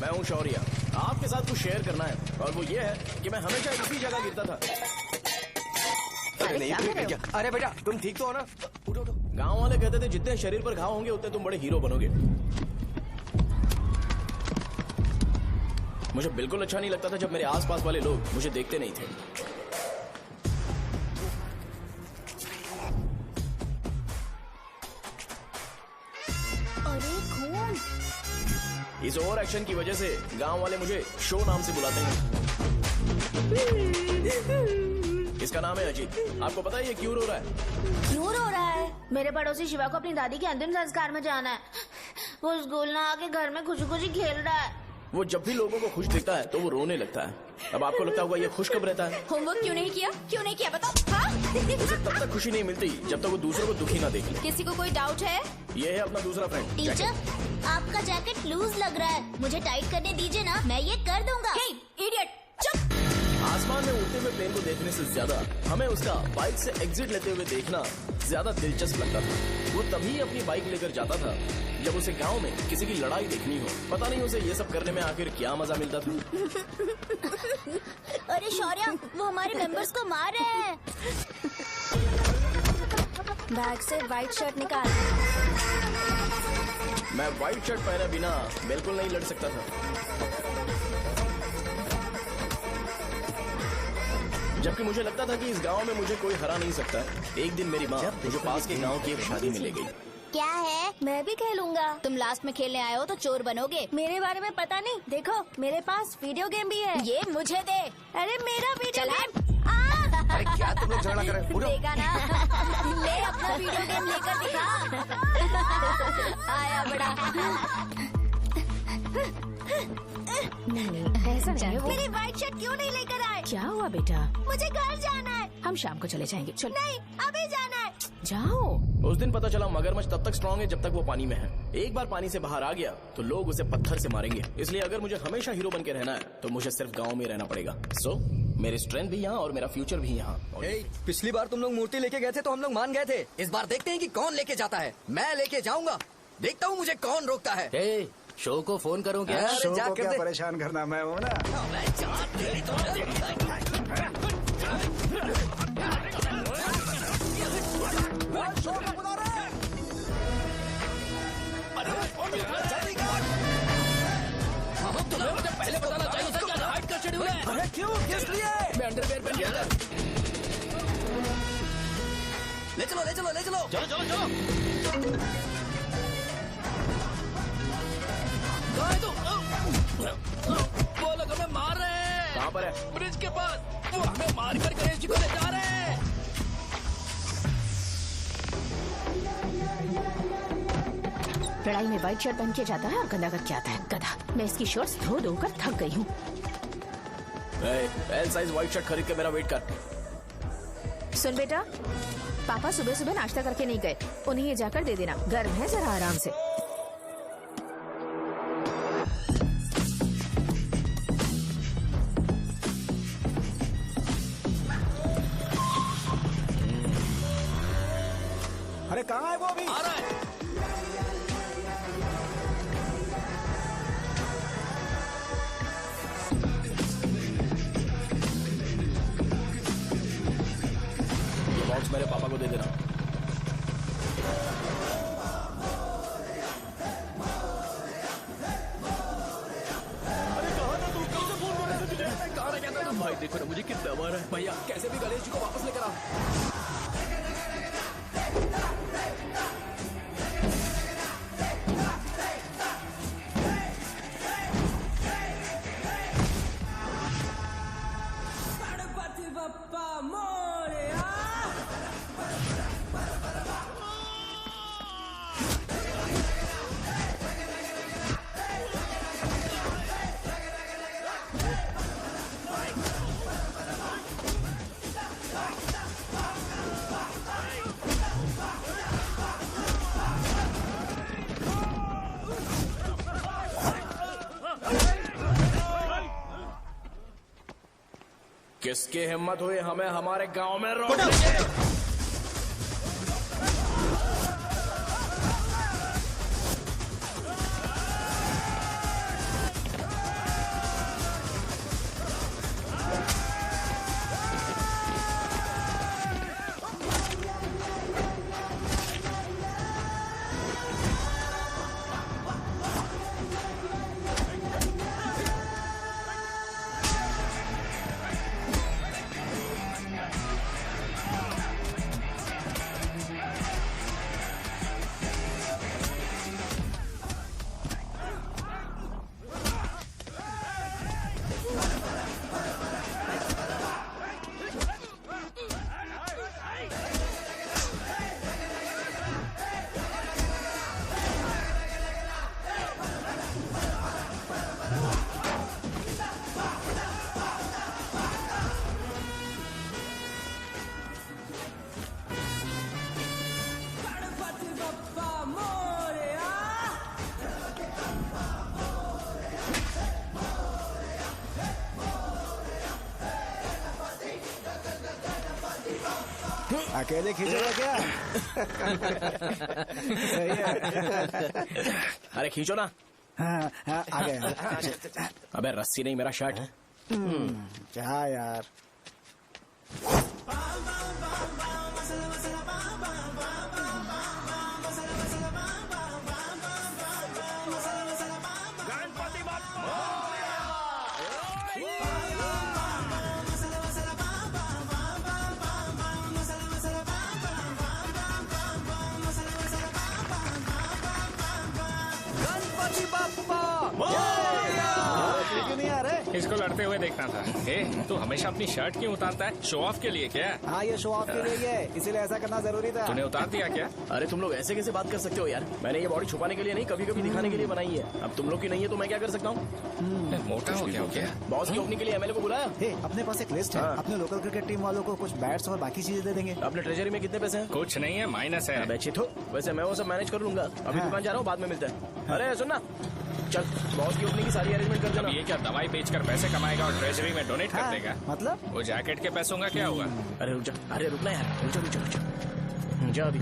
मैं हूँ शौर्य। आपके साथ कुछ शेयर करना है और वो ये है कि मैं हमेशा इसी जगह गिरता था। अरे नहीं क्या? अरे बेटा तुम ठीक तो हो ना? उठो उठो। गाँव वाले कहते थे जितने शरीर पर घाव होंगे उतने तुम बड़े हीरो बनोगे। मुझे बिल्कुल अच्छा नहीं लगता था जब मेरे आसपास वाले लोग मुझे देखते नहीं थे। अरे खून! इस ओवर एक्शन की वजह से गांव वाले मुझे शो नाम से बुलाते हैं। इसका नाम है अजीत। आपको पता है ये क्यों रो रहा है? क्यों रो रहा है? मेरे पड़ोसी शिवा को अपनी दादी के अंतिम संस्कार में जाना है। वो स्कूल ना आके घर में खुशी खुशी खेल रहा है। वो जब भी लोगों को खुश दिखता है तो वो रोने लगता है। अब आपको लगता होगा ये खुश कब रहता है? होमवर्क क्यों नहीं किया? क्यों नहीं किया बताओ? हाँ? उसे तब तक खुशी नहीं मिलती जब तक वो दूसरों को दुखी ना देख ले। किसी को कोई डाउट है? ये है अपना दूसरा फ्रेंड। टीचर, आपका जैकेट लूज लग रहा है। मुझे टाइट करने दीजिए ना, मैं ये कर दूंगा। हे, इडियट, चुप! आसमान में उड़ते हुए प्लेन को देखने से ज्यादा हमें उसका बाइक से एग्जिट लेते हुए देखना ज्यादा दिलचस्प लगता था। वो तभी अपनी बाइक लेकर जाता था जब उसे गांव में किसी की लड़ाई देखनी हो। पता नहीं उसे ये सब करने में आखिर क्या मजा मिलता था। अरे शौर्य, वो हमारे मेंबर्स को मार रहे हैं। बैग से व्हाइट शर्ट निकाल। मैं व्हाइट शर्ट पहने बिना बिल्कुल नहीं लड़ सकता था। जबकि मुझे लगता था कि इस गांव में मुझे कोई हरा नहीं सकता। एक दिन मेरी माँ मुझे पास के गांव की एक शादी में ले गई। क्या है? मैं भी खेलूंगा। तुम लास्ट में खेलने आए हो तो चोर बनोगे। मेरे बारे में पता नहीं। देखो मेरे पास वीडियो गेम भी है। ये मुझे दे। अरे मेरा वीडियो गेम। अरे क्या तुम लोग झगड़ा कर रहे हो? देखा ना? ले अपना वीडियो गेम लेकर दिखा। आया बड़ा। नहीं ऐसा नहीं। वो मेरी व्हाइट शर्ट क्यों नहीं लेकर आए? क्या हुआ बेटा? मुझे घर जाना है। हम शाम को चले जाएंगे। चलो नहीं, अभी जाना है। जाओ। उस दिन पता चला मगरमच्छ तब तक स्ट्रांग है जब तक वो पानी में है। एक बार पानी से बाहर आ गया तो लोग उसे पत्थर से मारेंगे। इसलिए अगर मुझे हमेशा हीरो बन के रहना है तो मुझे सिर्फ गाँव में रहना पड़ेगा। सो मेरी स्ट्रेंथ भी यहाँ और मेरा फ्यूचर भी यहाँ। पिछली बार तुम लोग मूर्ति लेके गए थे तो हम लोग मान गए थे। इस बार देखते हैं कि कौन लेके जाता है। मैं लेके जाऊंगा। देखता हूँ मुझे कौन रोकता है। शो को फोन करूं क्या? शो को क्या परेशान करना, मैं हूँ ना। मुझे पहले बताना चाहिए था क्या हाइट का शेड्यूल है। अरे क्यों? किस लिए? मैं अंडरवेयर पहन गया था। ले चलो ले चलो ले चलो। चलो चलो चलो। वो लोग हमें मार रहे हैं। कहाँ पर है? ब्रिज के पास। वो हमें मार कर गणेश जी को ले जा रहे हैं। लड़ाई में व्हाइट शर्ट पहन के जाता है और गंदा करके आता है। गधा। मैं इसकी शर्ट्स धो धोकर थक गई हूँ। एल साइज व्हाइट शर्ट खरीद के मेरा वेट कर। सुन बेटा, पापा सुबह सुबह नाश्ता करके नहीं गए। उन्हें ये जाकर दे देना। गर्म है, जरा आराम से। अरे कहाँ है वो अभी? आ रहा है। ये बॉक्स मेरे पापा को दे देना। भाई देखो ना मुझे कितना मार है। भैया कैसे भी गणेश जी को वापस लेकर आओ। किसकी हिम्मत हुई हमें हमारे गांव में रोकने की? अकेले खींचोगा क्या? सही है। अरे खींचो ना। हाँ, हाँ, आ गया। अबे रस्सी नहीं, मेरा शर्ट। क्या यार? गणपति बाप्पा। क्यों नहीं आ रहे? इसको लड़ते हुए देखना था। ए, तू हमेशा अपनी शर्ट क्यों उतारता है? शो ऑफ के लिए क्या? हाँ, ये शो ऑफ के लिए ही है, इसीलिए ऐसा करना जरूरी था। तूने उतार दिया क्या? अरे तुम लोग ऐसे कैसे बात कर सकते हो यार? मैंने ये बॉडी छुपाने के लिए नहीं, कभी कभी दिखाने के लिए बनाई है। अब तुम लोग की नहीं है तो मैं क्या कर सकता हूँ? मोटा हो गया हो क्या? बॉस की ओपनिंग के लिए एमएलए को बुलाया। हे, अपने पास एक लिस्ट है। हाँ। अपने लोकल क्रिकेट टीम वालों को कुछ बैट्स और बाकी चीजें दे देंगे। अपने ट्रेजरी में कितने पैसे हैं? कुछ नहीं है, माइनस है। अबे चिथो, वैसे मैं वो सब मैनेज कर लूंगा। अभी दुकान जा रहा हूँ, बाद में मिलते हैं। अरे सुनना, चल बॉस की ओपनिंग की सारी अरेंजमेंट कर अब देना। ये क्या दवाई बेचकर पैसे कमाएगा और ट्रेजरी में डोनेट कर हाँ, देगा? मतलब? वो जैकेट के पैसों का क्या हुआ? अरे रुक जा, अरे रुकना यार, रुक जा रुक जा रुक जा। जा अभी।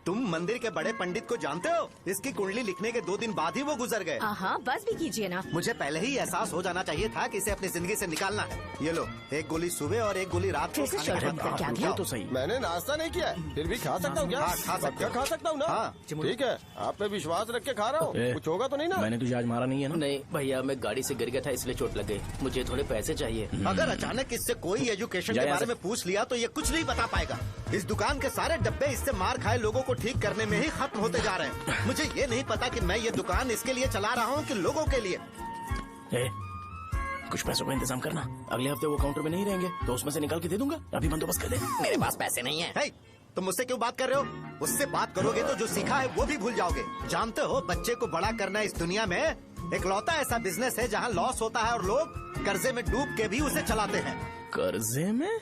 तुम मंदिर के बड़े पंडित को जानते हो? इसकी कुंडली लिखने के 2 दिन बाद ही वो गुजर गए। हाँ, बस भी कीजिए ना। मुझे पहले ही एहसास हो जाना चाहिए था कि इसे अपनी जिंदगी से निकालना है। ये लो, एक गोली सुबह और एक गोली रात को कैसे खाने शर्ट के बाद बंद करके आ खाओ। गया? तो सही। मैंने नाश्ता नहीं किया है, फिर भी खा सकता हूँ क्या? हाँ, खा सकते पक्का हो। खा सकता हूँ ना? हाँ। ठीक है, आप पे विश्वास रख के खा रहा हूँ। ए, कुछ होगा तो नहीं ना? मैंने तुझे आज मारा नहीं है ना? नहीं भैया, मैं गाड़ी से गिर गया था इसलिए चोट लग गई। मुझे थोड़े पैसे चाहिए। अगर अचानक इससे कोई एजुकेशन जा के यहाँ बारे से। में पूछ लिया तो ये कुछ नहीं बता पाएगा। इस दुकान के सारे डब्बे इससे मार खाए लोगों को ठीक करने में ही खत्म होते जा रहे हैं। मुझे ये नहीं पता कि मैं ये दुकान इसके लिए चला रहा हूँ कि लोगों के लिए। ए, कुछ पैसों का इंतजाम करना। अगले हफ्ते वो काउंटर में नहीं रहेंगे तो उसमें से निकाल के दे दूंगा। अभी बंदोबस्त कर दे। मेरे पास पैसे नहीं है। हे, तुम मुझसे क्यों बात कर रहे हो? उससे बात करोगे तो जो सीखा है वो भी भूल जाओगे। जानते हो, बच्चे को बड़ा करना इस दुनिया में इकलौता ऐसा बिजनेस है जहाँ लॉस होता है और लोग कर्जे में डूब के भी उसे चलाते हैं। कर्जे में?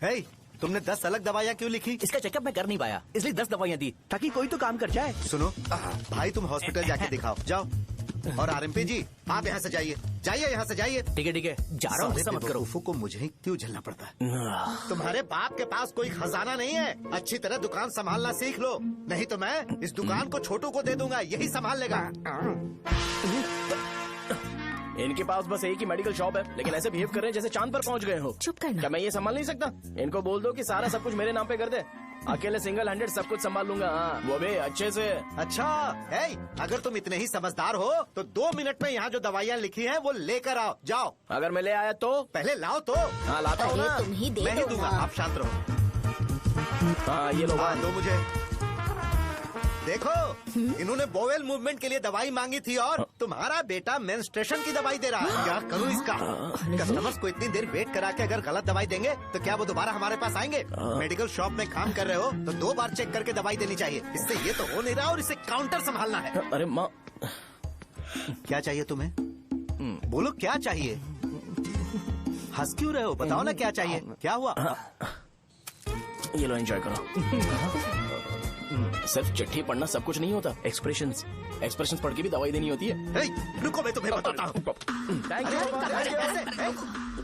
हे, तुमने 10 अलग दवाइयाँ क्यों लिखी? इसका चेकअप मैं कर नहीं पाया, इसलिए 10 दवाइयाँ दी ताकि कोई तो काम कर जाए। सुनो भाई, तुम हॉस्पिटल जाके दिखाओ, जाओ। और आरएमपी जी, आप यहाँ से जाइए, जाइए यहाँ से जाइए। ठीक है जा रहा हूँ, गुस्सा मत करो। बेवकूफों को मुझे ही क्यों झेलना पड़ता है? तुम्हारे बाप के पास कोई खजाना नहीं है। अच्छी तरह दुकान संभालना सीख लो, नहीं तो मैं इस दुकान को छोटू को दे दूंगा, यही संभाल लेगा। इनके पास बस एक ही मेडिकल शॉप है, लेकिन ऐसे बिहेव कर रहे हैं जैसे चांद पर पहुंच गए हो। चुप करना। क्या मैं ये संभाल नहीं सकता? इनको बोल दो कि सारा सब कुछ मेरे नाम पे कर दे। अकेले सिंगल हैंडेड सब कुछ संभाल लूंगा। हाँ, वो भी अच्छे से। अच्छा, हे, अगर तुम इतने ही समझदार हो तो 2 मिनट में यहाँ जो दवाइयाँ लिखी हैं वो लेकर आओ, जाओ। अगर मैं ले आया तो? पहले लाओ तो। हाँ लाता हूँ ना। अरे तुम ही दे मैं ही दो दूंगा, ना। आप शांत रहो। हाँ ये लो। हाँ, दो मुझे। देखो, इन्होंने बोवेल मूवमेंट के लिए दवाई मांगी थी और तुम्हारा बेटा मेंस्ट्रुएशन की दवाई दे रहा है। क्या करूं इसका? कस्टमर्स को इतनी देर वेट करा के अगर गलत दवाई देंगे तो क्या वो दोबारा हमारे पास आएंगे? मेडिकल शॉप में काम कर रहे हो तो 2 बार चेक करके दवाई देनी चाहिए। इससे ये तो हो नहीं रहा और इसे काउंटर संभालना है। अरे माँ, क्या चाहिए तुम्हें? बोलो क्या चाहिए? हंस क्यों रहे हो? बताओ ना क्या चाहिए? क्या हुआ? ये लो एंजॉय करो। सिर्फ चिट्ठी पढ़ना सब कुछ नहीं होता। एक्सप्रेशंस पढ़ के भी दवाई देनी होती है। हे, रुको, मैं तुम्हें बताता हूँ। थैंक अरे, यू। अरे, ऐसे, हे।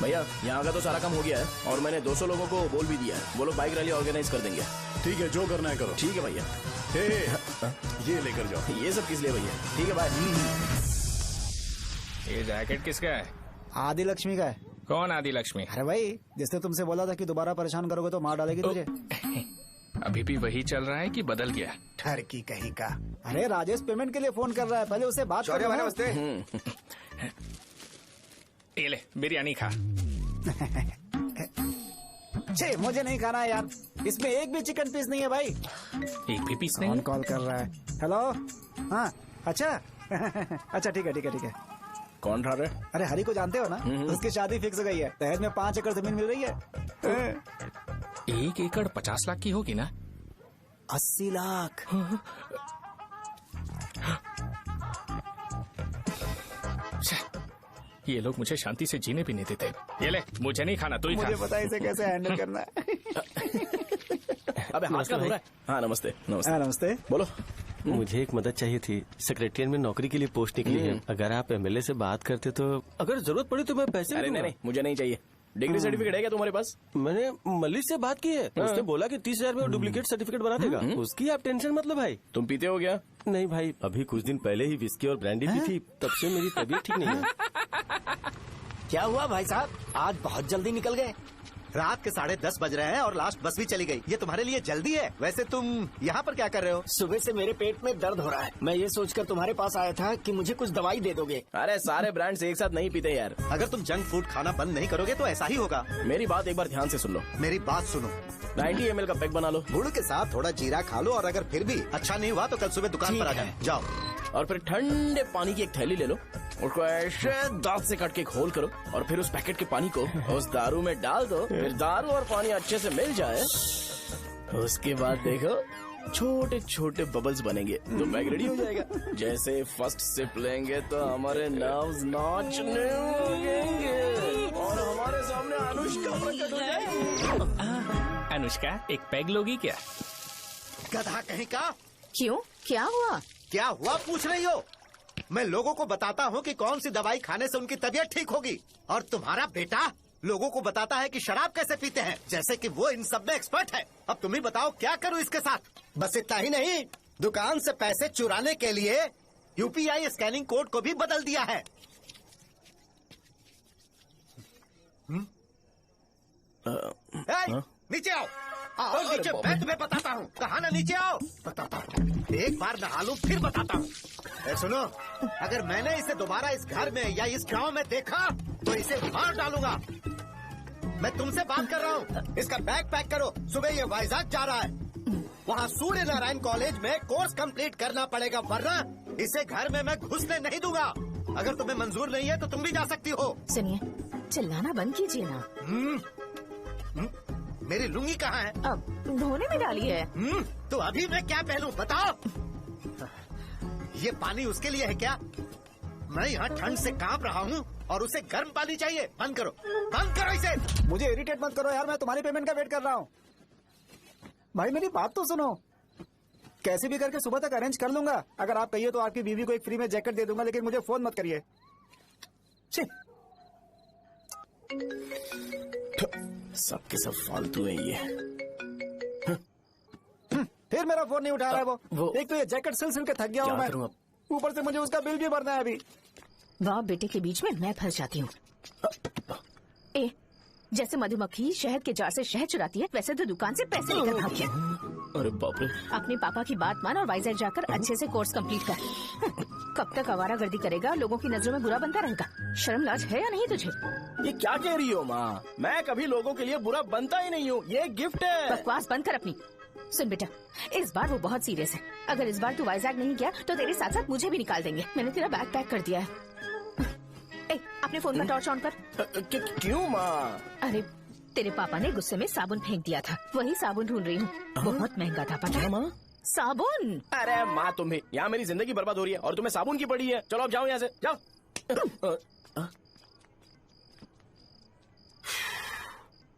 भैया यहाँ का तो सारा काम हो गया है और मैंने 200 लोगों को बोल भी दिया है। वो लोग बाइक रैली ऑर्गेनाइज कर देंगे। ठीक है, जो करना है करो। ठीक है भैया। ये लेकर जाओ। ये सब किस लिए भैया? ठीक है बाय। ये जैकेट किसका है? आदि लक्ष्मी का है। कौन आदि लक्ष्मी? अरे भाई, जिसने तुमसे बोला था कि दोबारा परेशान करोगे तो मार डालेगी तुझे। अभी भी वही चल रहा है कि बदल गया? ठरकी कहीं का। अरे राजेश पेमेंट के लिए फोन कर रहा है, पहले उससे बात करो। नमस्ते। ये ले बिरयानी खा। छे, मुझे नहीं खाना है यार, इसमें एक भी चिकन पीस नहीं है भाई। एक भी पीस नहीं? कौन कॉल कर रहा है? हेलो, हाँ अच्छा। अच्छा ठीक है। कौन ठा रहे? अरे हरी को जानते हो ना? उसकी शादी फिक्स हो गई है, दहेज में 5 एकड़ जमीन मिल रही है। 1 एकड़ 50 लाख की होगी ना? 80 लाख। ये लोग मुझे शांति से जीने भी नहीं देते। ये ले, मुझे नहीं खाना, तू ही खा। मुझे पता है इसे कैसे हैंडल करना है। अबे हाथ का हो रहा है। हाँ नमस्ते नमस्ते। हाँ, नमस्ते। बोलो। मुझे एक मदद चाहिए थी। सेक्रेटरिएट में नौकरी के लिए पोस्ट निकली है। अगर आप एमएलए से बात करते तो अगर जरूरत पड़ी तो मैं पैसे अरे नहीं, मुझे नहीं चाहिए। डिग्री सर्टिफिकेट है क्या तुम्हारे पास? मैंने मलिक से बात की है। उसने बोला कि 30,000 में वो डुप्लीकेट सर्टिफिकेट बना देगा। उसकी आप टेंशन मत लो भाई। तुम पीते हो क्या? नहीं भाई, अभी कुछ दिन पहले ही विस्की और ब्रांडी पी थी, तब से मेरी तबीयत ठीक नहीं है। क्या हुआ भाई साहब, आज बहुत जल्दी निकल गए? रात के 10:30 बज रहे हैं और लास्ट बस भी चली गई। ये तुम्हारे लिए जल्दी है। वैसे तुम यहाँ पर क्या कर रहे हो? सुबह से मेरे पेट में दर्द हो रहा है। मैं ये सोचकर तुम्हारे पास आया था कि मुझे कुछ दवाई दे दोगे। अरे सारे ब्रांड्स एक साथ नहीं पीते यार। अगर तुम जंक फूड खाना बंद नहीं करोगे तो ऐसा ही होगा। मेरी बात एक बार ध्यान से सुन लो। मेरी बात सुनो। 90 ml का पैक बना लो। गुड़ के साथ थोड़ा जीरा खा लो और अगर फिर भी अच्छा नहीं हुआ तो कल सुबह दुकान पर आ जाओ। और फिर ठंडे पानी की एक थैली ले लो, उसको ऐसे दांत से काट के खोल करो और फिर उस पैकेट के पानी को उस दारू में डाल दो। फिर दारू और पानी अच्छे से मिल जाए, उसके बाद देखो छोटे छोटे बबल्स बनेंगे तो पैक रेडी हो जाएगा। जैसे फर्स्ट सिप लेंगे तो हमारे नर्व्स नाचने लगेंगे और हमारे सामने अनुष्का प्रकट हो जाएगी। अनुष्का, एक पैग लोगी क्या? गधा कहीं का। क्यों, क्या हुआ? क्या हुआ पूछ रही हो? मैं लोगों को बताता हूँ कि कौन सी दवाई खाने से उनकी तबीयत ठीक होगी, और तुम्हारा बेटा लोगों को बताता है कि शराब कैसे पीते हैं, जैसे कि वो इन सब में एक्सपर्ट है। अब तुम ही बताओ क्या करूँ इसके साथ? बस इतना ही नहीं, दुकान से पैसे चुराने के लिए यूपीआई स्कैनिंग कोड को भी बदल दिया है। नीचे आओ। आओ नीचे, मैं तुम्हें बताता हूँ। कहा ना नीचे आओ, बताता हूँ। एक बार नहा लूं फिर बताता हूँ। सुनो, अगर मैंने इसे दोबारा इस घर में या इस गांव में देखा तो इसे मार डालूंगा। मैं तुमसे बात कर रहा हूँ। इसका बैग पैक करो, सुबह ये वाइजाग जा रहा है। वहाँ सूर्य नारायण कॉलेज में कोर्स कंप्लीट करना पड़ेगा, वरना इसे घर में मैं घुसने नहीं दूंगा। अगर तुम्हें मंजूर नहीं है तो तुम भी जा सकती हो। सुनिए, चिल्लाना बंद कीजिए ना। मेरी लुंगी कहाँ है? अब धोने में डाली है। तो अभी मैं क्या पहनूं बताओ? ये पानी उसके लिए है क्या? मैं यहाँ ठंड से कांप रहा हूँ और उसे गर्म पानी चाहिए। बंद करो, बंद करो इसे। मुझे इरिटेट मत करो यार, मैं तुम्हारी पेमेंट का वेट कर रहा हूँ। भाई मेरी बात तो सुनो। कैसे भी करके सुबह तक अरेंज कर लूंगा। अगर आप कहिए तो आपकी बीवी को एक फ्री में जैकेट दे दूंगा, लेकिन मुझे फोन मत करिए। सबके सब फालतू है ये। फिर मेरा फोन नहीं उठा रहा है वो। एक तो ये जैकेट सिल सिल के थक गया हूँ मैं, ऊपर से मुझे उसका बिल भी भरना है अभी। बाप बेटे के बीच में मैं फंस जाती हूँ। ए, जैसे मधुमक्खी शहद के जार से शहद चुराती है, वैसे तो दुकान से पैसे लेकर भाग गया। अरे बाप रे। अपने पापा की बात मान और वाइजैक जाकर अच्छे से कोर्स कंप्लीट कर। कब तक आवारागर्दी करेगा, लोगों की नजरों में बुरा बनता रहेगा। शर्म लाज है या नहीं तुझे? ये क्या कह रही हो माँ? मैं कभी लोगों के लिए बुरा बनता ही नहीं हूँ, ये गिफ्ट है। बकवास बंद कर अपनी। सुन बेटा, इस बार वो बहुत सीरियस है। अगर इस बार तू वाइजैक नहीं गया तो तेरे साथ साथ मुझे भी निकाल देंगे। मैंने तेरा बैग पैक कर दिया है। ए, अपने फोन का टॉर्च ऑन कर। क्यों माँ? अरे तेरे पापा ने गुस्से में साबुन फेंक दिया था, वही साबुन ढूंढ रही हूँ। बहुत महंगा था, पता है माँ? साबुन। अरे माँ तुम भी, यहाँ मेरी जिंदगी बर्बाद हो रही है और तुम्हें साबुन की पड़ी है। चलो अब जाओ यहाँ से, जाओ।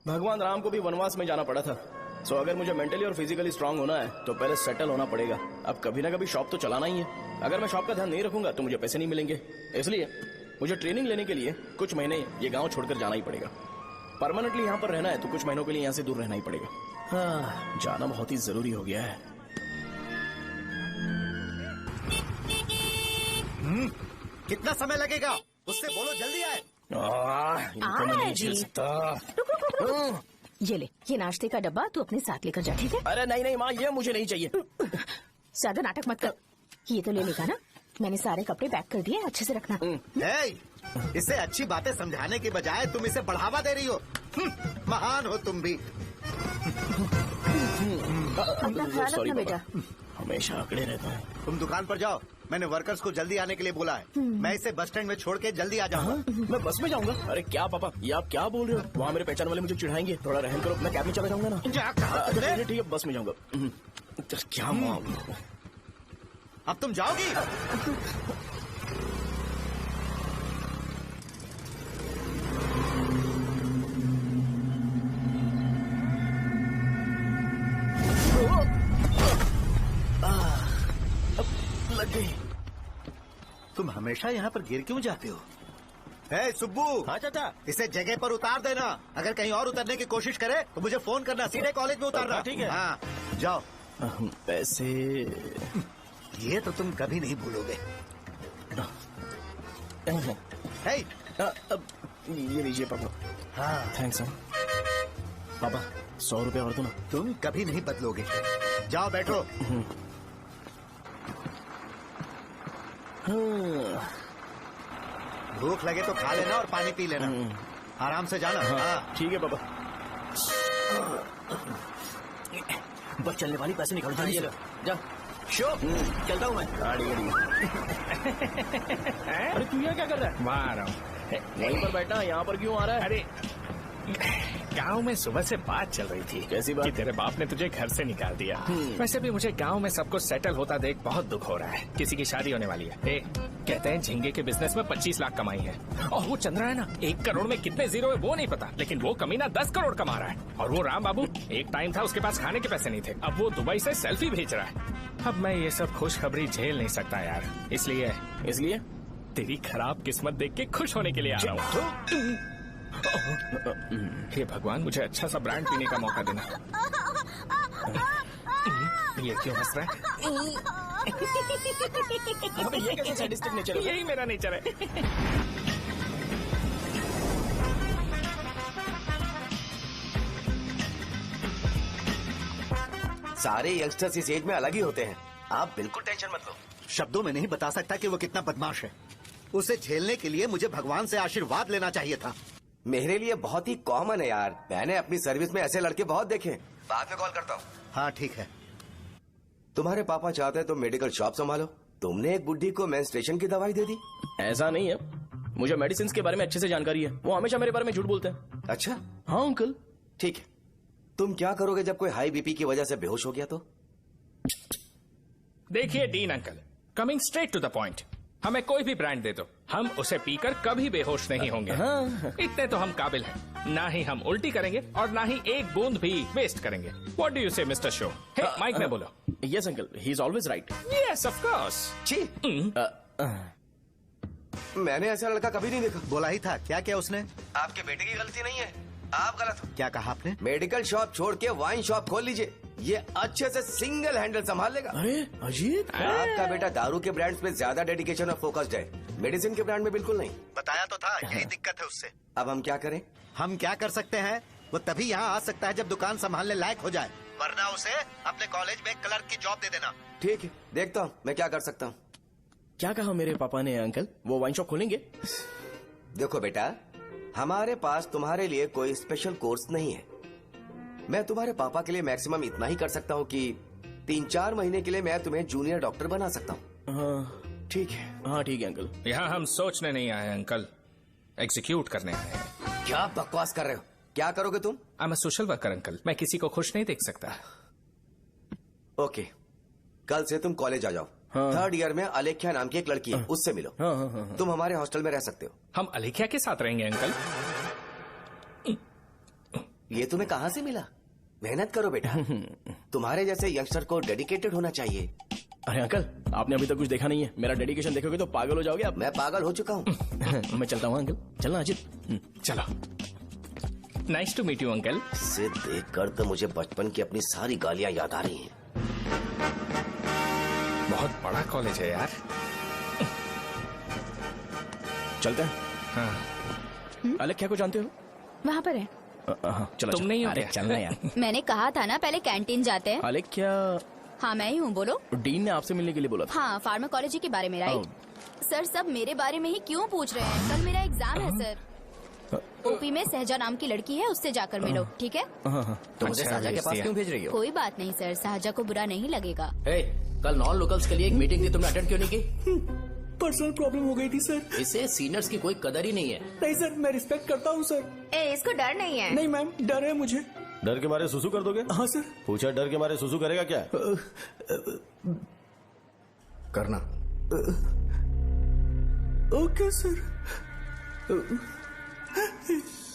भगवान राम को भी वनवास में जाना पड़ा था। सो अगर मुझे मेंटली और फिजिकली स्ट्रांग होना है तो पहले सेटल होना पड़ेगा। अब कभी ना कभी शॉप तो चलाना ही है। अगर मैं शॉप का ध्यान नहीं रखूंगा तो मुझे पैसे नहीं मिलेंगे। इसलिए मुझे ट्रेनिंग लेने के लिए कुछ महीने ये गांव छोड़कर जाना ही पड़ेगा। परमानेंटली यहाँ पर रहना है तो कुछ महीनों के लिए यहाँ से दूर रहना ही पड़ेगा। हाँ, जाना बहुत ही जरूरी हो गया है। कितना समय लगेगा? उससे बोलो जल्दी आए। इनको मैं नहीं झेल सकता। ये ले, ये नाश्ते का डब्बा तू अपने साथ लेकर जा, ठीक है? अरे नहीं नहीं माँ, ये मुझे नहीं चाहिए। ज्यादा नाटक मत कर। ये तो ले लेगा ना? मैंने सारे कपड़े पैक कर दिए, अच्छे से रखना। इसे अच्छी बातें समझाने के बजाय तुम इसे बढ़ावा दे रही हो। महान हो तुम भी। अपना ख्याल रखना बेटा। हमेशा अकड़े रहता है। तुम दुकान पर जाओ, मैंने वर्कर्स को जल्दी आने के लिए बोला है। मैं इसे बस स्टैंड में छोड़ के जल्दी आ जाऊंगा। मैं बस में जाऊंगा? अरे क्या पापा, ये आप क्या बोल रहे हो? वहाँ मेरे पहचान वाले मुझे चिढ़ाएंगे। थोड़ा रहम करो, मैं कैब में चला जाऊंगा ना। अच्छा, ठीक है, बस में जाऊंगा। क्या मामला? अब तुम जाओगी? लग गई। तुम हमेशा यहाँ पर गिर क्यों जाते हो? हे सुब्बू। हाँ चाचा। इसे जगह पर उतार देना। अगर कहीं और उतरने की कोशिश करे तो मुझे फोन करना। सीधे कॉलेज में उतारना। ठीक है। हाँ, जाओ। पैसे ये तो तुम कभी नहीं भूलोगे। हे, ये लीजिए पापा। हाँ, थैंक्स पापा। 100 रुपया और दो ना। तुम कभी नहीं बदलोगे। जाओ बैठो। भूख लगे तो खा लेना और पानी पी लेना। आराम से जाना। हाँ, ठीक है पापा। बस चलने वाली पैसे निकाल दीजिए। जा शो, चलता हूँ मैं। अरे तू यहाँ क्या कर रहा है? वहाँ आ रहा हूँ। वहीं पर बैठा, यहाँ पर क्यों आ रहा है? अरे गांव में सुबह से बात चल रही थी। कैसी बात? कि तेरे बाप ने तुझे घर से निकाल दिया। वैसे भी मुझे गांव में सब कुछ सेटल होता देख बहुत दुख हो रहा है। किसी की शादी होने वाली है। कहते हैं झींगे के बिजनेस में 25 लाख कमाई है। और वो चंद्रा है ना, 1 करोड़ में कितने जीरो है वो नहीं पता, लेकिन वो कमीना 10 करोड़ कमा रहा है। और वो राम बाबू, एक टाइम था उसके पास खाने के पैसे नहीं थे, अब वो दुबई से सेल्फी भेज रहा है। अब मैं ये सब खुशखबरी झेल नहीं सकता यार। इसलिए तेरी खराब किस्मत देख के खुश होने के लिए आ रहा हूँ। हे भगवान, मुझे अच्छा सा ब्रांड पीने का मौका देना। ये क्यों हंस रहा है? ये कैसे सैडिस्टिक नेचर है? यही मेरा नेचर है। सारे यंगस्टर्स इस एज में अलग ही होते हैं। आप बिल्कुल टेंशन मत लो। शब्दों में नहीं बता सकता कि वो कितना बदमाश है। उसे झेलने के लिए मुझे भगवान से आशीर्वाद लेना चाहिए था। मेरे लिए बहुत ही कॉमन है यार। मैंने अपनी सर्विस में ऐसे लड़के बहुत देखे। बाद में कॉल करता हूँ। हाँ ठीक है। तुम्हारे पापा चाहते हैं तुम मेडिकल शॉप संभालो। तुमने एक बुढ़ी को मेंस्ट्रुएशन की दवाई दे दी। ऐसा नहीं है, मुझे मेडिसिन के बारे में अच्छे से जानकारी है। वो हमेशा मेरे बारे में झूठ बोलते हैं। अच्छा हाँ अंकल। ठीक है, तुम क्या करोगे जब कोई हाई बीपी की वजह से बेहोश हो गया तो? देखिए Dean uncle, coming straight to the point, हमें कोई भी ब्रांड दे दो, हम उसे पीकर कभी बेहोश नहीं होंगे। इतने तो हम काबिल हैं। ना ही हम उल्टी करेंगे और ना ही एक बूंद भी वेस्ट करेंगे। व्हाट डू यू से मिस्टर शो? माइक में बोलो। Yes uncle, he is always right. Yes of course. छी, मैंने ऐसा लड़का कभी नहीं देखा। बोला ही था। क्या क्या उसने? आपके बेटे की गलती नहीं है, आप गलत हो। क्या कहा आपने? मेडिकल शॉप छोड़ के वाइन शॉप खोल लीजिए, ये अच्छे से सिंगल हैंडल संभाल लेगा। अरे अजीत, आपका बेटा दारू के ब्रांड्स में ज्यादा डेडिकेशन और फोकस्ड है, मेडिसिन के ब्रांड में बिल्कुल नहीं। बताया तो था, यही दिक्कत है उससे। अब हम क्या करें? हम क्या कर सकते हैं? वो तभी यहाँ आ सकता है जब दुकान संभालने लायक हो जाए, वरना उसे अपने कॉलेज में क्लर्क की जॉब दे देना। ठीक है, देखता हूँ मैं क्या कर सकता हूँ। क्या कहा मेरे पापा ने अंकल? वो वाइन शॉप खोलेंगे? देखो बेटा, हमारे पास तुम्हारे लिए कोई स्पेशल कोर्स नहीं है। मैं तुम्हारे पापा के लिए मैक्सिमम इतना ही कर सकता हूँ कि 3-4 महीने के लिए मैं तुम्हें जूनियर डॉक्टर बना सकता हूँ। हाँ ठीक है। हाँ ठीक है अंकल। यहाँ हम सोचने नहीं आए अंकल, एग्जीक्यूट करने आए हैं। क्या बकवास कर रहे हो? क्या करोगे तुम? I am a social worker uncle, मैं किसी को खुश नहीं देख सकता। ओके, कल से तुम कॉलेज आ जाओ। हाँ। 3rd ईयर में अलेख्या नाम की एक लड़की है, उससे मिलो। हाँ, हाँ, हाँ, हाँ। तुम हमारे हॉस्टल में रह सकते हो। हम अलेख्या के साथ रहेंगे अंकल। ये तुम्हें कहाँ से मिला? मेहनत करो बेटा, तुम्हारे जैसे यंगस्टर को डेडिकेटेड होना चाहिए। अरे अंकल, आपने अभी तक कुछ देखा नहीं है। मेरा डेडिकेशन देखोगे तो पागल हो जाओगे आप। मैं पागल हो चुका हूँ। मैं चलता हूँ अंकल। चलना अजित। चलो, nice to meet you uncle. इसे देखकर तो मुझे बचपन की अपनी सारी गालियां याद आ रही हैं। बहुत बड़ा कॉलेज है यार। चलते हैं। हाँ। अलेख्या को जानते हो? वहाँ पर है। चलो तुम नहीं हो अरे क्या? चलना यार। मैंने कहा था ना पहले कैंटीन जाते हैं। अलेख्या, हाँ मैं ही हूँ, बोलो। डीन ने आपसे मिलने के लिए बोला था। हाँ, फार्माकोलॉजी के बारे में, राइट? सर सब मेरे बारे में ही क्यों पूछ रहे हैं? कल मेरा एग्जाम है सर। ओपी में सहजा नाम की लड़की है, उससे जाकर मिलो, ठीक है? हाँ हाँ। तो मुझे अच्छा, साजा के पास भेज क्यों भेज रही हो? कोई बात नहीं सर, सहजा को बुरा नहीं लगेगा। कल नॉन लोकल्स के लिए एक मीटिंग थी, तुमने अटेंड क्यों नहीं की? पर्सनल प्रॉब्लम हो गई थी सर। इससे सीनियर्स की कोई कदर ही नहीं है। नहीं सर, मैं रिस्पेक्ट करता हूँ सर। इसको डर नहीं है। नहीं मैम, डर है मुझे। डर के मारे सुसु कर दोगे? हाँ सर। पूछा डर के मारे सुसु करेगा क्या? करना। Okay sir.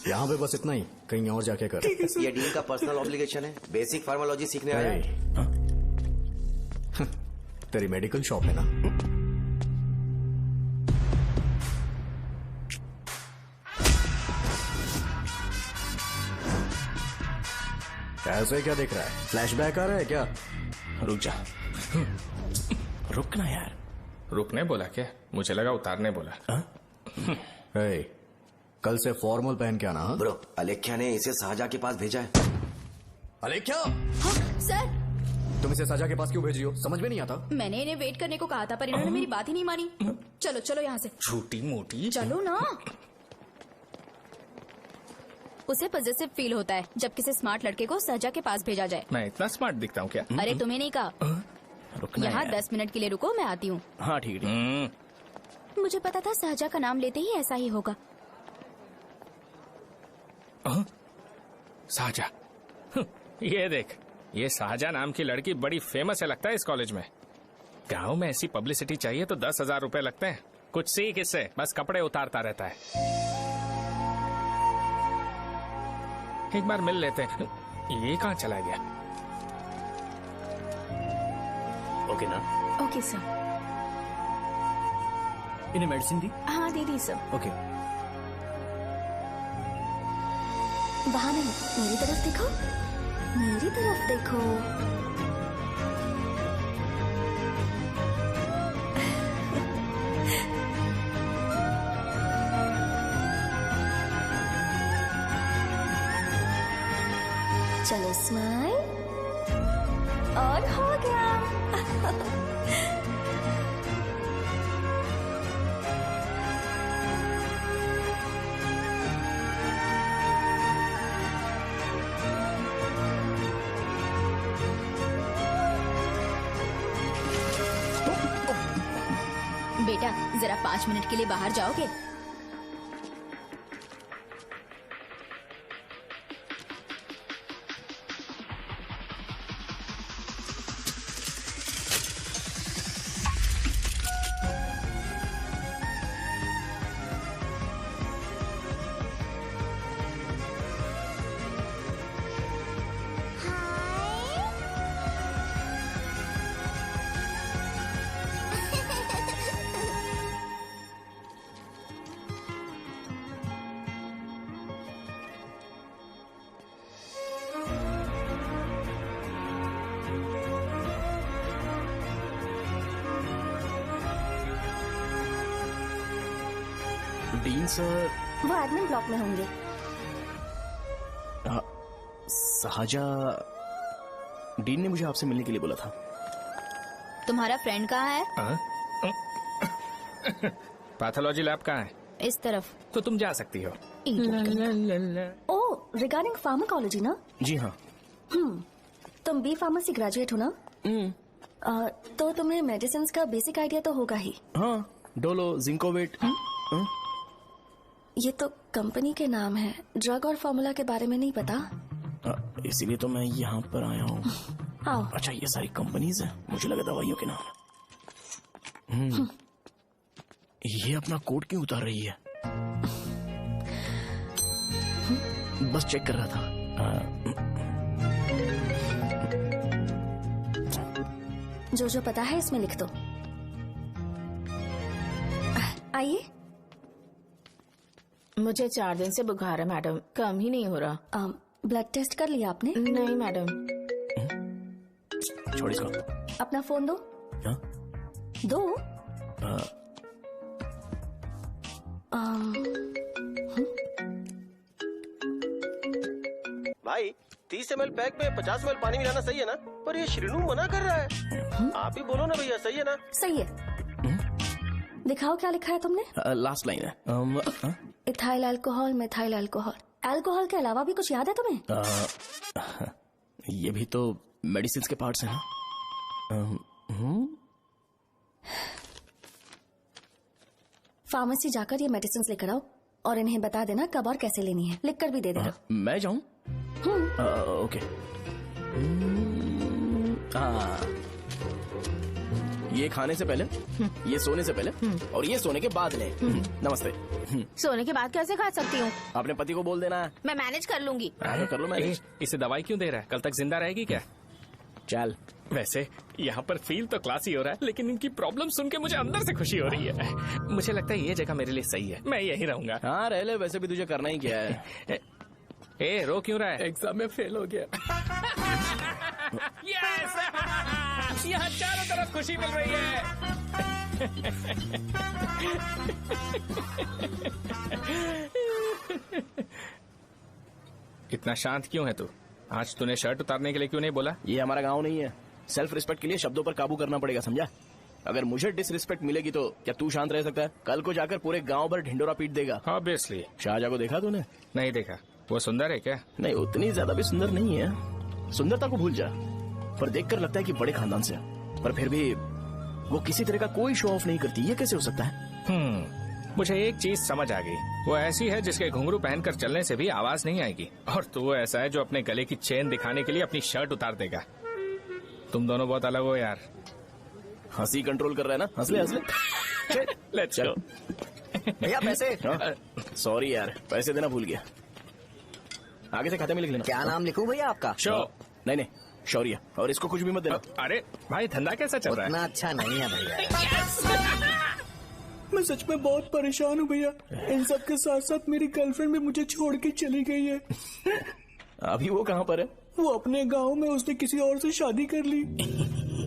यहाँ पे बस इतना ही, कहीं और जाके कर। ठीक है सर। ये डीन का पर्सनल ऑब्लिगेशन है, बेसिक फार्मालॉजी सीखने आया है। तेरी मेडिकल शॉप है ना? ऐसे क्या देख रहा है? फ्लैशबैक आ रहा है क्या? रुक जा। रुक ना यार। रुकने बोला क्या? मुझे लगा उतारने बोला। कल से फॉर्मल पहन के आना। हाँ? ब्रो, अलेख्या ने इसे शाहजहां के पास भेजा है। अलेख्या, हाँ, सर तुम इसे शाहजहां के पास क्यों भेज रही हो? समझ में नहीं आता। मैंने इन्हें वेट करने को कहा था पर इन्होंने मेरी बात ही नहीं मानी। चलो चलो यहाँ से। छोटी मोटी। चलो ना। उसे पॉजिटिव फील होता है जब किसी स्मार्ट लड़के को शाहजहां के पास भेजा जाए। मैं इतना स्मार्ट दिखता हूँ क्या? अरे तुम्हें नहीं कहा। रुकना यहाँ यार। 10 मिनट के लिए रुको, मैं आती हूँ। हाँ ठीक है। मुझे पता था शाहजहां का नाम लेते ही ऐसा ही होगा। शाहजहां। ये देख, ये शाहजहां नाम की लड़की बड़ी फेमस है लगता है इस कॉलेज में। गांव में ऐसी पब्लिसिटी चाहिए तो 10,000 रुपए लगते हैं। कुछ सीख इससे, बस कपड़े उतारता रहता है। एक बार मिल लेते हैं। ये कहाँ चला गया? ओके ना? Okay sir. इन्हें मेडिसिन दी? हाँ दे दी सर। ओके। वहाँ नहीं, मेरी तरफ देखो, मेरी तरफ देखो। चलो स्माइल, और हो गया। बेटा जरा 5 मिनट के लिए बाहर जाओगे? Dean sir. वो एडमिन ब्लॉक में होंगे। शाहजहां, डीन ने मुझे आपसे मिलने के लिए बोला था। तुम्हारा फ्रेंड कहाँ है? पैथोलॉजी लैब कहाँ है? इस तरफ। तो तुम जा सकती हो। ओ, रिगार्डिंग फार्माकोलॉजी ना? जी हाँ। तुम बी फार्मेसी ग्रेजुएट हो ना? तो तुम्हें मेडिसिन का बेसिक आइडिया तो होगा ही। हाँ, डोलो, जिंकोवेट। ये तो कंपनी के नाम है, ड्रग और फॉर्मूला के बारे में नहीं पता। इसीलिए तो मैं यहाँ पर आया हूँ। आओ। अच्छा, ये सारी कंपनीज हैं, मुझे लगा दवाइयों के नाम। ये अपना कोट क्यों उतार रही है? बस चेक कर रहा था। जो जो पता है इसमें लिख दो। आइए। मुझे 4 दिन से बुखार है मैडम, कम ही नहीं हो रहा। ब्लड टेस्ट कर लिया आपने? नहीं मैडम। छोड़ इसको। अपना फोन दो। हाँ? दो। भाई 30 ml पैक में 50 ml पानी मिलाना सही है ना? पर ये श्रीनू मना कर रहा है। आप ही बोलो ना भैया, सही है ना? सही है। दिखाओ क्या लिखा है तुमने? लास्ट लाइन है। Ethyl alcohol, methyl alcohol. Alcohol के अलावा भी कुछ याद है तुम्हें? ये भी तो मेडिसिन के पार्ट्स हैं ना? फार्मेसी जाकर ये मेडिसिन लेकर आओ और इन्हें बता देना कब और कैसे लेनी है, लिख कर भी दे देना। मैं जाऊं? ओके। ये खाने से पहले, ये सोने से पहले और ये सोने के बाद ले। नमस्ते। सोने के बाद कैसे खा सकती हूँ? अपने पति को बोल देना। मैं मैनेज कर लूंगी। कर लो मैनेज। इसे दवाई क्यों दे रहा है? कल तक जिंदा रहेगी क्या? चल। वैसे यहाँ पर फील तो क्लासी हो रहा है, लेकिन इनकी प्रॉब्लम सुन के मुझे अंदर से खुशी हो रही है। मुझे लगता है ये जगह मेरे लिए सही है, मैं यहीं रहूंगा। हाँ रह ले, वैसे भी तुझे करना ही क्या है। ए रो क्यों रहा है? एग्जाम में फेल हो गया। यस! यहाँ चारों तरफ खुशी मिल रही है। इतना शांत क्यों है तू? आज तूने शर्ट उतारने के लिए क्यों नहीं बोला? ये हमारा गांव नहीं है। सेल्फ रिस्पेक्ट के लिए शब्दों पर काबू करना पड़ेगा, समझा? अगर मुझे डिसरिस्पेक्ट मिलेगी तो क्या तू शांत रह सकता है? कल को जाकर पूरे गांव भर ढिंडोरा पीट देगा। ऑब्वियसली। शाहजहां को देखा तूने? नहीं देखा। वो सुंदर है क्या? नहीं, उतनी ज्यादा भी सुंदर नहीं है। सुंदरता को भूल जा, पर देखकर लगता है कि बड़े खानदान से है। पर फिर भी वो किसी तरह का कोई शो ऑफ नहीं करती। ये कैसे हो सकता है? मुझे एक चीज समझ आ गई। वो ऐसी है जिसके घुंघरू पहनकर चलने से भी आवाज नहीं आएगी, और तू वो ऐसा है जो अपने गले की चेन दिखाने के लिए अपनी शर्ट उतार देगा। तुम दोनों बहुत अलग हो यार। हंसी कंट्रोल कर रहा है ना? हंस ले, हंस ले। Let's go. भैया पैसे। सॉरी यार, पैसे देना भूल गया। आगे से खाते में लिख लेना। क्या नाम लिखूं भैया आपका? शो। नहीं, शौर्य। और इसको कुछ भी मत देना। अरे भाई, धंधा कैसा चल रहा है? उतना अच्छा नहीं है भैया। मैं सच में बहुत परेशान हूँ भैया। इन सब के साथ साथ मेरी गर्लफ्रेंड भी मुझे छोड़ के चली गई है। अभी वो कहाँ पर है? वो अपने गांव में, उसने किसी और से शादी कर ली।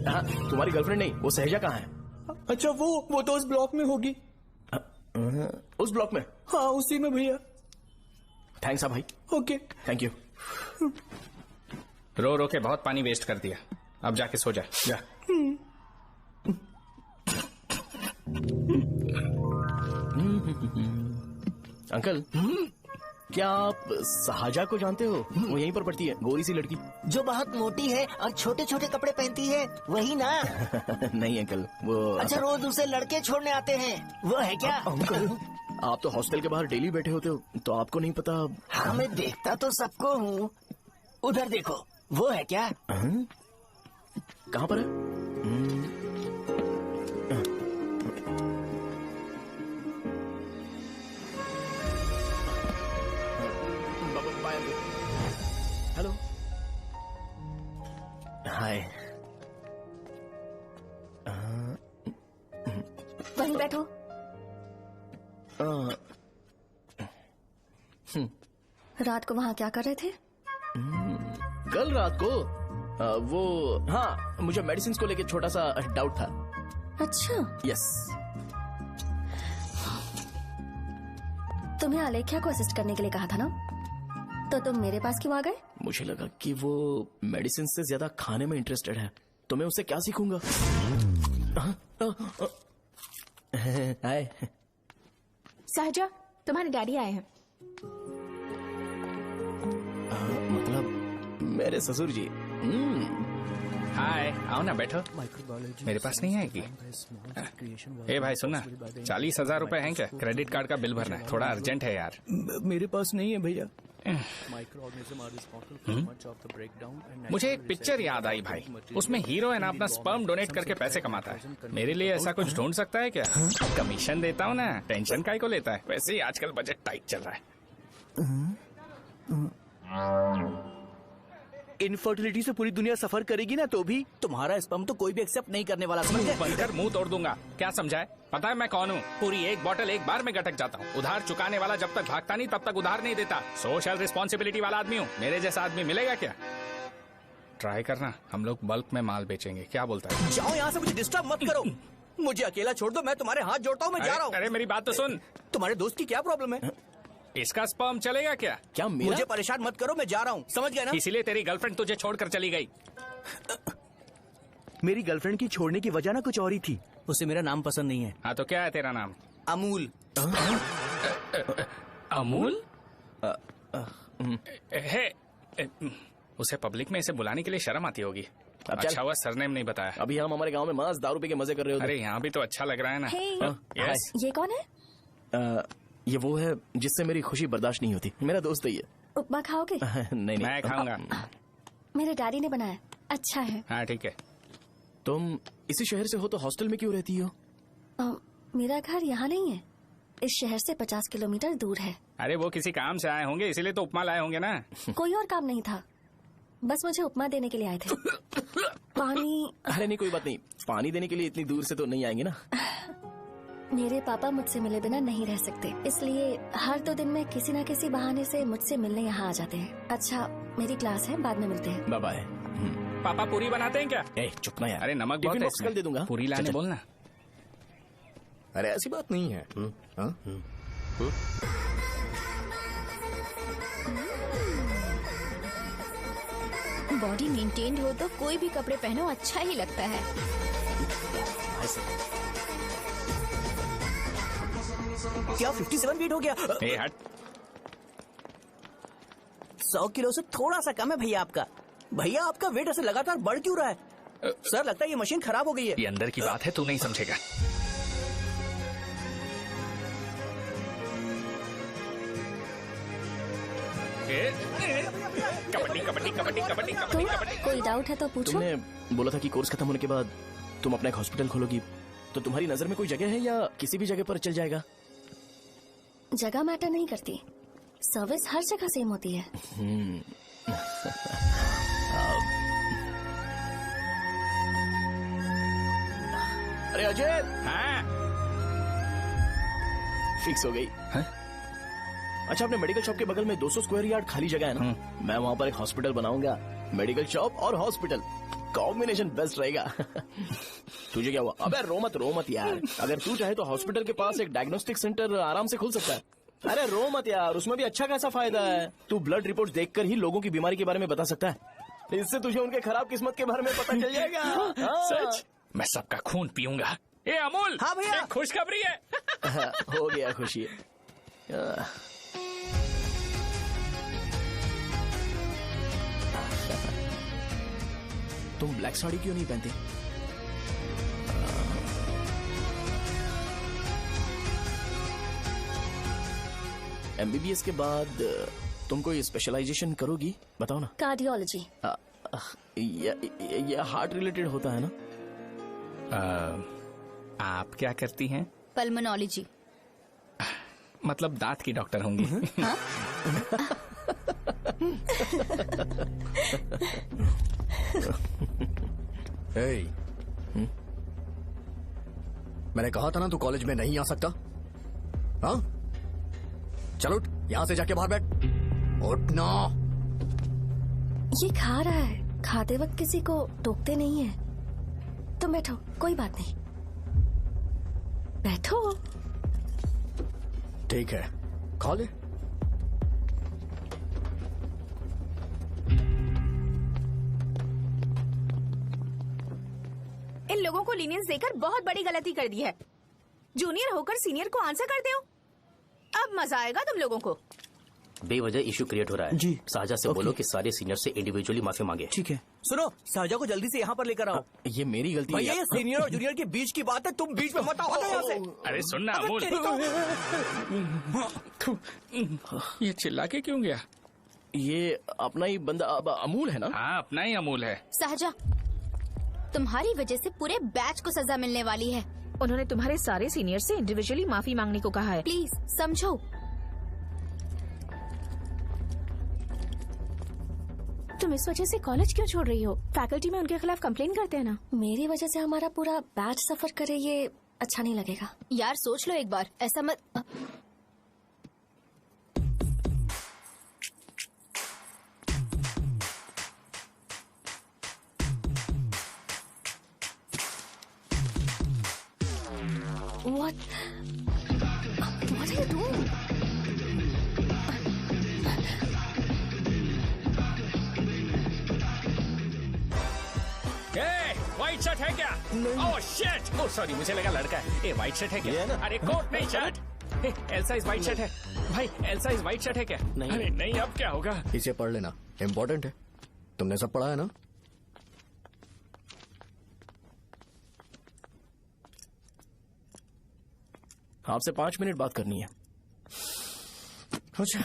हाँ, तुम्हारी गर्लफ्रेंड नहीं, वो सहजा कहाँ है? अच्छा, वो तो उस ब्लॉक में होगी। उस ब्लॉक में? हाँ, उसी में भैया। थैंक्स भाई। Okay, thank you. रो रो के बहुत पानी वेस्ट कर दिया। अब जाके सो जा। जा। अंकल, क्या आप शाहजहां को जानते हो? वो यहीं पर पढ़ती है, गोरी सी लड़की जो बहुत मोटी है और छोटे छोटे कपड़े पहनती है, वही ना? नहीं अंकल, वो अच्छा, रोज उसे लड़के छोड़ने आते हैं, वो है क्या? अंकल, आप तो हॉस्टल के बाहर डेली बैठे होते हो, तो आपको नहीं पता? हाँ, मैं देखता तो सबको हूँ। उधर देखो, वो है क्या? कहाँ पर है? हेलो, हाय। वहीं बैठो। रात को वहाँ क्या कर रहे थे? कल रात को वो, हाँ, मुझे मेडिसिन को लेके छोटा सा डाउट था। अच्छा। यस। तुम्हें आलेख्या को असिस्ट करने के लिए कहा था ना, तो तुम मेरे पास क्यों आ गए? मुझे लगा कि वो मेडिसिन से ज्यादा खाने में इंटरेस्टेड है, तो मैं उससे क्या सीखूंगा? हाय। सहजा, तुम्हारे डैडी आए हैं। मतलब मेरे ससुर जी। हाय, आओ ना, बैठो। मेरे पास नहीं आएगी। ए भाई सुनना, 40,000 रुपए हैं क्या? क्रेडिट कार्ड का बिल भरना है, थोड़ा अर्जेंट है यार। मेरे पास नहीं है भैया। मुझे एक पिक्चर याद आई भाई, उसमें हीरो है ना, अपना स्पर्म डोनेट करके पैसे कमाता है। मेरे लिए ऐसा कुछ ढूंढ सकता है क्या? कमीशन देता हूँ ना, टेंशन काहे को लेता है? वैसे ही आजकल बजट टाइट चल रहा है। इनफर्टिलिटी से पूरी दुनिया सफर करेगी ना, तो भी तुम्हारा स्पर्म तो कोई भी एक्सेप्ट नहीं करने वाला, समझ गए? बनकर मुंह तोड़ दूंगा। क्या समझा है? पता है मैं कौन हूँ? पूरी एक बोतल एक बार में गटक जाता हूँ। उधार चुकाने वाला जब तक भागता नहीं तब तक उधार नहीं देता। सोशल रिस्पॉन्सिबिलिटी वाला आदमी हूँ। मेरे जैसा आदमी मिलेगा क्या? ट्राई करना, हम लोग बल्क में माल बेचेंगे। क्या बोलता है? जाओ यहाँ से, मुझे डिस्टर्ब मत करो। मुझे अकेला छोड़ दो, मैं तुम्हारे हाथ जोड़ता हूँ, मैं जा रहा हूँ। अरे मेरी बात तो सुन। तुम्हारे दोस्त की क्या प्रॉब्लम है? इसका स्पर्म चलेगा क्या? क्या मेरा? मुझे परेशान मत करो, मैं जा रहा हूँ, समझ गए ना? इसीलिए तेरी गर्लफ्रेंड तुझे छोड़कर चली गई। मेरी गर्लफ्रेंड की छोड़ने की वजह ना कुछ और ही थी। उसे मेरा नाम पसंद नहीं है। हाँ, तो क्या है तेरा नाम? अमूल। अमूल? उसे पब्लिक में इसे बुलाने के लिए शर्म आती होगी। अब चल। अच्छा हुआ सरनेम नहीं बताया। अभी हम हमारे गांव में मस्त दारू पी के मजे कर रहे होते। अरे यहाँ भी तो अच्छा लग रहा है ना। Hey. यस ये कौन है? ये वो है जिससे मेरी खुशी बर्दाश्त नहीं होती। मेरा दोस्त है ये। उपमा खाओगे? नहीं मैं खाऊंगा। मेरे डैडी ने बनाया, अच्छा है। हाँ ठीक है। तुम इसी शहर से हो तो हॉस्टल में क्यों रहती हो? मेरा घर यहाँ नहीं है, इस शहर से 50 किलोमीटर दूर है। अरे वो किसी काम से आए होंगे इसीलिए तो उपमा लाए होंगे ना। कोई और काम नहीं था, बस मुझे उपमा देने के लिए आए थे। पानी? अरे नहीं कोई बात नहीं, पानी देने के लिए इतनी दूर से तो नहीं आएंगे ना। मेरे पापा मुझसे मिले बिना नहीं रह सकते, इसलिए हर 2 दिन में किसी न किसी बहाने से मुझसे मिलने यहाँ आ जाते हैं। अच्छा मेरी क्लास है, बाद में मिलते हैं। Bye bye. पापा पूरी बनाते हैं क्या? चुप ना यार। अरे नमक टिफिन बहुत बॉक्स कल दे दूंगा। पूरी लाने बोलना। अरे ऐसी बात नहीं है। बॉडी मेंटेन्ड हो तो कोई भी कपड़े पहनो अच्छा ही लगता है। क्या 57 वेट हो गया? ए हट। 100 किलो से थोड़ा सा कम है भैया आपका। भैया आपका वेट ऐसे लगातार बढ़ क्यों रहा है? सर लगता है ये मशीन खराब हो गई है। ये अंदर की बात है, तू नहीं समझेगा। कबड्डी कबड्डी कबड्डी कबड्डी कबड्डी कबड्डी। कोई डाउट है तो पूछो। तुमने बोला था कि कोर्स खत्म होने के बाद तुम अपना एक हॉस्पिटल खोलोगी, तो तुम्हारी नजर में कोई जगह है या किसी भी जगह पर चल जाएगा? जगह मैटर नहीं करती, सर्विस हर जगह सेम होती है। अरे अजय। हाँ? फिक्स हो गई। अच्छा अपने मेडिकल शॉप के बगल में 200 स्क्वायर यार्ड खाली जगह है ना, मैं वहाँ पर एक हॉस्पिटल बनाऊंगा। मेडिकल शॉप और हॉस्पिटल कॉम्बिनेशन बेस्ट रहेगा। तुझे क्या हुआ? अबे रो मत यार। अगर तू चाहे तो हॉस्पिटल के पास एक डायग्नोस्टिक सेंटर आराम से खुल सकता है। अरे रो मत यार, उसमें भी अच्छा खासा फायदा है। तू ब्लड रिपोर्ट देखकर ही लोगों की बीमारी के बारे में बता सकता है, इससे तुझे उनके खराब किस्मत के बारे में पता चल जाएगा। सच? मैं सबका खून पीऊंगा। ए अमूल। हाँ भैया। खुशखबरी है। हो गया खुशी। तुम ब्लैक साड़ी क्यों नहीं पहनती? एमबीबीएस के बाद तुम कोई स्पेशलाइजेशन करोगी? बताओ ना। कार्डियोलॉजी। ये हार्ट रिलेटेड होता है ना? आप क्या करती हैं? पल्मोनोलॉजी। मतलब दांत की डॉक्टर होंगी। हाँ? मैंने कहा था ना तू कॉलेज में नहीं आ सकता। हाँ चल उठ, यहाँ से जाके बाहर बैठ। उठ ना। ये खा रहा है, खाते वक्त किसी को टोकते नहीं है। तुम बैठो, कोई बात नहीं, बैठो। ठीक है खा ले। इन लोगों को लीनियंस देकर बहुत बड़ी गलती कर दी है। जूनियर होकर सीनियर को आंसर करते हो। अब मजा आएगा तुम लोगों को। बेवजह इशू क्रिएट हो रहा है जी। शाहजा से बोलो कि सारे सीनियर से इंडिविजुअली माफी मांगे। ठीक है। सुनो शाहजा को जल्दी से यहाँ पर लेकर आओ। ये मेरी गलती है। भैया ये सीनियर और जूनियर के बीच की बात है, तुम बीच में मत आओ यहाँ से। अरे सुनना अमूल। ये चिल्ला के क्यों गया? ये अपना ही बंदा अमूल है ना? हाँ अपना ही अमूल है। शाहजा, तुम्हारी वजह से पूरे बैच को सजा मिलने वाली है। उन्होंने तुम्हारे सारे सीनियर से इंडिविजुअली माफी मांगने को कहा है। प्लीज समझो। तुम इस वजह से कॉलेज क्यों छोड़ रही हो? फैकल्टी में उनके खिलाफ कंप्लेन करते हैं ना। मेरी वजह से हमारा पूरा बैच सफर करे, ये अच्छा नहीं लगेगा। यार सोच लो एक बार, ऐसा मत। What are you doing? White shirt है क्या? Oh shit! ओह सॉरी, मुझे लगा लड़का है। ए व्हाइट शर्ट है क्या? अरे कोट नहीं shirt. L size white shirt है भाई। एल साइज व्हाइट शर्ट है क्या? नहीं। अरे नहीं, अब क्या होगा? इसे पढ़ लेना, इम्पोर्टेंट है। तुमने सब पढ़ा है ना? आपसे 5 मिनट बात करनी है। अच्छा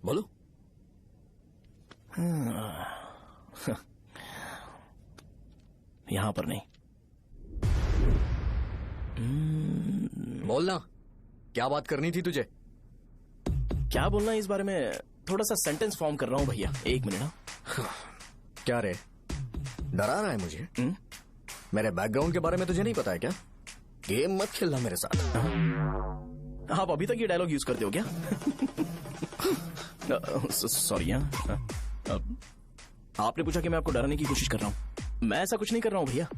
बोलो। यहां पर नहीं। बोलना, क्या बात करनी थी तुझे? क्या बोलना है इस बारे में? थोड़ा सा सेंटेंस फॉर्म कर रहा हूं भैया, 1 मिनट। क्या रे, डरा रहा है मुझे? मेरे बैकग्राउंड के बारे में तुझे नहीं पता है क्या? गेम मत खेलना मेरे साथ। आप अभी तक ये डायलॉग यूज करते हो क्या? सॉरी। आपने पूछा कि मैं आपको डराने की कोशिश कर रहा हूं। मैं ऐसा कुछ नहीं कर रहा हूं भैया।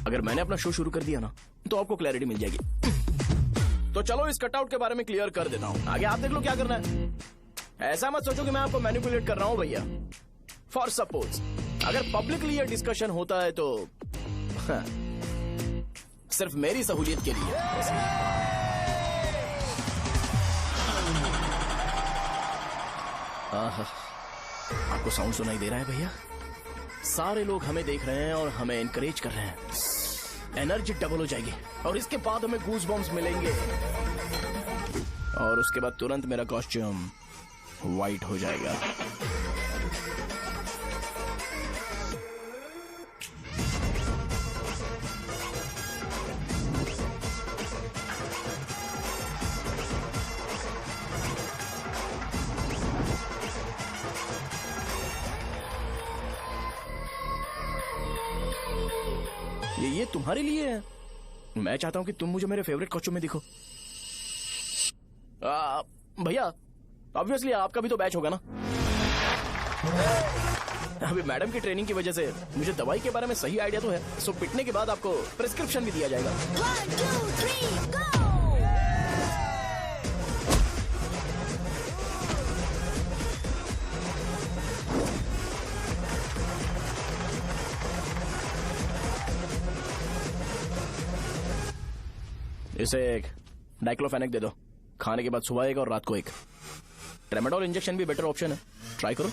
अगर मैंने अपना शो शुरू कर दिया ना तो आपको क्लैरिटी मिल जाएगी। तो चलो इस कटआउट के बारे में क्लियर कर देता हूं, आगे आप देख लो क्या करना है। ऐसा मत सोचो कि मैं आपको मैनिपुलेट कर रहा हूं भैया। फॉर सपोज अगर पब्लिकली ये डिस्कशन होता है तो सिर्फ मेरी सहूलियत के लिए। आपको साउंड सुनाई दे रहा है भैया? सारे लोग हमें देख रहे हैं और हमें एनकरेज कर रहे हैं। एनर्जी डबल हो जाएगी और इसके बाद हमें गूज बम्स मिलेंगे और उसके बाद तुरंत मेरा कॉस्ट्यूम वाइट हो जाएगा। ये तुम्हारे लिए है। मैं चाहता हूं कि तुम मुझे मेरे फेवरेट कॉस्ट्यूम में दिखो। भैया ऑब्वियसली आपका भी तो बैच होगा ना। अभी मैडम की ट्रेनिंग की वजह से मुझे दवाई के बारे में सही आइडिया तो है। सो पिटने के बाद आपको प्रिस्क्रिप्शन भी दिया जाएगा। 1 2 3 गो। इसे एक डाइक्लोफेनेक दे दो। खाने के बाद सुबह एक और रात को एक। ट्रेमाडोल इंजेक्शन भी बेटर ऑप्शन है, ट्राई करो।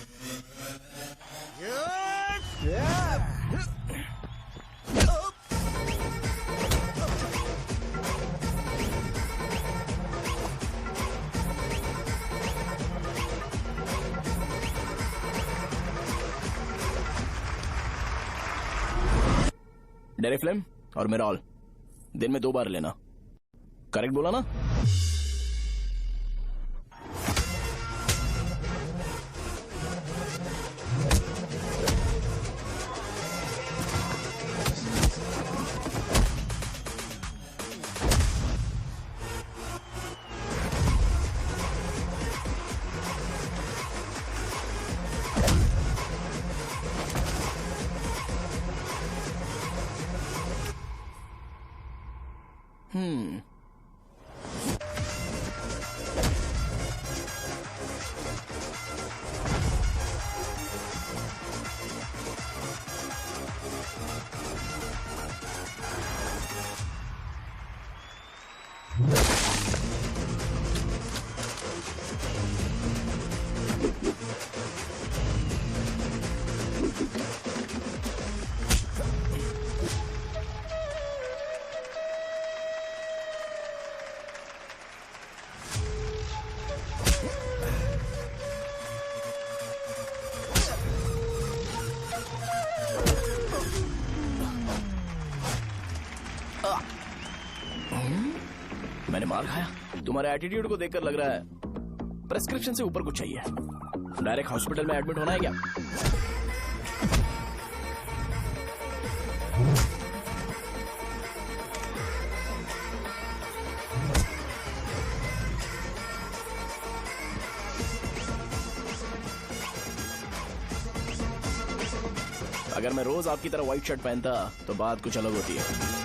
डेरिफ्लेम और मेरॉल दिन में 2 बार लेना। करेक्ट बोला ना? मैंने मार खाया। तुम्हारे एटीट्यूड को देखकर लग रहा है प्रेस्क्रिप्शन से ऊपर कुछ चाहिए। डायरेक्ट हॉस्पिटल में एडमिट होना है क्या? अगर मैं रोज आपकी तरह व्हाइट शर्ट पहनता तो बात कुछ अलग होती है।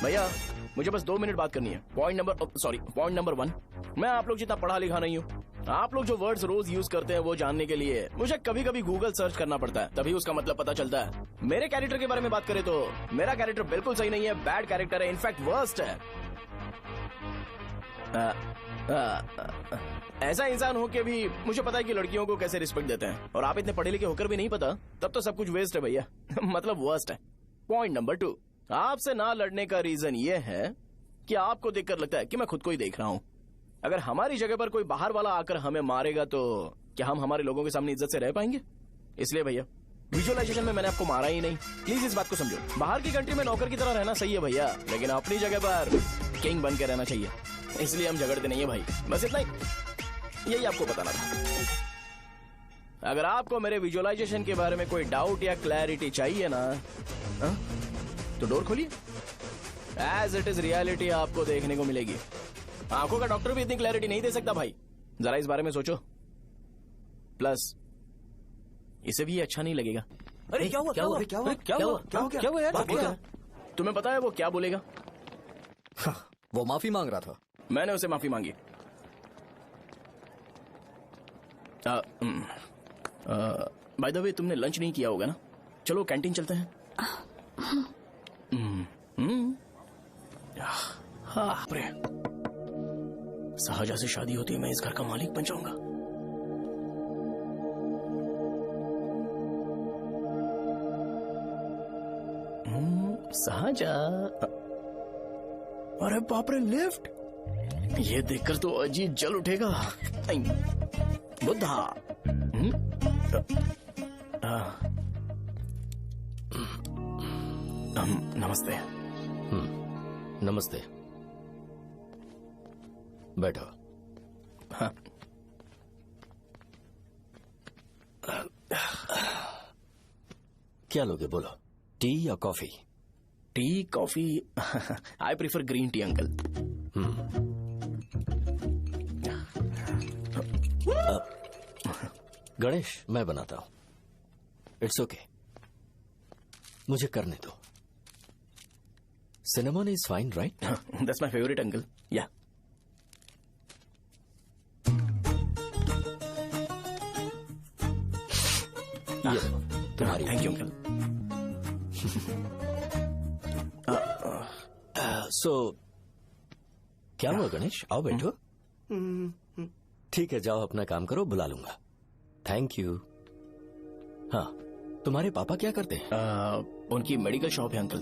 भैया मुझे बस 2 मिनट बात करनी है। पॉइंट नंबर 1, मैं आप लोग जितना पढ़ा लिखा नहीं हूँ। आप लोग जो वर्ड्स रोज यूज करते हैं वो जानने के लिए मुझे कभी कभी गूगल सर्च करना पड़ता है, तभी उसका मतलब पता चलता है। मेरे कैरेक्टर के बारे में बात करें तो मेरा कैरेक्टर बिल्कुल सही नहीं है, बैड कैरेक्टर है, इनफैक्ट वर्स्ट है। ऐसा इंसान हो के भी मुझे पता है कि लड़कियों को कैसे रिस्पेक्ट देते हैं, और आप इतने पढ़े लिखे होकर भी नहीं पता, तब तो सब कुछ वेस्ट है भैया। मतलब वर्स्ट है। पॉइंट नंबर 2, आपसे ना लड़ने का रीजन ये है कि आपको देखकर लगता है कि मैं खुद को ही देख रहा हूं। अगर हमारी जगह पर कोई बाहर वाला आकर हमें मारेगा तो क्या हम हमारे लोगों के सामने इज्जत से रह पाएंगे? इसलिए भैया विजुअलाइजेशन में मैंने आपको मारा ही नहीं। प्लीज इस बात को समझो। बाहर की कंट्री में नौकर की तरह रहना सही है भैया, लेकिन अपनी जगह पर किंग बन के रहना चाहिए। इसलिए हम झगड़ते नहीं है भाई, बस इतना ही, यही आपको बताना था। अगर आपको मेरे विजुअलाइजेशन के बारे में कोई डाउट या क्लैरिटी चाहिए ना, तो डोर खोलिए। एज इट इज रियलिटी आपको देखने को मिलेगी। आंखों का डॉक्टर भी इतनी क्लैरिटी नहीं दे सकता भाई, जरा इस बारे में सोचो। प्लस इसे भी अच्छा नहीं लगेगा। अरे क्या हुआ, क्या हुआ, क्या हुआ, क्या हुआ, क्या हुआ, क्या हुआ यार? तुम्हें पता है वो क्या बोलेगा? वो माफी मांग रहा था। मैंने उसे माफी मांगी। बाय द वे तुमने लंच नहीं किया होगा ना? चलो कैंटीन चलते हैं। सहजा से शादी होती है, मैं इस घर का मालिक बन जाऊंगा। सहजा, अरे बाप रे, लिफ्ट! ये देखकर तो अजीत जल उठेगा। बुद्धा। नमस्ते। नमस्ते, बैठो। हाँ। क्या लोगे बोलो, टी या coffee? T, coffee? I prefer green tea uncle. Ganesh, मैं बनाता हूं। इट्स ओके, मुझे करने दो। Cinnamon is fine, right? That's my favourite uncle. या तुम्हारी। Thank you uncle. सो क्या हुआ गणेश? आओ बैठो। ठीक है, जाओ अपना काम करो, बुला लूंगा। Thank you. हाँ, तुम्हारे पापा क्या करते हैं? उनकी मेडिकल शॉप है अंकल।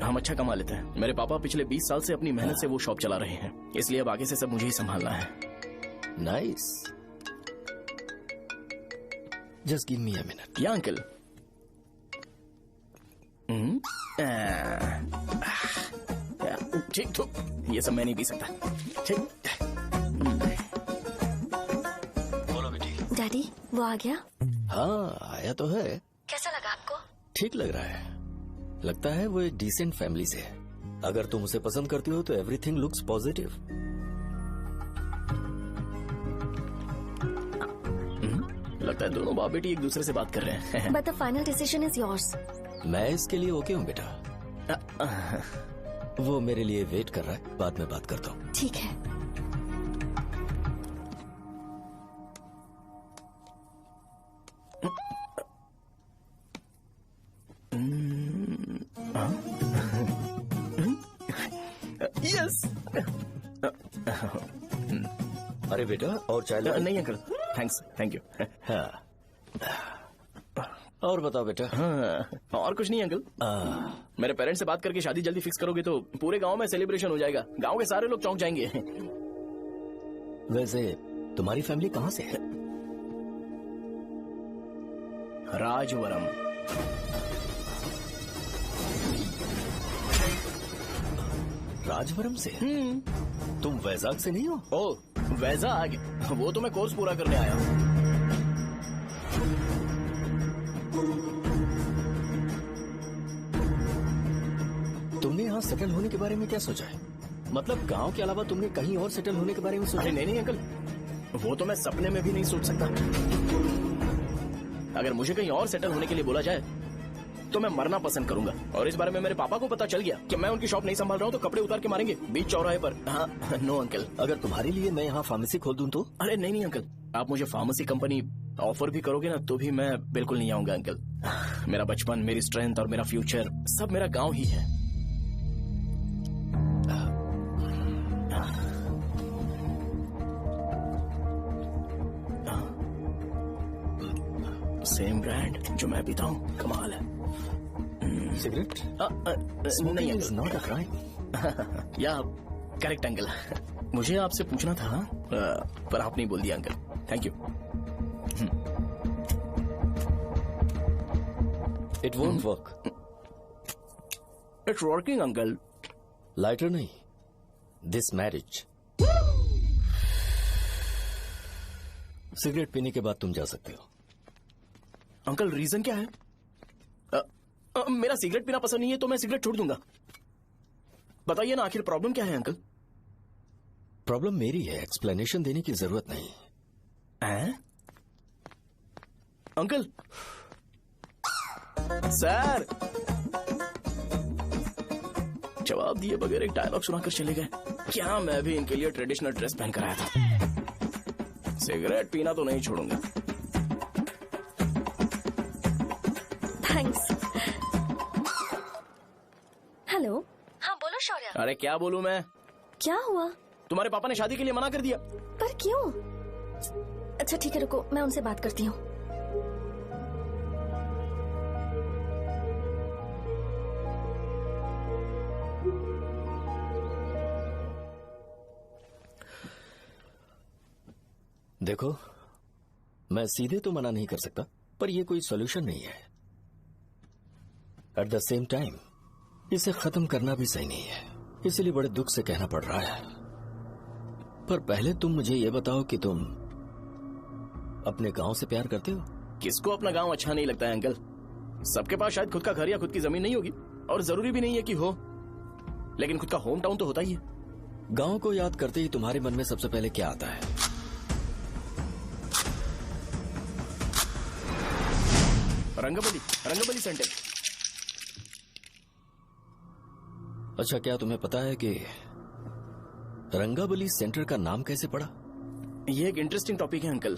हम अच्छा कमा लेते हैं। मेरे पापा पिछले 20 साल से अपनी मेहनत से वो शॉप चला रहे हैं, इसलिए अब आगे से सब मुझे ही संभालना है। Nice. Just give me a minute. या अंकल। ठीक, तो ये सब मैं नहीं पी सकता। ठीक। बोलो बेटी। डैडी, वो आ गया? हाँ, आया तो है। कैसा लगा आपको? ठीक लग रहा है। लगता है वो एक डिसेंट फैमिली से है। अगर तुम उसे पसंद करती हो तो एवरीथिंग लुक्स पॉजिटिव। लगता है दोनों बाप बेटी एक दूसरे से बात कर रहे हैं। But the final decision is yours. मैं इसके लिए ओके हूँ बेटा। वो मेरे लिए वेट कर रहा है, बाद में बात करता हूँ। ठीक है। यस। अरे बेटा, और चाय नहीं अंकल, थैंक्स, थैंक यू। हाँ, और बताओ बेटा। हाँ, और कुछ नहीं अंकल। मेरे पेरेंट्स से बात करके शादी जल्दी फिक्स करोगे तो पूरे गांव में सेलिब्रेशन हो जाएगा। गांव के सारे लोग चौंक जाएंगे। वैसे तुम्हारी फैमिली कहाँ से है? राजवरम। राजवरम से? तुम वैजाग से नहीं हो? ओ, वैजाग? वो तो मैं कोर्स पूरा करने आया हूँ। तुमने यहाँ सेटल होने के बारे में क्या सोचा है? मतलब गांव के अलावा तुमने कहीं और सेटल होने के बारे में सोचा? अरे नहीं अंकल, वो तो मैं सपने में भी नहीं सोच सकता। अगर मुझे कहीं और सेटल होने के लिए बोला जाए तो मैं मरना पसंद करूंगा। और इस बारे में मेरे पापा को पता चल गया कि मैं उनकी शॉप नहीं संभाल रहा हूँ तो कपड़े उतार के मारेंगे बीच चौराहे पर। हाँ, नो अंकल। अगर तुम्हारे लिए मैं यहाँ फार्मेसी खोल दूं तो? अरे नहीं अंकल, आप मुझे फार्मेसी कंपनी ऑफर भी करोगे ना तो भी मैं बिल्कुल नहीं आऊंगा अंकल। मेरा बचपन, मेरी स्ट्रेंथ और मेरा फ्यूचर सब मेरा गाँव ही है। सेम ब्रांड जो मैं पीता हूँ, कमाल है। सिगरेट? नहीं इज नॉट अ क्राइम। या करेक्ट अंकल। मुझे आपसे पूछना था पर आप नहीं बोल दिया uncle. Thank you. It won't work. It's working uncle. Lighter नहीं, दिस मैरिज। सिगरेट पीने के बाद तुम जा सकते हो। अंकल रीजन क्या है? मेरा सिगरेट पीना पसंद नहीं है तो मैं सिगरेट छोड़ दूंगा। बताइए ना आखिर प्रॉब्लम क्या है अंकल? प्रॉब्लम मेरी है, एक्सप्लेनेशन देने की जरूरत नहीं। अंकल सर जवाब दिए बगैर एक डायलॉग सुनाकर चले गए। क्या मैं भी इनके लिए ट्रेडिशनल ड्रेस पहन कर आया था। सिगरेट पीना तो नहीं छोड़ूंगा। थैंक्स। हेलो। हाँ बोलो शौर्य। अरे क्या बोलूं मैं? क्या हुआ? तुम्हारे पापा ने शादी के लिए मना कर दिया। पर क्यों? अच्छा ठीक है रुको, मैं उनसे बात करती हूँ। देखो, मैं सीधे तो मना नहीं कर सकता, पर यह कोई सॉल्यूशन नहीं है। एट द सेम टाइम इसे खत्म करना भी सही नहीं है, इसलिए बड़े दुख से कहना पड़ रहा है। पर पहले तुम मुझे यह बताओ कि तुम अपने गांव से प्यार करते हो? किसको अपना गांव अच्छा नहीं लगता है अंकल? सबके पास शायद खुद का घर या खुद की जमीन नहीं होगी, और जरूरी भी नहीं है कि हो, लेकिन खुद का होम टाउन तो होता ही है। गांव को याद करते ही तुम्हारे मन में सबसे पहले क्या आता है? रंगबली सेंटर। अच्छा, क्या तुम्हें पता है कि रंगाबली सेंटर का नाम कैसे पड़ा? ये एक इंटरेस्टिंग टॉपिक है अंकल,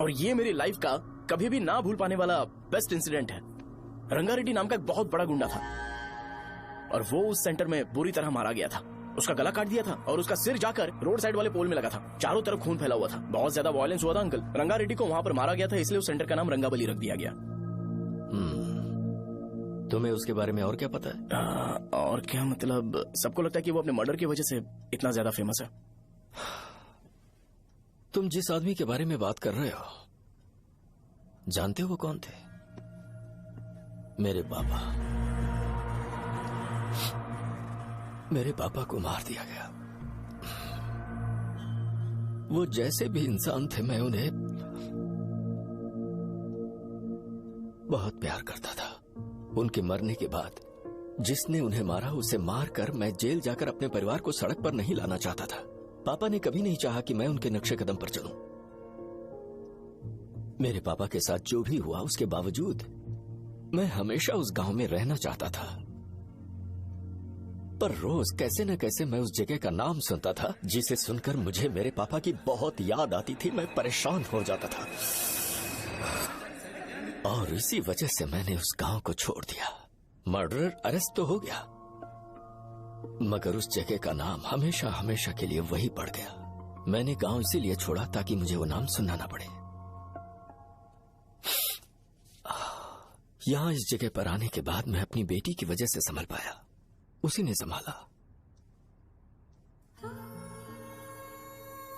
और ये मेरी लाइफ का कभी भी ना भूल पाने वाला बेस्ट इंसिडेंट है। रंगारेड्डी नाम का एक बहुत बड़ा गुंडा था, और वो उस सेंटर में बुरी तरह मारा गया था। उसका गला काट दिया था और उसका सिर जाकर रोड साइड वाले पोल में लगा था। चारों तरफ खून फैला हुआ था, बहुत ज्यादा वायलेंस हुआ था अंकल। रंगारेड्डी को वहां पर मारा गया था, इसलिए उस सेंटर का नाम रंगाबली रख दिया गया। तुम्हें उसके बारे में और क्या पता है? और क्या मतलब, सबको लगता है कि वो अपने मर्डर की वजह से इतना ज्यादा फेमस है। तुम जिस आदमी के बारे में बात कर रहे हो, जानते हो वो कौन थे? मेरे पापा। मेरे पापा को मार दिया गया। वो जैसे भी इंसान थे, मैं उन्हें बहुत प्यार करता था। उनके मरने के बाद जिसने उन्हें मारा उसे मारकर मैं जेल जाकर अपने परिवार को सड़क पर नहीं लाना चाहता था। पापा ने कभी नहीं चाहा कि मैं उनके नक्शे कदम पर चलूं। मेरे पापा के साथ जो भी हुआ, उसके बावजूद मैं हमेशा उस गांव में रहना चाहता था। पर रोज कैसे न कैसे मैं उस जगह का नाम सुनता था, जिसे सुनकर मुझे मेरे पापा की बहुत याद आती थी। मैं परेशान हो जाता था, और इसी वजह से मैंने उस गांव को छोड़ दिया। मर्डरर अरेस्ट तो हो गया, मगर उस जगह का नाम हमेशा हमेशा के लिए वही पड़ गया। मैंने गांव इसीलिए छोड़ा ताकि मुझे वो नाम सुनना ना पड़े। यहां इस जगह पर आने के बाद मैं अपनी बेटी की वजह से संभल पाया, उसी ने संभाला।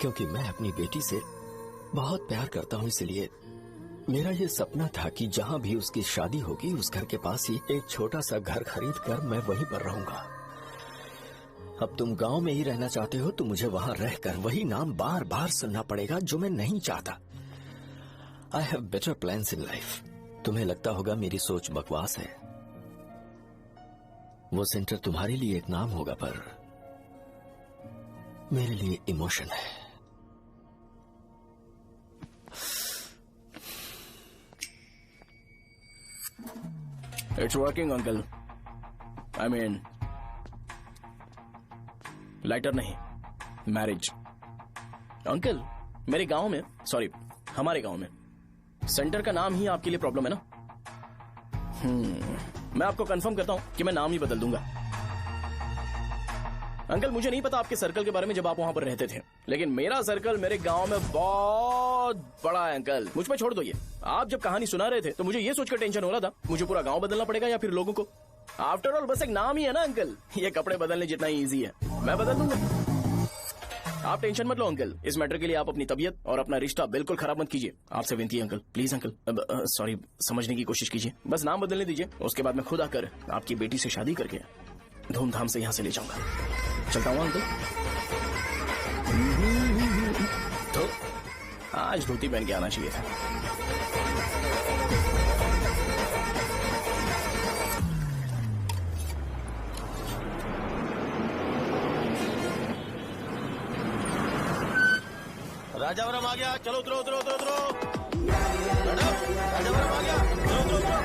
क्योंकि मैं अपनी बेटी से बहुत प्यार करता हूं, इसलिए मेरा ये सपना था कि जहां भी उसकी शादी होगी, उस घर के पास ही एक छोटा सा घर खरीद कर मैं वहीं पर रहूंगा। अब तुम गांव में ही रहना चाहते हो तो मुझे वहां रहकर वही नाम बार बार सुनना पड़ेगा, जो मैं नहीं चाहता। I have better plans in life. तुम्हें लगता होगा मेरी सोच बकवास है। वो सेंटर तुम्हारे लिए एक नाम होगा, पर मेरे लिए इमोशन है। It's working uncle. I mean lighter नहीं, मैरिज। अंकल मेरे गांव में, सॉरी हमारे गांव में सेंटर का नाम ही आपके लिए प्रॉब्लम है ना? मैं आपको कंफर्म करता हूं कि मैं नाम ही बदल दूंगा। अंकल मुझे नहीं पता आपके सर्कल के बारे में जब आप वहां पर रहते थे, लेकिन मेरा सर्कल मेरे गांव में बहुत बड़ा है अंकल। मुझ पे छोड़ दो ये। आप जब कहानी सुना रहे थे तो मुझे ये सोचकर टेंशन हो रहा था मुझे पूरा गांव बदलना पड़ेगा या फिर लोगों को। आफ्टर ऑल बस एक नाम ही है ना अंकल, ये कपड़े बदलने जितना ही इजी है, मैं बदल दूंगा। आप टेंशन मत लो अंकल, इस मैटर के लिए आप अपनी तबीयत और अपना रिश्ता बिल्कुल खराब मत कीजिए। आपसे विनती है अंकल, प्लीज अंकल, सॉरी, समझने की कोशिश कीजिए, बस नाम बदलने दीजिए, उसके बाद मैं खुद आकर आपकी बेटी से शादी करके धूमधाम से यहाँ से ले जाऊंगा। चलता हूँ अंकल। तो आज धोती पहन के आना चाहिए था। राजावरम आ गया, चलो उतरो उतरो उतरो उतरो। मैडम, राजावरम आ गया, चलो उतरो उतरो।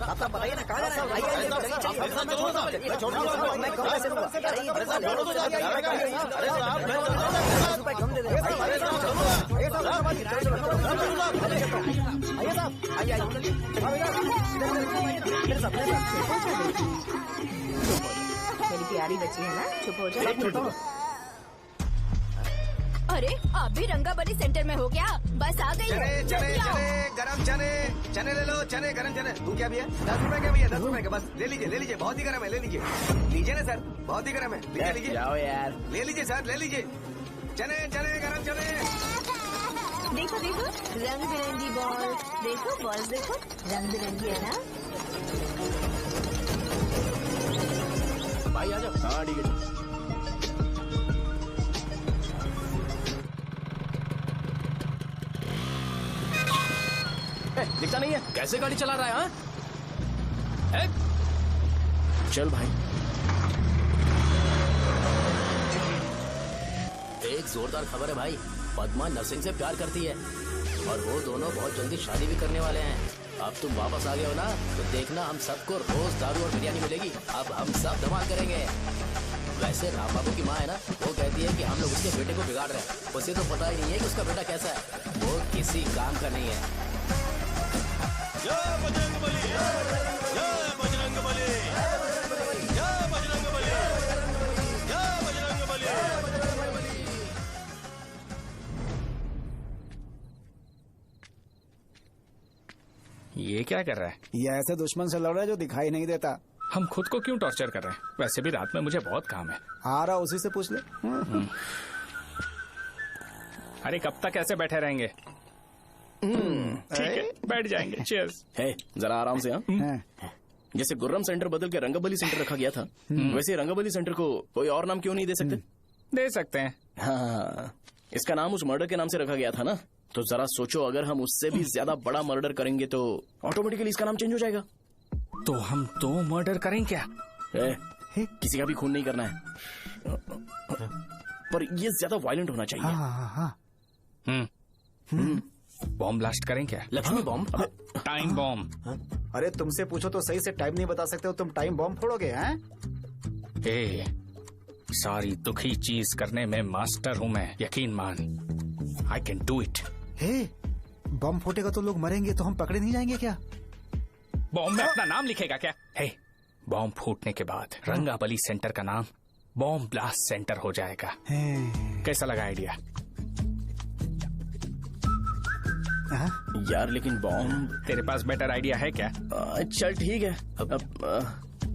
आप बताइए ना कहाँ जाना मेरी प्यारी बच्ची है ना, चुप हो जाओ। अरे आप भी रंगाबली सेंटर में हो क्या? बस आ गई। चने चने चने गरम चने, चने ले लो, चने गरम चने। तू क्या भैया? 10 रुपए का भैया, 10 रुपए का, बस ले लीजिए, बहुत ही गरम है, ले लीजिए। लीजिए ना सर, बहुत ही गरम है, लीजिए जाओ यार, ले लीजिए सर, ले लीजिए। चने चने गरम चने। देखो देखो रंग बिरंगी बॉल, देखो बॉल देखो रंग बिरंगी है ना। भाई आ जाओ। हाँ ठीक है। दिखता नहीं है, कैसे गाड़ी चला रहा है? हाँ? चल भाई। एक जोरदार खबर है भाई, पद्मा नरसिंह से प्यार करती है और वो दोनों बहुत जल्दी शादी भी करने वाले हैं। अब तुम वापस आ गए हो ना, तो देखना हम सबको रोज दारू और बिरयानी मिलेगी। अब हम सब धमाल करेंगे। वैसे राम बाबू की माँ है ना, वो कहती है कि हम लोग उसके बेटे को बिगाड़ रहे हैं। उसे तो पता ही नहीं है कि उसका बेटा कैसा है, वो किसी काम का नहीं है। जय बजरंगबली, जय बजरंगबली, जय बजरंगबली, जय बजरंगबली। ये क्या कर रहा है? ये ऐसे दुश्मन से लड़ रहा है जो दिखाई नहीं देता। हम खुद को क्यों टॉर्चर कर रहे हैं? वैसे भी रात में मुझे बहुत काम है। आ रहा उसी से पूछ ले। अरे कब तक ऐसे बैठे रहेंगे? ठीक है, बैठ जाएंगे। चीयर्स। है जरा आराम से। हाँ, जैसे गुर्रम सेंटर बदल के रंगाबली सेंटर रखा गया था, वैसे रंगाबली सेंटर को कोई और नाम क्यों नहीं दे सकते? दे सकते हैं। हाँ, इसका नाम उस मर्डर के नाम से रखा गया था ना, तो जरा सोचो अगर हम उससे भी ज्यादा बड़ा मर्डर करेंगे तो ऑटोमेटिकली इसका नाम चेंज हो जाएगा। तो हम 2 मर्डर करें क्या? किसी का भी खून नहीं करना है, पर ये ज्यादा वायलेंट होना चाहिए। बॉम्ब ब्लास्ट करें क्या? लक्ष्मी बॉम्ब? Time bomb. अरे तुमसे पूछो तो सही से टाइम नहीं बता सकते हो, तुम टाइम बॉम्ब फोड़ोगे? हैं? सारी दुखी चीज करने में मास्टर हूँ मैं, यकीन मान। I can do it. बम फूटेगा तो लोग मरेंगे, तो हम पकड़े नहीं जाएंगे क्या? बॉम्ब में अपना नाम लिखेगा क्या? बॉम्ब फूटने के बाद रंगाबली सेंटर का नाम बॉम्ब ब्लास्ट सेंटर हो जाएगा। कैसा लगा आइडिया? यार लेकिन बॉम्ब, तेरे पास बेटर आइडिया है क्या? चल ठीक है,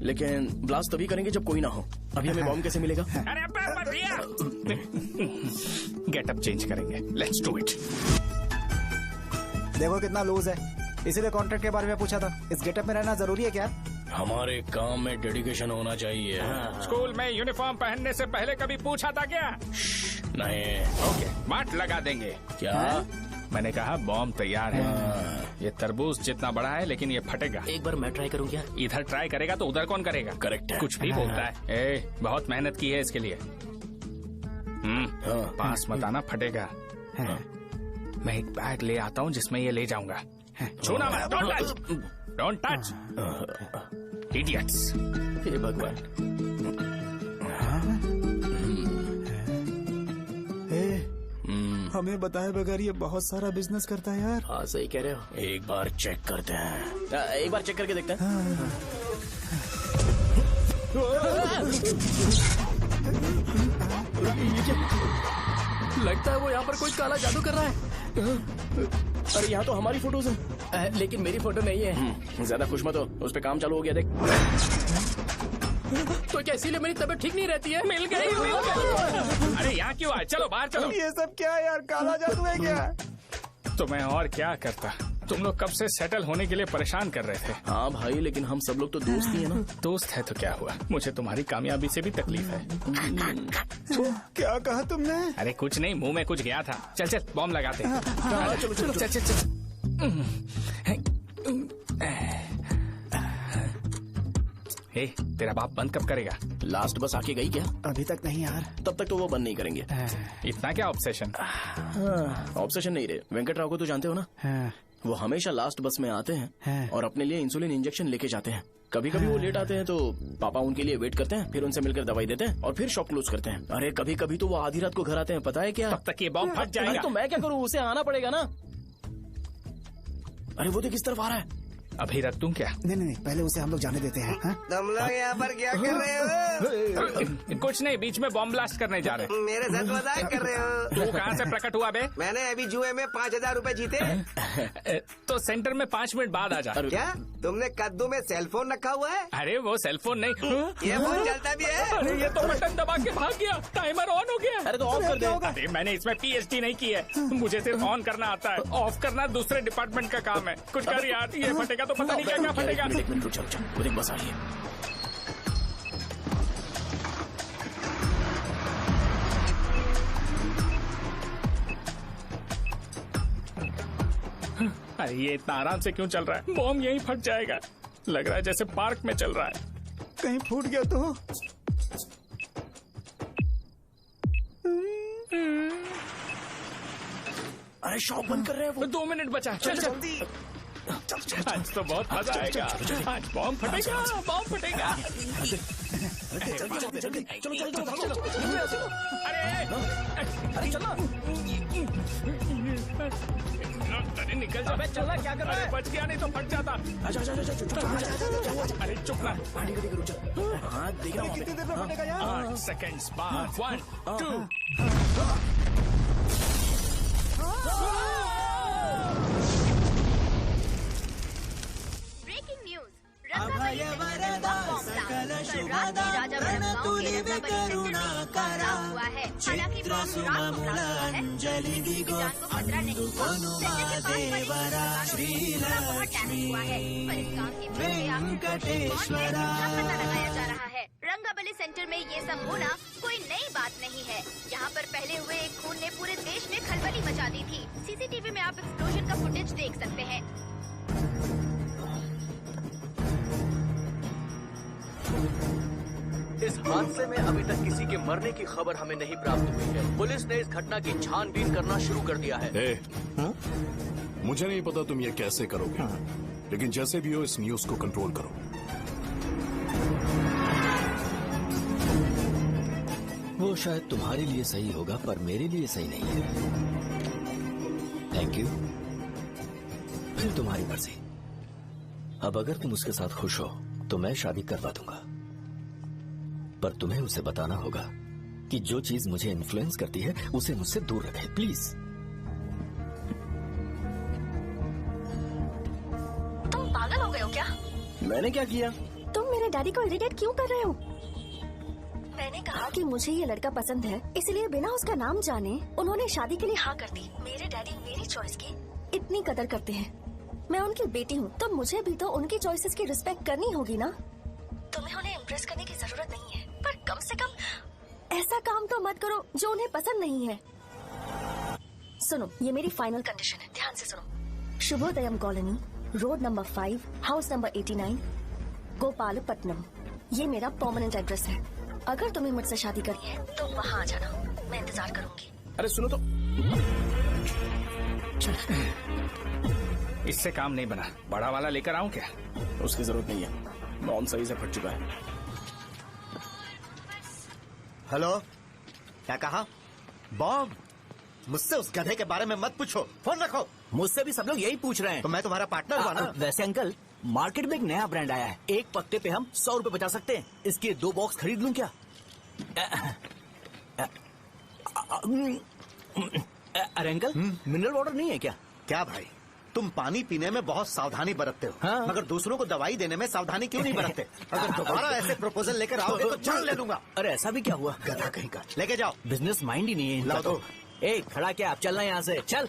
लेकिन ब्लास्ट तभी करेंगे जब कोई ना हो। अभी हमें बॉम्ब कैसे मिलेगा? अरे गेटअप चेंज करेंगे। Let's do it. देखो कितना लूज है, इसीलिए कॉन्ट्रैक्ट के बारे में पूछा था। इस गेटअप में रहना जरूरी है क्या? हमारे काम में डेडिकेशन होना चाहिए। स्कूल में यूनिफॉर्म पहनने से पहले कभी पूछा था क्या? नहीं। ओके, मार्ट लगा देंगे। क्या? मैंने कहा बॉम्ब तैयार है। ये तरबूज जितना बड़ा है, लेकिन ये फटेगा। एक बार मैं ट्राई करूं क्या? इधर ट्राई करेगा तो उधर कौन करेगा? करेक्ट है। कुछ भी बोलता है। बहुत मेहनत की है इसके लिए। पास मत आना, फटेगा। मैं एक बैग ले आता हूँ जिसमें ये ले जाऊंगा। छूना मत, don't touch, don't touch, idiots. हे भगवान। हमें बताए बगैर ये बहुत सारा बिजनेस करता है यार। हाँ सही कह रहे हो, एक बार चेक करते हैं। एक बार चेक करके देखते हैं। लगता है वो यहाँ पर कोई काला जादू कर रहा है। अरे यहाँ तो हमारी फोटोज हैं, लेकिन मेरी फोटो नहीं है। ज्यादा खुश मत हो, उस पे काम चालू हो गया देख। तो क्या इसीलिए मेरी तबीयत ठीक नहीं रहती है? मिल गई। अरे यहाँ क्यों आए? चलो बाहर चलो। ये सब क्या है यार, काला जादू है क्या? तो मैं और क्या करता? तुम लोग कब से सेटल होने के लिए परेशान कर रहे थे। हाँ भाई, लेकिन हम सब लोग तो दोस्त ही है ना। दोस्त है तो क्या हुआ, मुझे तुम्हारी कामयाबी से भी तकलीफ है। क्या कहा तुमने? अरे कुछ नहीं, मुंह में कुछ गया था। चल चल बॉम्ब लगाते हैं। चलो चलो चल चल चल। ए, तेरा बाप बंद कब करेगा? लास्ट बस आके गई क्या? अभी तक नहीं यार। तब तक तो वो बंद नहीं करेंगे। इतना क्या ऑब्सेशन? ऑब्सेशन नहीं रे, वेंकट राव को तो जानते हो ना? वो हमेशा लास्ट बस में आते हैं और अपने लिए इंसुलिन इंजेक्शन लेके जाते हैं। कभी कभी वो लेट आते हैं तो पापा उनके लिए वेट करते हैं, फिर उनसे मिलकर दवाई देते हैं और फिर शॉप क्लोज करते हैं। अरे कभी कभी तो वो आधी रात को घर आते हैं, पता है क्या? तब तक ये बॉम्ब फट जाएगा। तो मैं क्या करूँ, उसे आना पड़ेगा ना। अरे वो देख किस तरफ आ रहा है। अभी रख दूं क्या? नहीं, पहले उसे हम लोग जाने देते हैं। तुम लोग यहाँ पर क्या कर रहे हो? कुछ नहीं, बीच में बॉम्ब ब्लास्ट करने जा रहे हैं। मेरे साथ मजाक कर रहे हो? तू कहाँ से प्रकट हुआ बे? मैंने अभी जुए में 5,000 रूपए जीते। तो सेंटर में 5 मिनट बाद आ जा। क्या तुमने कद्दू में सेल फोन रखा हुआ है? अरे वो सेल फोन नहीं, ये फोन चलता भी है। अरे ये तो बटन दबा के भाग गया, टाइमर ऑन हो गया। अरे तो ऑफ कर दे। अरे मैंने इसमें PhD नहीं की है, मुझे सिर्फ ऑन करना आता है। ऑफ करना दूसरे डिपार्टमेंट का काम है। कुछ कर यार, ये फटेगा तो पता नहीं क्या क्या फटेगा। एक मिनट रुक, चल वो देख बस आ रही है। अरे ये इतना आराम से क्यों चल रहा है? बॉम्ब यहीं फट जाएगा। लग रहा है जैसे पार्क में चल रहा है। कहीं फूट गया तो? अरे शॉप बंद कर रहे हैं वो। 2 मिनट बचा, चल जल्दी। आज तो बहुत मजा आएगा। आज बॉम्ब फटेगा, बॉम्ब फटेगा। अरे निकल जा। चलना क्या कर रहा है? बच गया, नहीं तो फट जाता। अरे चुप ना। हाँ देख रहा हूँ। कितनी देर में फटेगा यार? 8 सेकेंड्स बाद। 1 2। ब्रेकिंग न्यूज, रंगाबली सेंटर में बॉम्ब ब्लास्ट। कल रात में राजा वरम गांव के रंगाबली सेंटर में एक बॉम्ब ब्लास्ट हुआ है। हालांकि बॉम्ब रात को ब्लास्ट हुआ है, किसी की जान को खतरा नहीं हुआ। सेंटर के पास बनी थोड़ा बहुत डैमेज हुआ है, पर इस काम की वजह से आखिर कौन है इसका पता लगाया जा रहा है। रंगाबली सेंटर में ये सब होना कोई नई बात नहीं है। यहाँ पर पहले हुए एक खून ने पूरे देश में खलबली मचा दी थी। CCTV में आप एक्सप्लोजन का फुटेज देख सकते हैं। इस हादसे में अभी तक किसी के मरने की खबर हमें नहीं प्राप्त हुई है। पुलिस ने इस घटना की छानबीन करना शुरू कर दिया है। मुझे नहीं पता तुम ये कैसे करोगे, लेकिन जैसे भी हो इस न्यूज को कंट्रोल करो। वो शायद तुम्हारे लिए सही होगा, पर मेरे लिए सही नहीं है। Thank you. फिर तुम्हारी मर्जी। अब अगर तुम उसके साथ खुश हो तो मैं शादी करवा दूंगा, पर तुम्हें उसे बताना होगा कि जो चीज मुझे इन्फ्लुएंस करती है उसे मुझसे दूर रखे, प्लीज। तुम पागल हो गए हो क्या? मैंने क्या किया? तुम मेरे डैडी को इरिटेट क्यों कर रहे हो? मैंने कहा कि मुझे ये लड़का पसंद है, इसलिए बिना उसका नाम जाने उन्होंने शादी के लिए हाँ कर दी। मेरे डैडी मेरी चॉइस की इतनी कदर करते हैं। मैं उनकी बेटी हूँ, तो मुझे भी तो उनकी चॉइसेस की रिस्पेक्ट करनी होगी ना। तुम्हें उन्हें इम्प्रेस करने की जरूरत नहीं है, पर कम से कम ऐसा काम तो मत करो जो उन्हें पसंद नहीं है। सुनो, ये मेरी फाइनल कंडीशन है, ध्यान से सुनो। Shubhodayam colony, road number 5, house number 89, Gopalapatnam. ये मेरा परमानेंट एड्रेस है। अगर तुम्हें मुझसे शादी करनी है तो वहाँ आ जाना, मैं इंतजार करूंगी। अरे सुनो तो, इससे काम नहीं बना। बड़ा वाला लेकर आऊं क्या? उसकी जरूरत नहीं है, बॉम्ब सही से फट चुका है। हेलो, क्या कहा? बॉम्ब? मुझसे उस गधे के बारे में मत पूछो, फोन रखो। मुझसे भी सब लोग यही पूछ रहे हैं। तो मैं तुम्हारा पार्टनर हुआ ना। वैसे अंकल, मार्केट में एक नया ब्रांड आया है, एक पत्ते पे हम 100 रुपए बचा सकते हैं। इसके 2 बॉक्स खरीद लूं क्या? अरे अंकल, मिनरल वाटर नहीं है क्या? क्या भाई, तुम पानी पीने में बहुत सावधानी बरतते हो, हाँ? मगर दूसरों को दवाई देने में सावधानी क्यों नहीं बरतते? अगर दोबारा ऐसे प्रपोजल लेकर आओगे तो जान ले लूंगा। अरे ऐसा भी क्या हुआ? गधा कहीं का, लेके जाओ। बिजनेस माइंड ही नहीं है इनका लाओ तो। ए खड़ा क्या, आप चलना यहाँ से, चल।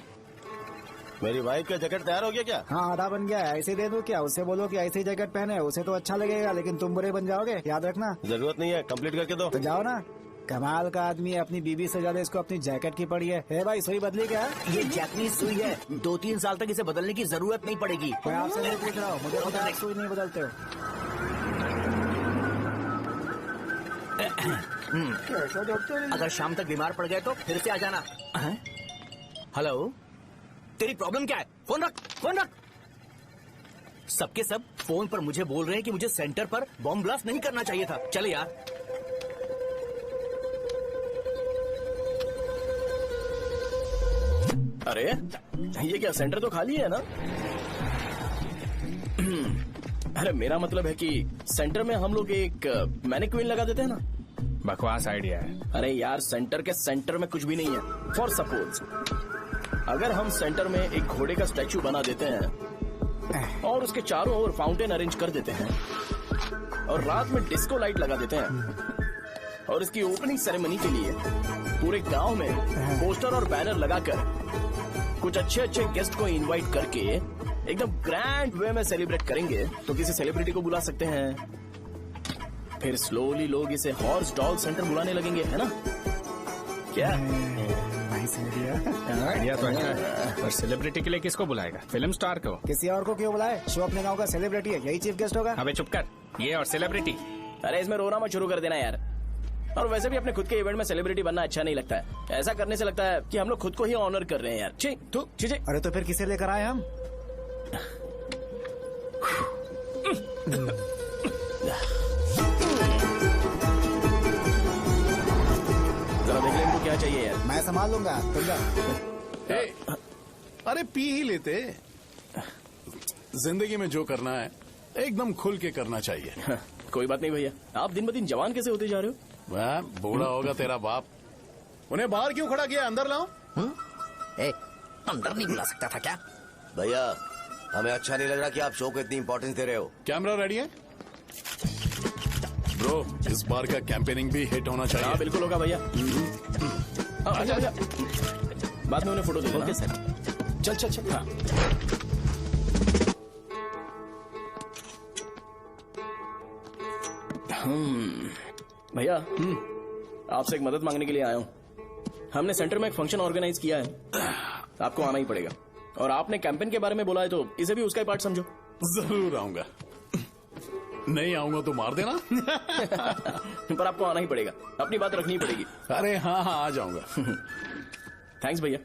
मेरी वाइफ का जैकेट तैयार हो गया क्या? हाँ, आधा बन गया है। ऐसे ही दे दो क्या? उससे बोलो कि ऐसे ही जैकेट पहने, उसे तो अच्छा लगेगा, लेकिन तुम बुरे बन जाओगे, याद रखना। जरूरत नहीं है, कंप्लीट करके दो। तो जाओ ना। कमाल का आदमी है, अपनी बीबी से ज्यादा इसको अपनी जैकेट की पड़ी है। ए भाई, सुई बदली क्या? ये जैपनीज सुई है, 2-3 साल तक इसे बदलने की जरूरत नहीं पड़ेगी। मैं आपसे नहीं पूछ रहा हूँ, मुझे पता है सुई नहीं बदलते हो। अगर शाम तक बीमार पड़ गए तो फिर से आ जाना। हेलो, तेरी प्रॉब्लम क्या है? फोन रख, फोन रख। सबके सब फोन पर मुझे बोल रहे हैं कि मुझे सेंटर पर बॉम्ब ब्लास्ट नहीं करना चाहिए था। चल यार। अरे ये क्या, सेंटर तो खाली है ना? अरे मेरा मतलब है कि सेंटर में हम लोग एक मैनिक्विन लगा देते हैं ना। बकवास आइडिया है। अरे यार, सेंटर के सेंटर में कुछ भी नहीं है। फॉर सपोज अगर हम सेंटर में एक घोड़े का स्टैचू बना देते हैं और उसके चारों ओर फाउंटेन अरेंज कर देते हैं और रात में डिस्को लाइट लगा देते हैं और इसकी ओपनिंग सेरेमनी के लिए पूरे गांव में पोस्टर और बैनर लगाकर कुछ अच्छे अच्छे गेस्ट को इनवाइट करके एकदम ग्रैंड वे में सेलिब्रेट करेंगे, तो किसी सेलिब्रिटी को बुला सकते हैं। फिर स्लोली लोग इसे हॉर्स डॉग सेंटर बुलाने लगेंगे, है ना? क्या आइडिया तो अच्छा है। और सेलिब्रिटी के लिए किसको बुलाएगा? फिल्म स्टार को? किसी और को क्यों बुलाए? शो अपने गांव का सेलिब्रिटी है, यही चीफ गेस्ट होगा। अबे चुप कर, ये और सेलिब्रिटी। अरे इसमें रोना मत शुरू कर देना यार। और वैसे भी अपने खुद के इवेंट में सेलिब्रिटी बनना अच्छा नहीं लगता है। ऐसा करने से लगता है कि हम लोग खुद को ही ऑनर कर रहे हैं यार। छी तू छी। अरे तो फिर किसे लेकर आए हम? जरा देख ले इनको क्या चाहिए यार। मैं संभाल लूंगा, तुम जा। अरे पी ही लेते। जिंदगी में जो करना है एकदम खुल के करना चाहिए। कोई बात नहीं भैया, आप दिन ब दिन जवान कैसे होते जा रहे हो? वह बूढ़ा होगा तेरा बाप। उन्हें बाहर क्यों खड़ा किया? अंदर लाओ। अंदर नहीं बुला सकता था क्या? भैया, हमें अच्छा नहीं लग रहा कि आप शो को इतनी इंपॉर्टेंस दे रहे हो। कैमरा रेडी है? ब्रो, इस बार का कैंपेनिंग भी हिट होना चाहिए। हाँ बिल्कुल होगा भैया। आजा आजा, बाद में उन्हें फोटो दे देना। Okay sir. चल चल चल। हाँ। भैया, आपसे एक मदद मांगने के लिए आया हूँ। हमने सेंटर में एक फंक्शन ऑर्गेनाइज किया है, आपको आना ही पड़ेगा। और आपने कैंपेन के बारे में बोला है तो इसे भी उसका ही पार्ट समझो। जरूर आऊंगा। नहीं आऊंगा तो मार देना। पर आपको आना ही पड़ेगा, अपनी बात रखनी पड़ेगी। अरे हाँ हाँ, आ जाऊंगा। थैंक्स भैया।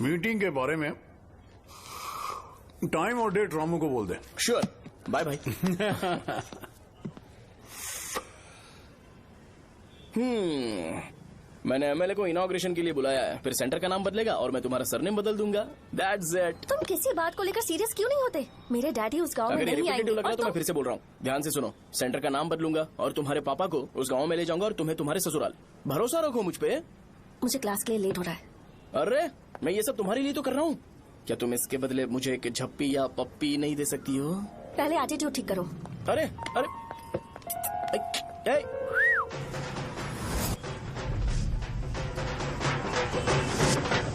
मीटिंग के बारे में टाइम और डेट रामू को बोल दे। Sure, bye bye. मैंने एमएलए को इनॉग्रेशन के लिए बुलाया है, फिर सेंटर का नाम बदलेगा और मैं तुम्हारा सरनेम बदल दूंगा। That's it. तुम किसी बात को लेकर सीरियस क्यों नहीं होते? मेरे डैडी उस गांव में अगर ये नहीं आएंगे। रिपीटेटिव लग रहा है तो मैं फिर से बोल रहा हूँ, ध्यान से सुनो। सेंटर का नाम बदलूंगा और तुम्हारे पापा को उस गाँव में ले जाऊंगा और तुम्हें तुम्हारे ससुराल। भरोसा रखो मुझ पे। मुझे क्लास के लिए लेट हो रहा है। अरे मैं ये सब तुम्हारे लिए तो कर रहा हूँ। क्या तुम इसके बदले मुझे एक झप्पी या पप्पी नहीं दे सकती हो? पहले एटीट्यूड ठीक करो। अरे अरे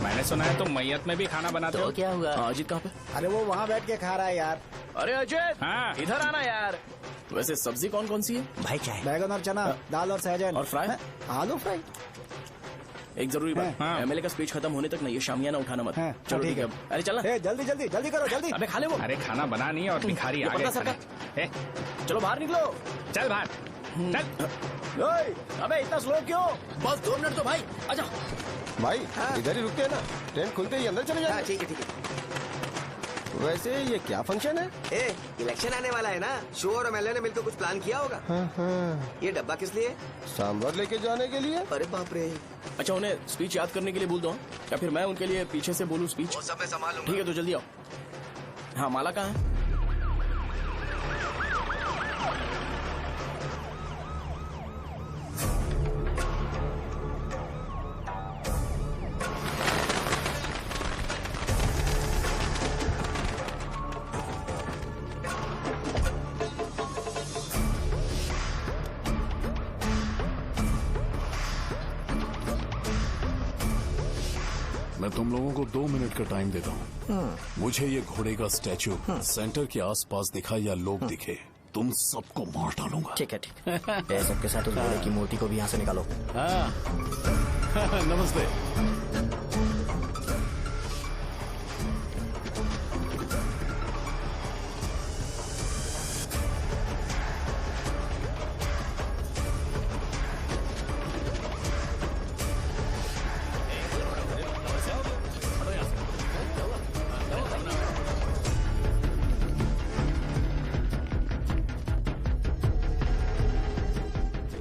मैंने सुना है तुम मैयत में भी खाना बनाते हो। क्या हुआ? अजीत कहाँ पे? अरे वो वहाँ बैठ के खा रहा है यार। अरे अजय, हाँ। इधर आना यार। वैसे सब्जी कौन कौन सी है? भाई क्या है? बैगन और चना, दाल और सहजन और फ्राई? आलू फ्राई। एक जरूरी बात, हाँ। एमएलए का स्पीच खत्म होने तक ना ये शामियाना उठाना मत। हाँ, चलो ठीक है। अरे चलना। जल्दी जल्दी जल्दी करो, जल्दी। अबे खा ले वो। अरे खाना बना नहीं है और भिखारी आ गए। चलो बाहर निकलो। चल बाहर चल। अबे इतना स्लो क्यों? बस 2 मिनट तो भाई। आजा भाई, इधर ही रुकते हैं ना, ट्रेन खुलते ही अंदर चले जाए। ठीक है ठीक है। वैसे ये क्या फंक्शन है? इलेक्शन आने वाला है ना, शो और एमएलए ने मिलकर कुछ प्लान किया होगा। ये डब्बा किस लिए? सांभर लेके जाने के लिए। अरे बाप रे। अच्छा, उन्हें स्पीच याद करने के लिए बोल दो या फिर मैं उनके लिए पीछे से बोलूं स्पीच? वो सब मैं संभालूंगा। ठीक है तो जल्दी आओ। हाँ, माला कहाँ है? मैं तुम लोगों को 2 मिनट का टाइम देता हूँ। मुझे ये घोड़े का स्टैचू सेंटर के आसपास दिखा या लोग दिखे, तुम सबको मार डालूंगा। ठीक है ठीक है। सबके साथ उस घोड़े की मूर्ति को भी यहाँ से निकालो। हाँ। नमस्ते।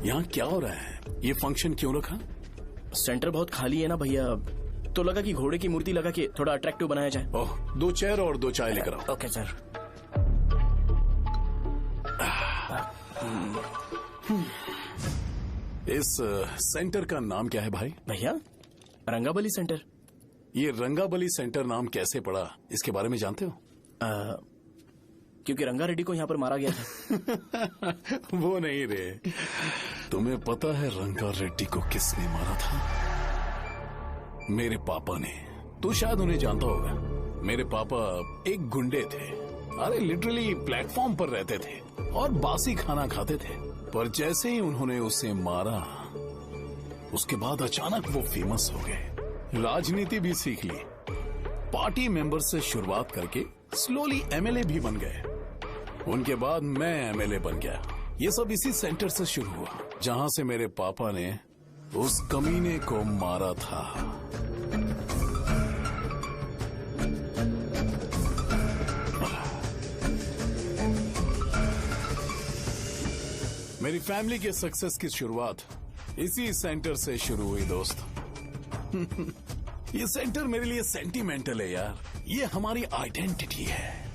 यहाँ क्या हो रहा है? ये फंक्शन क्यों रखा? सेंटर बहुत खाली है ना भैया, तो लगा कि घोड़े की मूर्ति लगा के थोड़ा अट्रैक्टिव बनाया जाए। ओह, 2 चेयर और 2 चाय लेकर आओ। Okay sir. इस सेंटर का नाम क्या है भाई? भैया रंगाबली सेंटर। ये रंगाबली सेंटर नाम कैसे पड़ा, इसके बारे में जानते हो? क्योंकि रंगा रेड्डी को यहाँ पर मारा गया था। वो नहीं रे, तुम्हें पता है रंगा रेड्डी को किसने मारा था? मेरे पापा ने। तू शायद उन्हें जानता होगा। मेरे पापा एक गुंडे थे। अरे लिटरली प्लेटफॉर्म पर रहते थे और बासी खाना खाते थे। पर जैसे ही उन्होंने उसे मारा, उसके बाद अचानक वो फेमस हो गए। राजनीति भी सीख ली, पार्टी मेंबर से शुरुआत करके स्लोली एमएलए भी बन गए। उनके बाद मैं एमएलए बन गया। ये सब इसी सेंटर से शुरू हुआ, जहां से मेरे पापा ने उस कमीने को मारा था। मेरी फैमिली के सक्सेस की शुरुआत इसी सेंटर से शुरू हुई दोस्त। ये सेंटर मेरे लिए सेंटिमेंटल है यार। ये हमारी आइडेंटिटी है।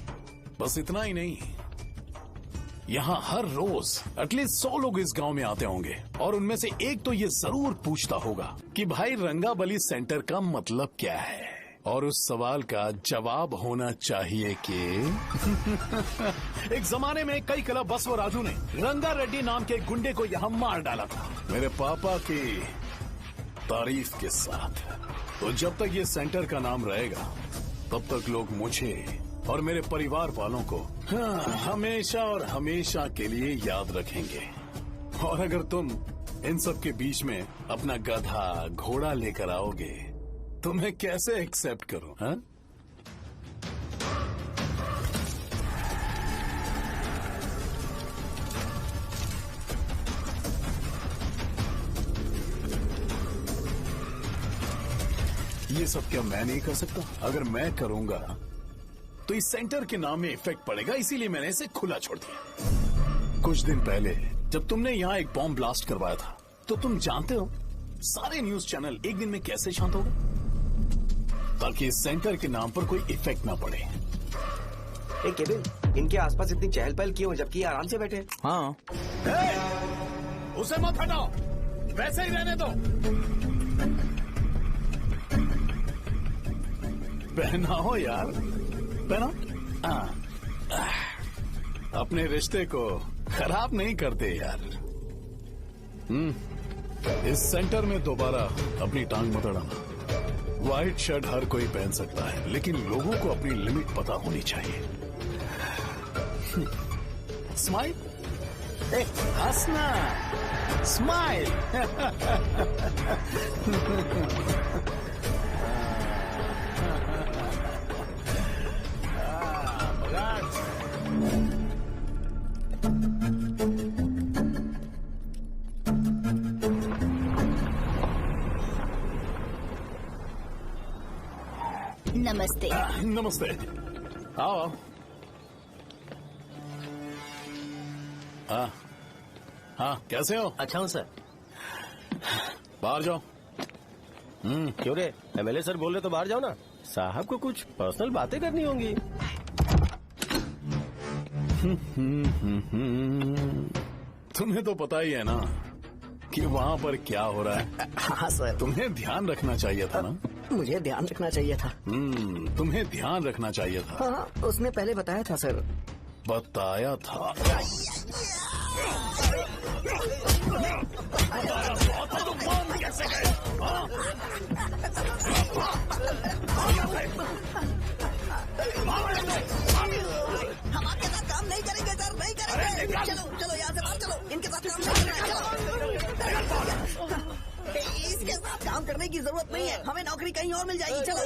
बस इतना ही नहीं, यहाँ हर रोज एटलीस्ट 100 लोग इस गांव में आते होंगे और उनमें से एक तो ये जरूर पूछता होगा कि भाई रंगाबली सेंटर का मतलब क्या है, और उस सवाल का जवाब होना चाहिए कि एक जमाने में कई कला बस व राजू ने रंगा रेड्डी नाम के गुंडे को यहाँ मार डाला था, मेरे पापा की तारीफ के साथ। तो जब तक ये सेंटर का नाम रहेगा, तब तक लोग मुझे और मेरे परिवार वालों को हमेशा और हमेशा के लिए याद रखेंगे। और अगर तुम इन सब के बीच में अपना गधा घोड़ा लेकर आओगे तो मैं कैसे एक्सेप्ट करूं? हाँ? ये सब क्या मैं नहीं कर सकता? अगर मैं करूंगा तो इस सेंटर के नाम में इफेक्ट पड़ेगा, इसीलिए मैंने इसे खुला छोड़ दिया। कुछ दिन पहले जब तुमने यहाँ एक बॉम्ब ब्लास्ट करवाया था, तो तुम जानते हो सारे न्यूज चैनल एक दिन में कैसे शांत हो गए? ताकि इस सेंटर के नाम पर कोई इफेक्ट ना पड़े। केविन, इनके आसपास इतनी चहल पहल क्यों, जबकि आराम से बैठे? हाँ। उसे मत हटाओ, वैसे ही रहने दो। पहनाओ यार, पहना। अपने रिश्ते को खराब नहीं करते यार। इस सेंटर में दोबारा अपनी टांग मत अड़ाना। व्हाइट शर्ट हर कोई पहन सकता है, लेकिन लोगों को अपनी लिमिट पता होनी चाहिए। स्माइल, हंसना, स्माइल। नमस्ते। नमस्ते, आओ। हाँ हाँ, कैसे हो? अच्छा हूँ सर। बाहर जाओ। क्यों रे, एमएलए सर बोल रहे तो बाहर जाओ ना। साहब को कुछ पर्सनल बातें करनी होंगी। तुम्हें तो पता ही है ना कि वहाँ पर क्या हो रहा है। हाँ सर। तुम्हें ध्यान रखना चाहिए था ना। मुझे ध्यान रखना चाहिए था। तुम्हें ध्यान रखना चाहिए था। हाँ, उसने पहले बताया था सर। बताया था? कैसे गए? और मिल जाएगी। चलो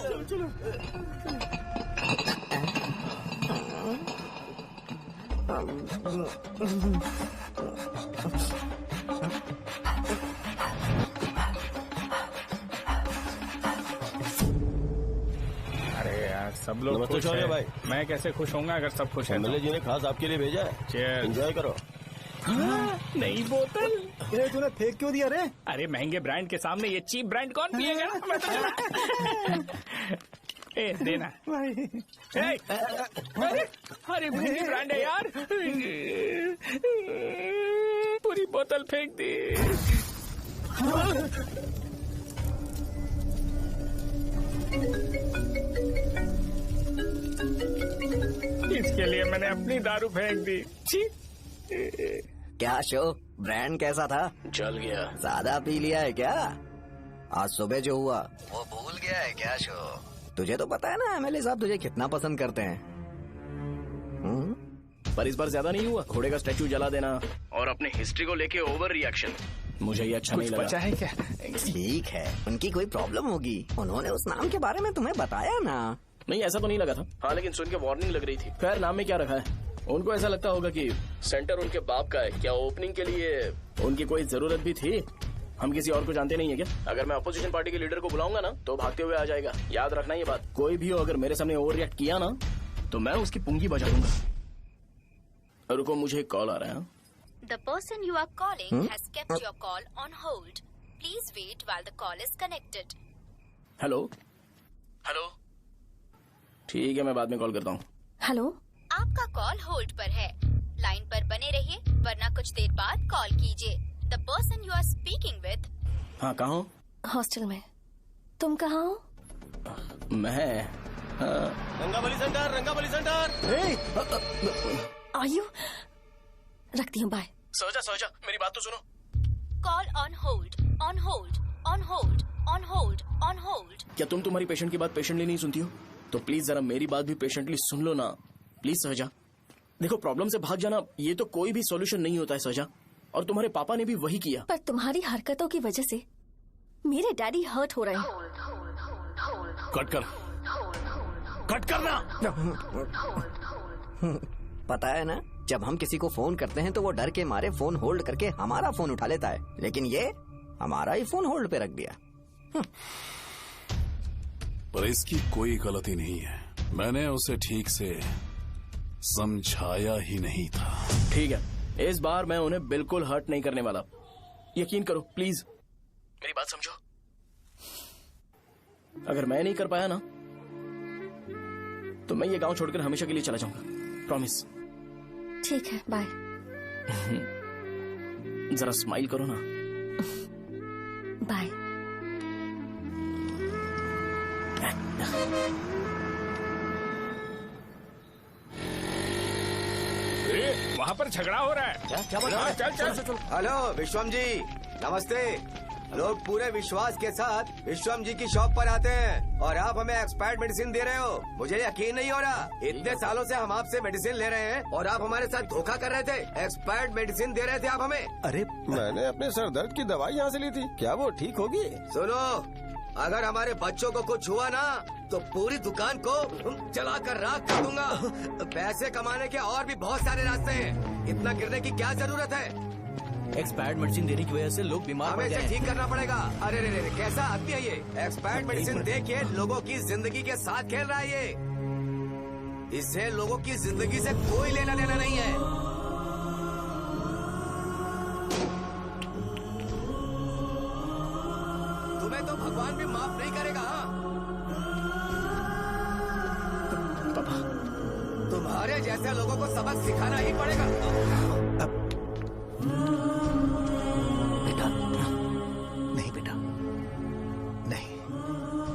अरे यार सब लोग नमस्ते खुश शौर्य हैं। भाई। मैं कैसे खुश होऊंगा अगर सब खुश है एमएलए जी ने खास आपके लिए भेजा है। Cheers। एंजॉय करो। नई बोतल। ये तूने फेंक क्यों दिया रे? अरे महंगे ब्रांड के सामने ये चीप ब्रांड कौन पिएगा? ए देना भाई। ए, अरे महंगी ब्रांड है यार। पूरी बोतल फेंक दी। इसके लिए मैंने अपनी दारू फेंक दी। छी। क्या शो, ब्रांड कैसा था? चल गया। ज्यादा पी लिया है क्या? आज सुबह जो हुआ वो भूल गया है क्या शो? तुझे तो पता है ना एमएलए साहब तुझे कितना पसंद करते हैं। पर इस बार ज्यादा नहीं हुआ। घोड़े का स्टैचू जला देना और अपने हिस्ट्री को लेके ओवर रिएक्शन, मुझे ये अच्छा नहीं लगा। बचा है क्या? ठीक है, उनकी कोई प्रॉब्लम होगी। उन्होंने उस नाम के बारे में तुम्हें बताया ना? नहीं, ऐसा तो नहीं लगा था। हाँ, लेकिन सुन के वार्निंग लग रही थी। खैर, नाम में क्या रखा है? उनको ऐसा लगता होगा कि सेंटर उनके बाप का है। क्या ओपनिंग के लिए उनकी कोई जरूरत भी थी? हम किसी और को जानते नहीं है क्या? अगर मैं अपोजिशन पार्टी के लीडर को बुलाऊंगा ना तो भागते हुए आ जाएगा। याद रखना ये बात। कोई भी हो अगर मेरे सामने ओवर रिएक्ट किया ना तो मैं उसकी पुंगी बजा दूंगा। रुको, मुझे एक कॉल आ रहा है। The person you are calling has kept your call on hold. Please wait while the call is connected. Hello hello, ठीक है, मैं बाद में कॉल करता हूँ। हेलो, आपका कॉल होल्ड पर है। लाइन पर बने रहिए वरना कुछ देर बाद कॉल कीजिए। The person you are speaking with। हाँ, कहाँ हो? हॉस्टल में। तुम कहाँ हो? मैं रंगाबली सेंटर, रंगाबली सेंटर। आयु, रखती हूँ, बाय। सोचा मेरी बात तो सुनो। Call on hold, on hold, on hold, on hold, on hold। क्या तुम तुम्हारी पेशेंट की बात पेशेंटली नहीं सुनती हो? तो प्लीज जरा मेरी बात भी पेशेंटली सुन लो ना। प्लीज सहजा, देखो प्रॉब्लम से भाग जाना ये तो कोई भी सॉल्यूशन नहीं होता है सहजा, और तुम्हारे पापा ने भी वही किया। पर तुम्हारी हरकतों की वजह से मेरे डैडी हर्ट हो रहे हैं। कट करना। पता है ना, जब हम किसी को फोन करते हैं तो वो डर के मारे फोन होल्ड करके हमारा फोन उठा लेता है, लेकिन ये हमारा ही फोन होल्ड पे रख दिया। पर इसकी कोई गलती नहीं है। मैंने उसे ठीक से समझाया ही नहीं था। ठीक है, इस बार मैं उन्हें बिल्कुल हर्ट नहीं करने वाला। यकीन करो प्लीज, मेरी बात समझो। अगर मैं नहीं कर पाया ना तो मैं ये गांव छोड़कर हमेशा के लिए चला जाऊंगा। प्रॉमिस। ठीक है, बाय। जरा स्माइल करो ना। बाय। वहाँ पर झगड़ा हो रहा है। क्या बोल रहा है? चल। हेलो विश्वम जी, नमस्ते। लोग पूरे विश्वास के साथ विश्वम जी की शॉप पर आते हैं और आप हमें एक्सपायर्ड मेडिसिन दे रहे हो। मुझे यकीन नहीं हो रहा। इतने सालों से हम आपसे मेडिसिन ले रहे हैं और आप हमारे साथ धोखा कर रहे थे। एक्सपायर्ड मेडिसिन दे रहे थे आप हमें। अरे मैंने अपने सर दर्द की दवाई यहाँ से ली थी, क्या वो ठीक होगी? सुनो, अगर हमारे बच्चों को कुछ हुआ ना तो पूरी दुकान को जलाकर राख कर दूंगा। पैसे कमाने के और भी बहुत सारे रास्ते हैं, इतना गिरने की क्या जरूरत है? एक्सपायर्ड मेडिसिन देने की वजह से लोग बीमार पड़ हमें गए इसे हैं। ठीक करना पड़ेगा। अरे रे, कैसा आदमी है ये? एक्सपायर्ड मेडिसिन दे के लोगों की जिंदगी के साथ खेल रहा है ये। इससे लोगों की जिंदगी से कोई लेना देना नहीं है। तुम्हें तो भगवान भी माफ नहीं करेगा। पापा, तुम्हारे जैसे लोगों को सबक सिखाना ही पड़ेगा।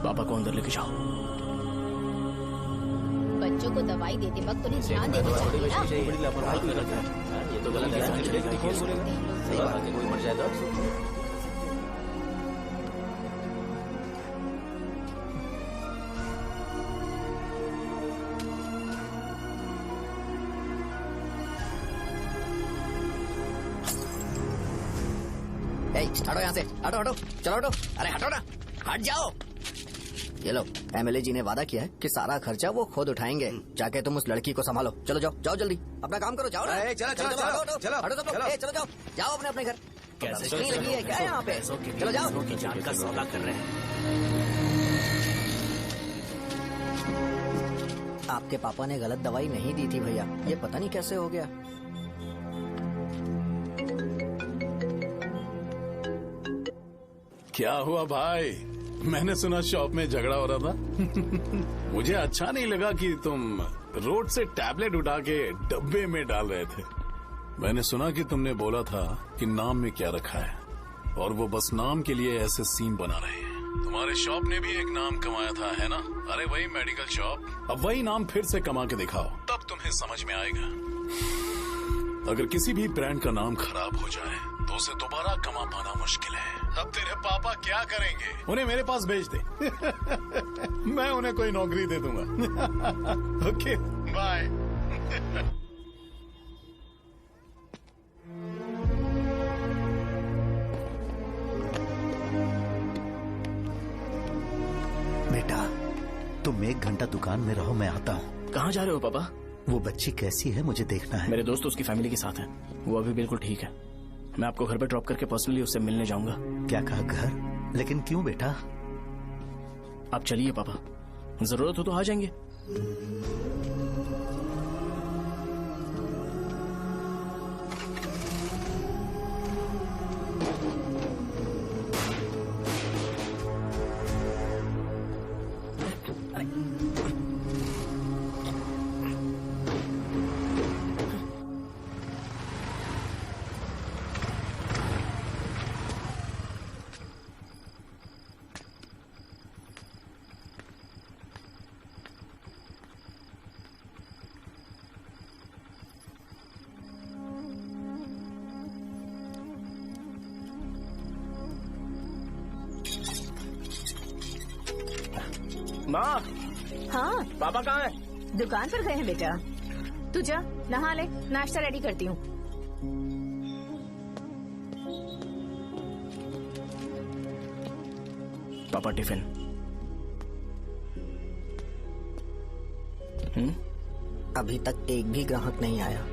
पापा को अंदर लेके जाओ। बच्चों को दवाई देते वक्त उन्हें ध्यान देना चाहिए ना। ये तो गलत है। कोई मर जाए तो हटो यहाँ से, हटो, चलो हटो। अरे हटो ना, हट जाओ। ये लो, एमएलए जी ने वादा किया है कि सारा खर्चा वो खुद उठाएंगे। जाके तुम उस लड़की को संभालो। चलो जाओ, जाओ जल्दी, अपना काम करो, जाओ ना। चलो, चलो, चलो, चलो जाओ, जाओ अपने घर। कैसे नहीं लगी है क्या यहाँ पे? चलो जाओ। की जान का सौदा कर रहे हैं। आपके पापा ने गलत दवाई नहीं दी थी भैया, ये पता नहीं कैसे हो गया। क्या हुआ भाई? मैंने सुना शॉप में झगड़ा हो रहा था। मुझे अच्छा नहीं लगा कि तुम रोड से टैबलेट उठा के डब्बे में डाल रहे थे। मैंने सुना कि तुमने बोला था कि नाम में क्या रखा है, और वो बस नाम के लिए ऐसे सीन बना रहे हैं। तुम्हारे शॉप ने भी एक नाम कमाया था, है ना? अरे वही मेडिकल शॉप। अब वही नाम फिर से कमा के दिखाओ, तब तुम्हें समझ में आएगा। अगर किसी भी ब्रांड का नाम खराब हो जाए तो उसे दोबारा कमा पाना मुश्किल है। अब तेरे पापा क्या करेंगे? उन्हें मेरे पास भेज दे। मैं उन्हें कोई नौकरी दे दूंगा। Okay, bye. बेटा, तुम 1 घंटा दुकान में रहो, मैं आता हूँ। कहाँ जा रहे हो पापा? वो बच्ची कैसी है मुझे देखना है। मेरे दोस्त उसकी फैमिली के साथ हैं। वो अभी बिल्कुल ठीक है। मैं आपको घर पे ड्रॉप करके पर्सनली उससे मिलने जाऊंगा। क्या कहा, घर? लेकिन क्यों बेटा? आप चलिए पापा, जरूरत हो तो आ जाएंगे। माँ, हाँ पापा कहाँ हैं? दुकान पर गए हैं बेटा। तू जा नहा ले, नाश्ता रेडी करती हूँ। पापा टिफिन। अभी तक एक भी ग्राहक नहीं आया।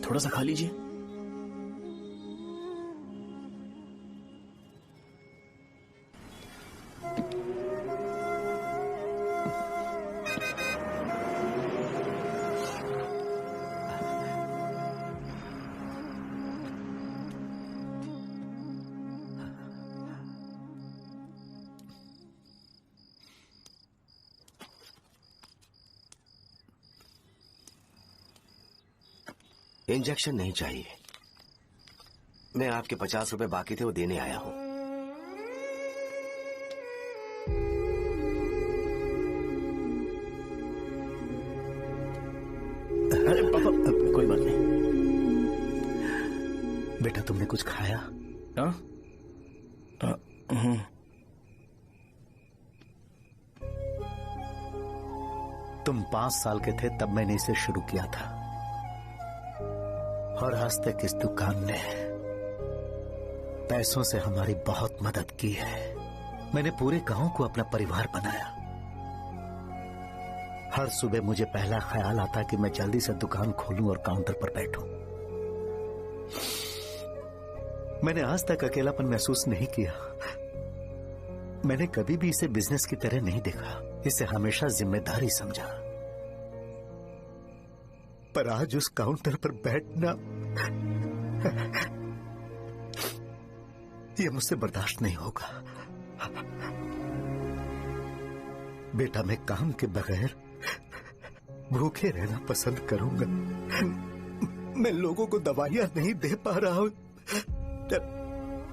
थोड़ा सा खा लीजिए। इंजेक्शन नहीं चाहिए। मैं आपके 50 रुपए बाकी थे, वो देने आया हूं। अरे पापा, कोई बात नहीं। बेटा, तुमने कुछ खाया? हाँ? तुम 5 साल के थे तब मैंने इसे शुरू किया था, और आज तक इस दुकान ने पैसों से हमारी बहुत मदद की है। मैंने पूरे गांव को अपना परिवार बनाया। हर सुबह मुझे पहला ख्याल आता कि मैं जल्दी से दुकान खोलूं और काउंटर पर बैठूं। मैंने आज तक अकेलापन महसूस नहीं किया। मैंने कभी भी इसे बिजनेस की तरह नहीं देखा, इसे हमेशा जिम्मेदारी समझा। पर आज उस काउंटर पर बैठना ये मुझसे बर्दाश्त नहीं होगा। बेटा, मैं काम के बगैर भूखे रहना पसंद करूंगा। मैं लोगों को दवाइयां नहीं दे पा रहा हूँ,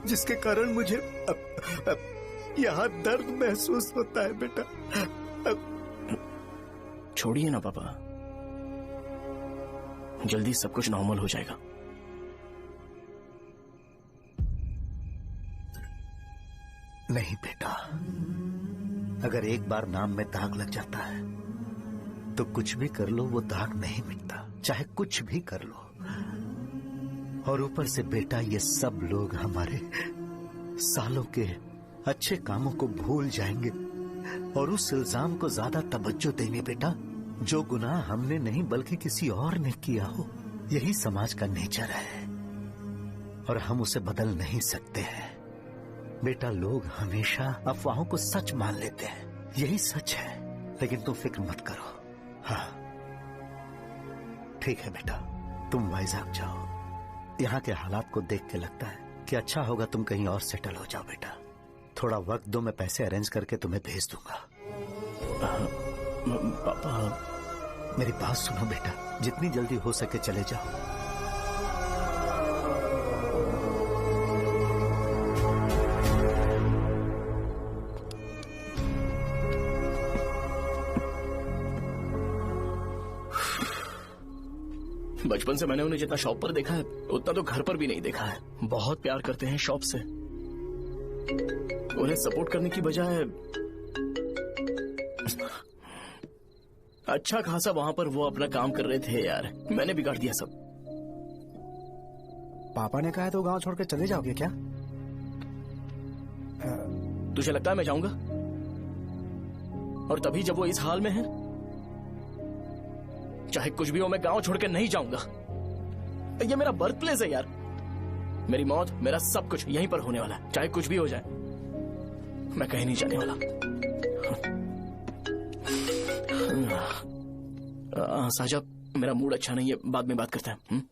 जिसके कारण मुझे यहाँ दर्द महसूस होता है बेटा। छोड़िए ना पापा, जल्दी सब कुछ नॉर्मल हो जाएगा। नहीं बेटा, अगर एक बार नाम में दाग लग जाता है तो कुछ भी कर लो वो दाग नहीं मिटता, चाहे कुछ भी कर लो। और ऊपर से बेटा ये सब लोग हमारे सालों के अच्छे कामों को भूल जाएंगे और उस इल्जाम को ज्यादा तवज्जो देंगे बेटा जो गुनाह हमने नहीं बल्कि किसी और ने किया हो। यही समाज का नेचर है और हम उसे बदल नहीं सकते हैं बेटा। लोग हमेशा अफवाहों को सच मान लेते हैं, यही सच है। लेकिन तुम फिक्र मत करो। हाँ ठीक है बेटा, तुम वाइजैक जाओ। यहाँ के हालात को देख के लगता है कि अच्छा होगा तुम कहीं और सेटल हो जाओ बेटा। थोड़ा वक्त दो, मैं पैसे अरेंज करके तुम्हें भेज दूंगा। पापा मेरी बात सुनो बेटा, जितनी जल्दी हो सके चले जाओ। बचपन से मैंने उन्हें जितना शॉप पर देखा है उतना तो घर पर भी नहीं देखा है। बहुत प्यार करते हैं शॉप से। उन्हें सपोर्ट करने की बजाय अच्छा खासा वहां पर वो अपना काम कर रहे थे यार। मैंने बिगाड़ दिया सब। पापा ने कहा है तो गांव छोड़ के चले जाओगे क्या? तुझे लगता है मैं जाऊंगा? और तभी जब वो इस हाल में है, चाहे कुछ भी हो मैं गांव छोड़ के नहीं जाऊंगा। ये मेरा बर्थ प्लेस है यार। मेरी मौत, मेरा सब कुछ यहीं पर होने वाला है। चाहे कुछ भी हो जाए मैं कहीं नहीं जाने वाला। साजा, मेरा मूड अच्छा नहीं है, बाद में बात करते हैं।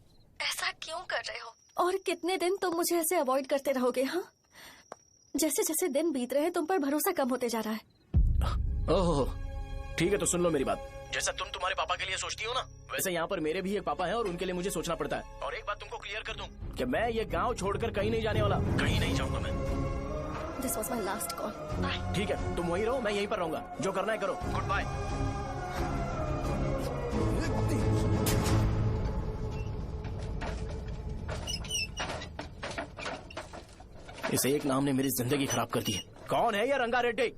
ऐसा क्यों कर रहे हो? और कितने दिन तुम मुझे ऐसे अवॉइड करते रहोगे? हाँ, जैसे जैसे दिन बीत रहे हैं तुम पर भरोसा कम होते जा रहा है। ओह ठीक है, तो सुन लो मेरी बात। जैसा तुम तुम्हारे पापा के लिए सोचती हो ना, वैसे यहाँ पर मेरे भी एक पापा हैं और उनके लिए मुझे सोचना पड़ता है। और एक बात तुमको क्लियर कर दूं कि मैं ये गांव छोड़कर कहीं नहीं जाने वाला, कहीं नहीं जाऊंगा मैं। This was my last call. Bye. ठीक है, तुम वहीं रहो, मैं यहीं पर रहूंगा। जो करना है करो। Goodbye. इस एक नाम ने मेरी जिंदगी खराब कर दी है। कौन है ये रंगा रेड्डी?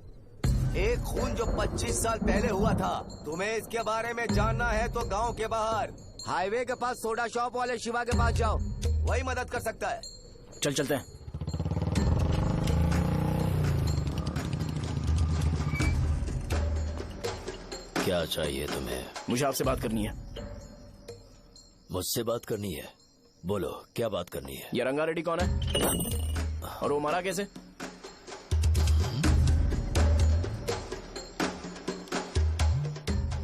एक खून जो 25 साल पहले हुआ था। तुम्हें इसके बारे में जानना है तो गांव के बाहर हाईवे के पास सोडा शॉप वाले शिवा के पास जाओ, वही मदद कर सकता है। चल चलते हैं। क्या चाहिए तुम्हें? मुझे आपसे बात करनी है। मुझसे बात करनी है? बोलो क्या बात करनी है? ये रंगा रेड्डी कौन है और वो मरा कैसे?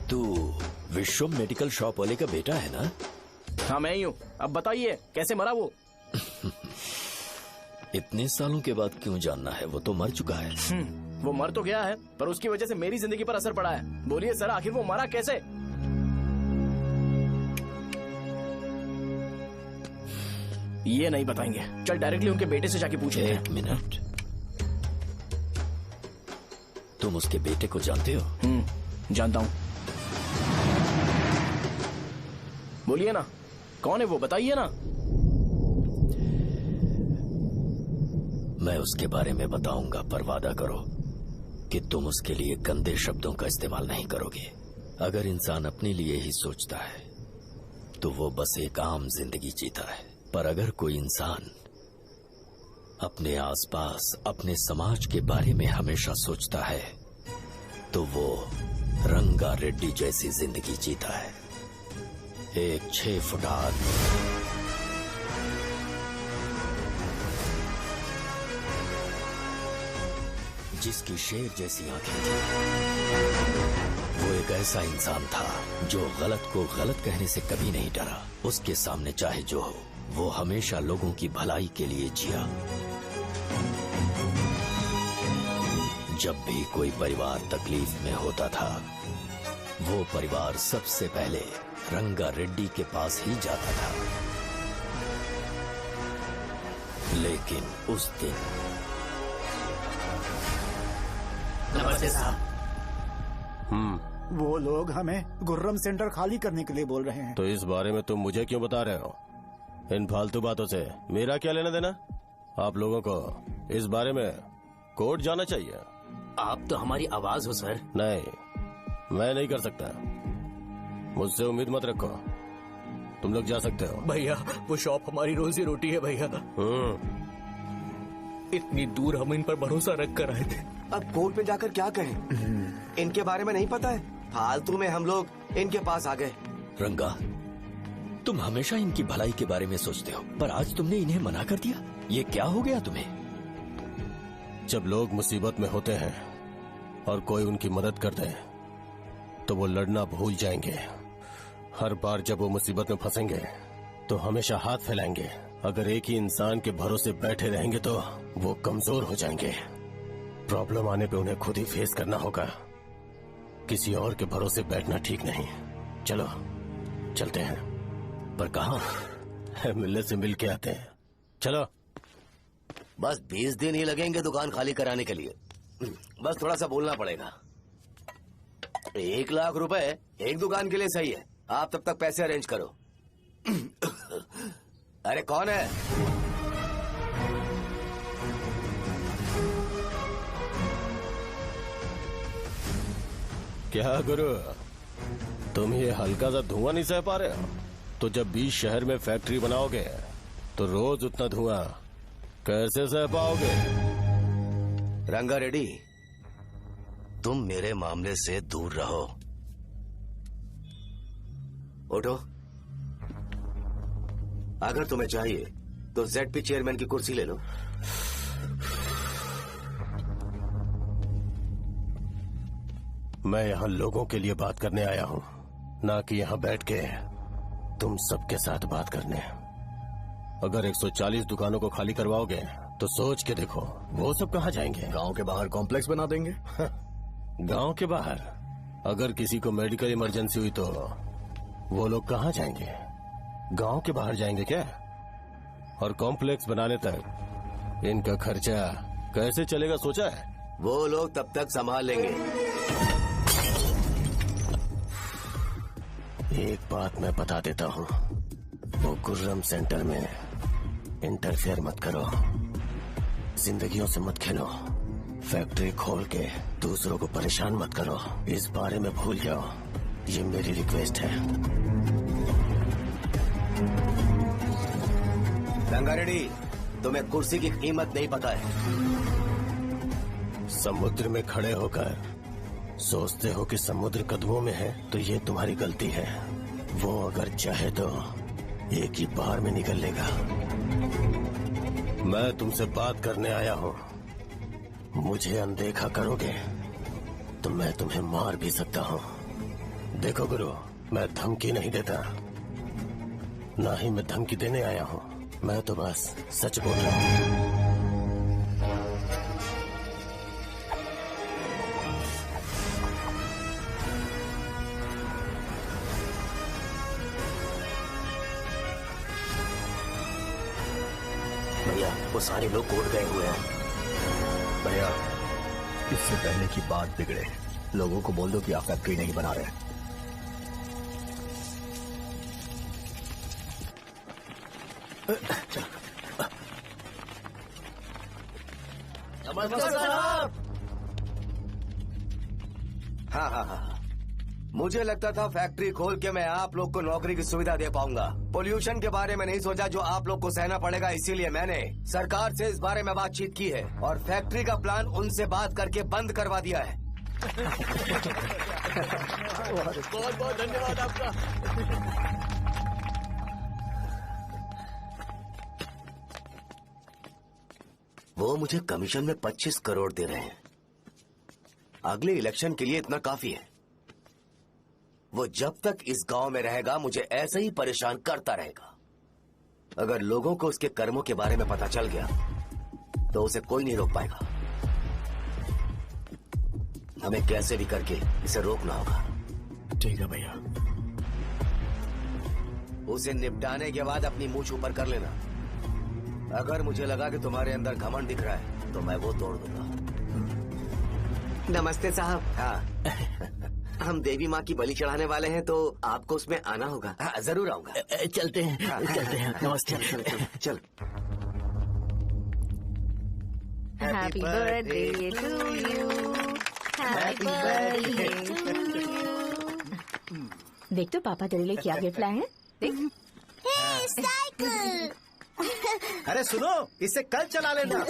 तू विश्वम मेडिकल शॉप वाले का बेटा है ना? हाँ मैं ही हूँ। अब बताइए कैसे मरा वो? इतने सालों के बाद क्यों जानना है? वो तो मर चुका है। वो मर तो गया है पर उसकी वजह से मेरी जिंदगी पर असर पड़ा है। बोलिए सर, आखिर वो मरा कैसे? ये नहीं बताएंगे। चल डायरेक्टली उनके बेटे से जाके पूछे। एक मिनट, तुम उसके बेटे को जानते हो? जानता हूँ। बोलिए ना, कौन है वो? बताइए ना। मैं उसके बारे में बताऊंगा, पर वादा करो कि तुम उसके लिए गंदे शब्दों का इस्तेमाल नहीं करोगे। अगर इंसान अपने लिए ही सोचता है तो वो बस एक आम जिंदगी जीता है, पर अगर कोई इंसान अपने आसपास, अपने समाज के बारे में हमेशा सोचता है तो वो रंगा रेड्डी जैसी जिंदगी जीता है। एक 6 फुट आदमी, जिसकी शेर जैसी आंखें थी। वो एक ऐसा इंसान था जो गलत को गलत कहने से कभी नहीं डरा। उसके सामने चाहे जो हो, वो हमेशा लोगों की भलाई के लिए जिया। जब भी कोई परिवार तकलीफ में होता था, वो परिवार सबसे पहले रंगा रेड्डी के पास ही जाता था। लेकिन उस दिन नमस्ते साहब। वो लोग हमें गुर्रम सेंटर खाली करने के लिए बोल रहे हैं। तो इस बारे में तुम मुझे क्यों बता रहे हो? इन फालतू बातों से मेरा क्या लेना देना? आप लोगों को इस बारे में कोर्ट जाना चाहिए। आप तो हमारी आवाज हो सर। नहीं, मैं नहीं कर सकता। मुझसे उम्मीद मत रखो। तुम लोग जा सकते हो। भैया वो शॉप हमारी रोजी रोटी है भैया। इतनी दूर हम इन पर भरोसा रख कर आए थे। अब कोर्ट में जाकर क्या कहें? इनके बारे में नहीं पता है। फालतू में हम लोग इनके पास आ गए। रंगा, तुम हमेशा इनकी भलाई के बारे में सोचते हो, पर आज तुमने इन्हें मना कर दिया। ये क्या हो गया तुम्हें? जब लोग मुसीबत में होते हैं और कोई उनकी मदद कर दे तो वो लड़ना भूल जाएंगे। हर बार जब वो मुसीबत में फंसेंगे तो हमेशा हाथ फैलाएंगे। अगर एक ही इंसान के भरोसे बैठे रहेंगे तो वो कमजोर हो जाएंगे। प्रॉब्लम आने पे उन्हें खुद ही फेस करना होगा। किसी और के भरोसे बैठना ठीक नहीं। चलो चलते हैं। पर कहाँ? मिलने से मिल के आते हैं। चलो। बस 20 दिन ही लगेंगे दुकान खाली कराने के लिए। बस थोड़ा सा बोलना पड़ेगा। 1 लाख रुपए एक दुकान के लिए सही है। आप तब तक पैसे अरेंज करो। अरे कौन है? क्या गुरु, तुम ये हल्का सा धुआं नहीं सह पा रहे हो? तो जब 20 शहर में फैक्ट्री बनाओगे तो रोज उतना धुआं कैसे सह पाओगे? रंगा रेड्डी, तुम मेरे मामले से दूर रहो। उठो। अगर तुम्हें चाहिए तो ZP चेयरमैन की कुर्सी ले लो। मैं यहाँ लोगों के लिए बात करने आया हूँ, ना कि यहाँ बैठ के तुम सबके साथ बात करने। अगर 140 दुकानों को खाली करवाओगे तो सोच के देखो वो सब कहाँ जाएंगे? गांव के बाहर कॉम्प्लेक्स बना देंगे। गांव के बाहर? अगर किसी को मेडिकल इमरजेंसी हुई तो वो लोग कहाँ जाएंगे? गांव के बाहर जाएंगे क्या? और कॉम्प्लेक्स बनाने तक इनका खर्चा कैसे चलेगा सोचा है? वो लोग तब तक संभाल लेंगे। एक बात मैं बता देता हूँ, वो गुर्रम सेंटर में इंटरफेयर मत करो। जिंदगियों से मत खेलो। फैक्ट्री खोल के दूसरों को परेशान मत करो। इस बारे में भूल जाओ। ये मेरी रिक्वेस्ट है। रंगा रेड्डी, तुम्हें कुर्सी की कीमत नहीं पता है। समुद्र में खड़े होकर सोचते हो कि समुद्र कदमों में है तो ये तुम्हारी गलती है। वो अगर चाहे तो एक ही बार में निकल लेगा। मैं तुमसे बात करने आया हूँ। मुझे अनदेखा करोगे तो मैं तुम्हें मार भी सकता हूँ। देखो गुरु, मैं धमकी नहीं देता, ना ही मैं धमकी देने आया हूँ। मैं तो बस सच बोल रहा हूँ। भैया वो सारे लोग कोर्ट गए हुए हैं। भैया इससे पहले की बात बिगड़े, लोगों को बोल दो कि आप फैक्ट्री नहीं बना रहे। हाँ। मुझे लगता था फैक्ट्री खोल के मैं आप लोग को नौकरी की सुविधा दे पाऊंगा। पोल्यूशन के बारे में नहीं सोचा जो आप लोग को सहना पड़ेगा, इसीलिए मैंने सरकार से इस बारे में बातचीत की है और फैक्ट्री का प्लान उनसे बात करके बंद करवा दिया है। बहुत बहुत धन्यवाद आपका। वो मुझे कमीशन में 25 करोड़ दे रहे हैं। अगले इलेक्शन के लिए इतना काफी है। वो जब तक इस गांव में रहेगा मुझे ऐसे ही परेशान करता रहेगा। अगर लोगों को उसके कर्मों के बारे में पता चल गया तो उसे कोई नहीं रोक पाएगा। हमें कैसे भी करके इसे रोकना होगा। ठीक है भैया। उसे निपटाने के बाद अपनी मूंछ ऊपर कर लेना। अगर मुझे लगा कि तुम्हारे अंदर घमंड दिख रहा है तो मैं वो तोड़ दूंगा। नमस्ते साहब। हाँ हम देवी माँ की बलि चढ़ाने वाले हैं तो आपको उसमें आना होगा। हाँ जरूर आऊंगा। चलते हैं चलते हैं। नमस्ते। चल। Happy birthday to you, happy birthday to you. देख तो पापा तेरे लिए क्या गिफ्ट लाए हैं। देख। साइकिल। अरे सुनो, इसे कल चला लेना।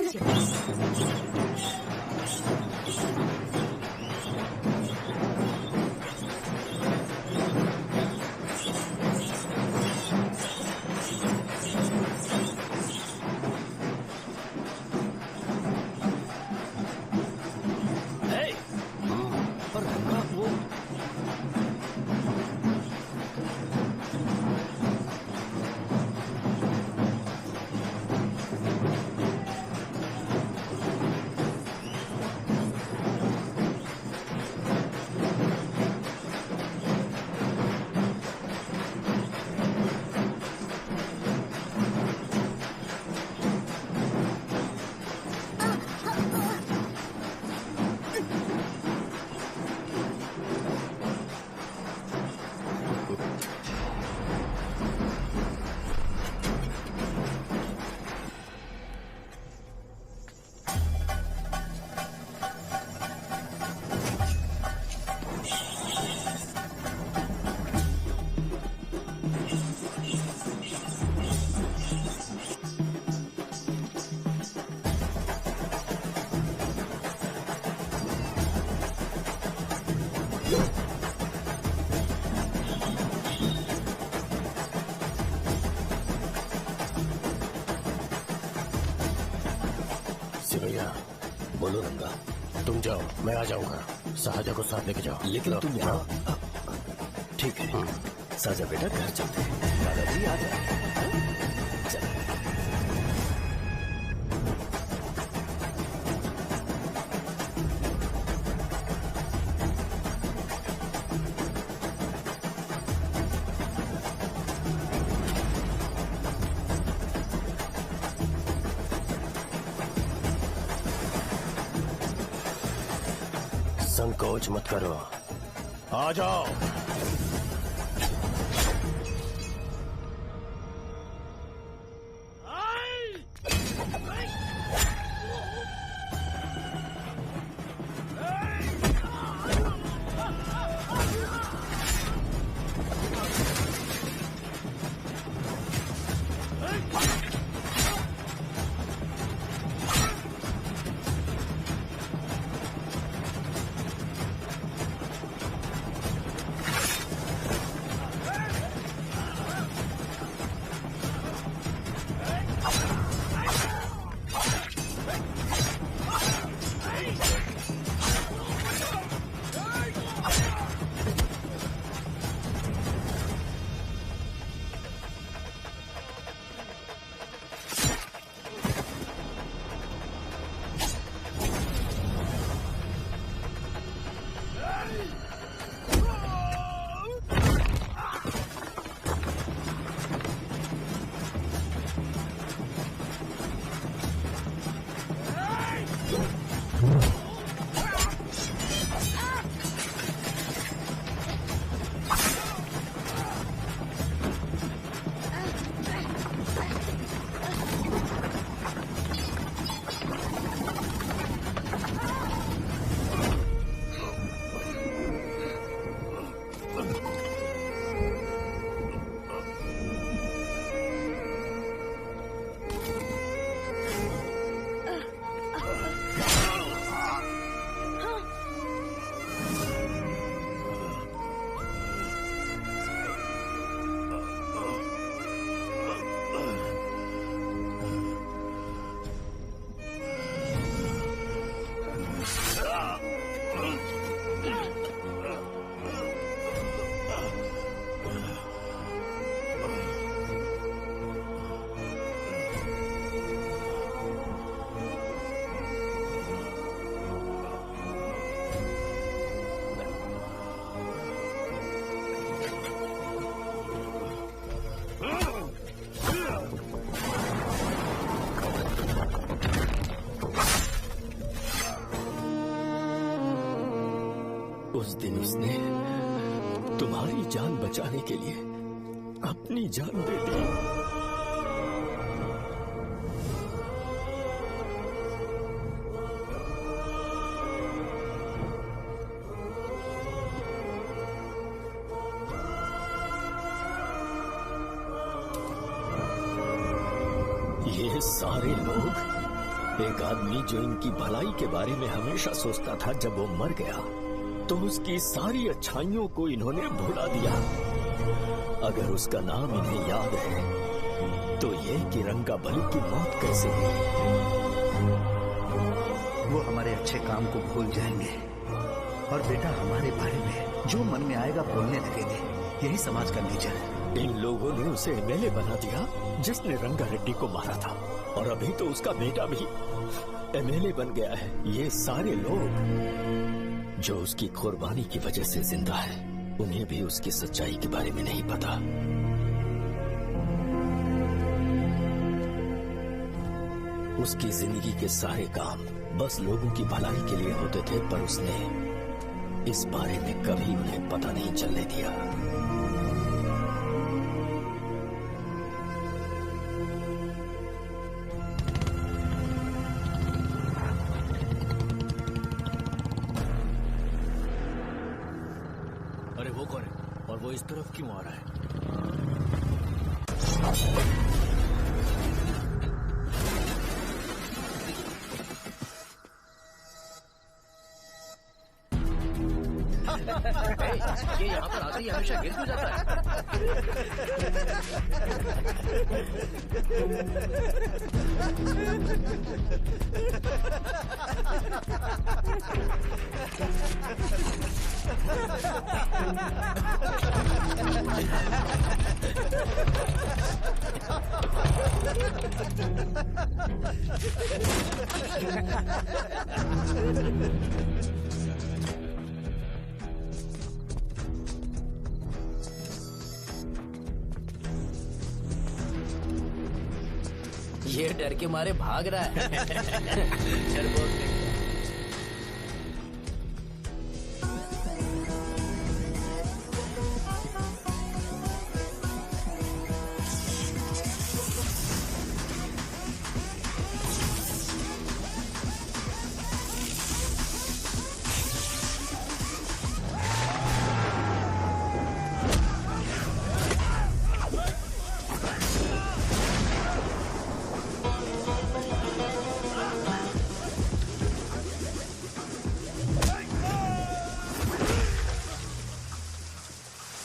भैया बोलो रंगा, तुम जाओ मैं आ जाऊंगा। साजा को साथ लेके जाओ। लेकिन तुम यहाँ। ठीक है साजा बेटा, घर चलते हैं। दादाजी आ जाए। चल। संकोच मत करो, आ जाओ। उस दिन उसने तुम्हारी जान बचाने के लिए अपनी जान दे दी। ये सारे लोग, एक आदमी जो इनकी भलाई के बारे में हमेशा सोचता था, जब वो मर गया तो उसकी सारी अच्छाइयों को इन्होंने भुला दिया। अगर उसका नाम इन्हें याद है तो ये कि रंगाबली की मौत कैसे हुई। वो हमारे अच्छे काम को भूल जाएंगे और बेटा हमारे बारे में जो मन में आएगा बोलने लगेंगे। यही समाज का नेचर है। इन लोगों ने उसे एमएलए बना दिया जिसने रंगा रेड्डी को मारा था, और अभी तो उसका बेटा भी एमएलए बन गया है। ये सारे लोग जो उसकी कुर्बानी की वजह से जिंदा है, उन्हें भी उसकी सच्चाई के बारे में नहीं पता। उसकी जिंदगी के सारे काम बस लोगों की भलाई के लिए होते थे, पर उसने इस बारे में कभी उन्हें पता नहीं चलने दिया। अरे वो कौन है और वो इस तरफ क्यों आ रहा है? ये यहाँ पर आते ही हमेशा गिर क्यों जाता है? ये डर के मारे भाग रहा है। डरपोक नहीं।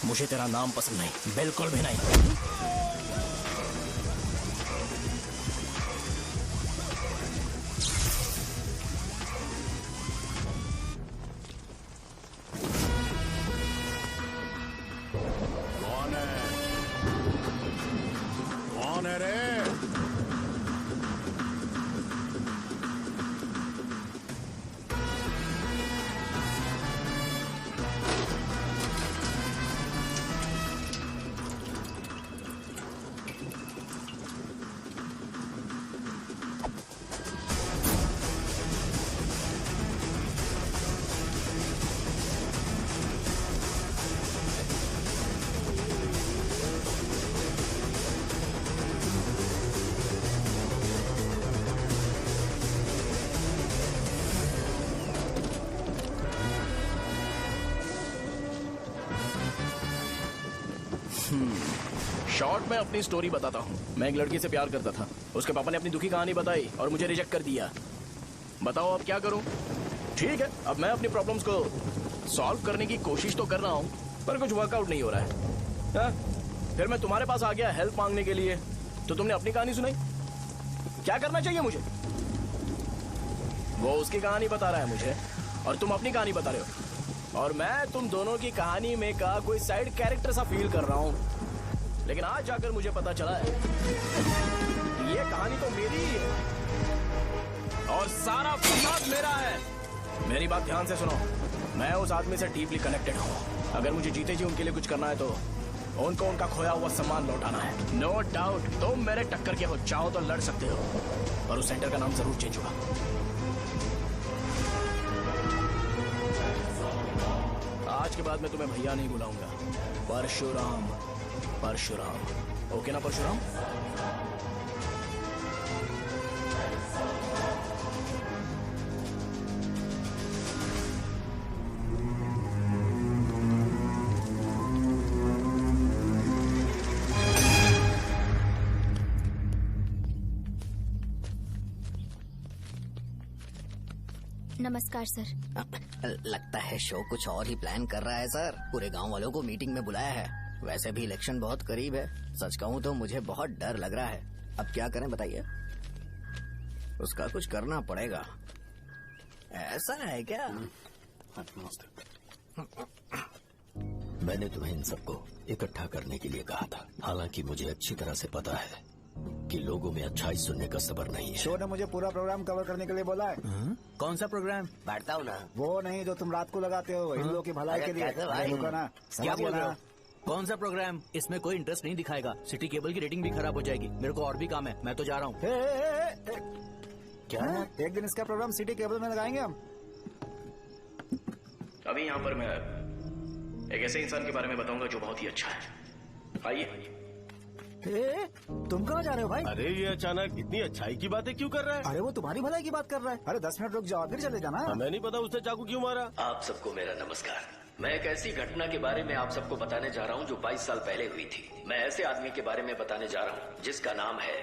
मुझे तेरा नाम पसंद नहीं, बिल्कुल भी नहीं। कौन है? कौन है रे? शॉर्ट में अपनी स्टोरी बताता हूँ। मैं एक लड़की से प्यार करता था। उसके पापा ने अपनी दुखी कहानी बताई और मुझे रिजेक्ट कर दिया। बताओ अब क्या करूँ? ठीक है, अब मैं अपनी प्रॉब्लम्स को सॉल्व करने की कोशिश तो कर रहा हूँ, पर कुछ वर्कआउट नहीं हो रहा है। हा? फिर मैं तुम्हारे पास आ गया हेल्प मांगने के लिए, तो तुमने अपनी कहानी सुनाई। क्या करना चाहिए मुझे? वो उसकी कहानी बता रहा है मुझे, और तुम अपनी कहानी बता रहे हो, और मैं तुम दोनों की कहानी में का कोई साइड कैरेक्टर सा फील कर रहा हूँ। लेकिन आज जाकर मुझे पता चला है ये कहानी तो मेरी ही है और सारा फसाद मेरा है। मेरी बात ध्यान से सुनो, मैं उस आदमी से डीपली कनेक्टेड हूँ। अगर मुझे जीते जी उनके लिए कुछ करना है तो उनको उनका खोया हुआ सम्मान लौटाना है। नो डाउट तुम मेरे टक्कर के हो, चाहो तो लड़ सकते हो, पर उस सेंटर का नाम जरूर चेंज होगा। आज के बाद मैं तुम्हें भैया नहीं बुलाऊंगा, परशुराम। परशुराम, ओके ना परशुराम? नमस्कार सर। लगता है शो कुछ और ही प्लान कर रहा है सर। पूरे गांव वालों को मीटिंग में बुलाया है। वैसे भी इलेक्शन बहुत करीब है। सच कहूँ तो मुझे बहुत डर लग रहा है। अब क्या करें बताइए? उसका कुछ करना पड़ेगा। ऐसा है क्या? मैंने तुम्हें इन सबको इकट्ठा करने के लिए कहा था। हालांकि मुझे अच्छी तरह से पता है कि लोगों में अच्छाई सुनने का सब्र नहीं है। शो ने मुझे पूरा प्रोग्राम कवर करने के लिए बोला है। कौन सा प्रोग्राम? बैठता हूँ ना। वो नहीं जो तुम रात को लगाते हो इन लोगों की भलाई के लिए। क्या बोल रहे हो? कौन सा प्रोग्राम? इसमें कोई इंटरेस्ट नहीं दिखाएगा। सिटी केबल की रेटिंग भी खराब हो जाएगी। मेरे को और भी काम है, मैं तो जा रहा हूँ। क्या? एक दिन इसका प्रोग्राम सिटी केबल में लगाएंगे हम। अभी यहाँ पर मैं एक ऐसे इंसान के बारे में बताऊंगा जो बहुत ही अच्छा है। आइए। तुम कहाँ जा रहे हो भाई? अरे ये अचानक इतनी अच्छाई की बातें क्यों कर रहा है? अरे वो तुम्हारी भलाई की बात कर रहा है। अरे 10 मिनट रुक जाओ फिर चले जाना। हमें नहीं पता उसने चाकू क्यों मारा। आप सबको मेरा नमस्कार। मैं एक ऐसी घटना के बारे में आप सबको बताने जा रहा हूँ जो 22 साल पहले हुई थी। मैं ऐसे आदमी के बारे में बताने जा रहा हूँ जिसका नाम है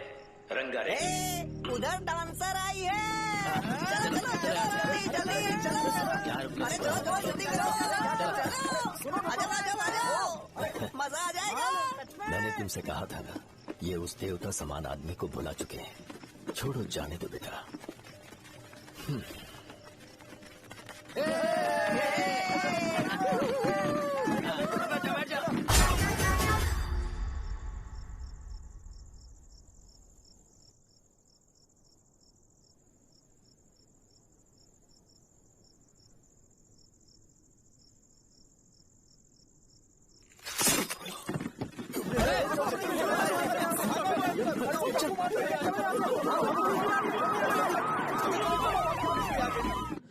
रंगारेड्डी। उधर डांसर आई है। चलो जल्दी करो। मजा आ जाएगा। मैंने तुमसे कहा था ना, ये उस देवता समान आदमी को बुला चुके हैं। छोड़ो, जाने दो बेटा।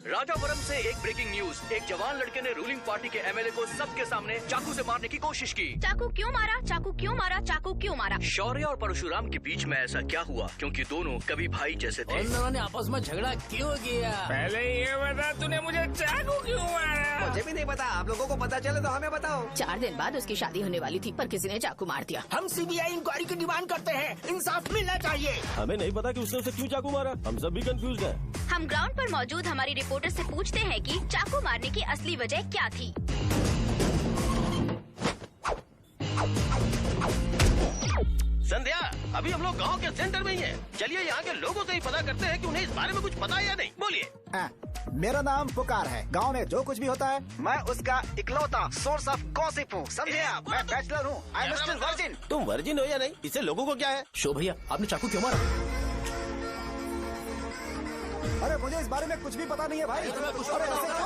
राजापुरम से एक ब्रेकिंग न्यूज। एक जवान लड़के ने रूलिंग पार्टी के एमएलए को सबके सामने चाकू से मारने की कोशिश की। चाकू क्यों मारा? चाकू क्यों मारा? चाकू क्यों मारा? शौर्य और परशुराम के बीच में ऐसा क्या हुआ? क्योंकि दोनों कभी भाई जैसे थे। उन दोनों ने आपस में झगड़ा क्यों किया? पहले ये बता, तूने मुझे चाकू क्यों मारा? मुझे भी नहीं पता। आप लोगों को पता चले तो हमें बताओ। 4 दिन बाद उसकी शादी होने वाली थी पर किसी ने चाकू मार दिया। हम सीबीआई इंक्वायरी की डिमांड करते हैं। इंसाफ मिलना चाहिए। हमें नहीं पता कि उसने उसे क्यों चाकू मारा। हम सब भी कंफ्यूज हैं। हम ग्राउंड पर मौजूद हमारी रिपोर्टर से पूछते हैं कि चाकू मारने की असली वजह क्या थी। संध्या, अभी हम लोग गांव के सेंटर में ही हैं। चलिए यहाँ के लोगों से ही पता करते हैं कि उन्हें इस बारे में कुछ पता है या नहीं। बोलिए। मेरा नाम पुकार है। गांव में जो कुछ भी होता है मैं उसका इकलौता सोर्स ऑफ गॉसिप हूँ। समझे आप? मैं बैचलर हूँ। I am still virgin. तुम वर्जिन हो या नहीं, इससे लोगों को क्या है? शो भैया, आपने चाकू क्यों मारा? अरे मुझे इस बारे में कुछ भी पता नहीं है भाई। अरे ऐसे क्यों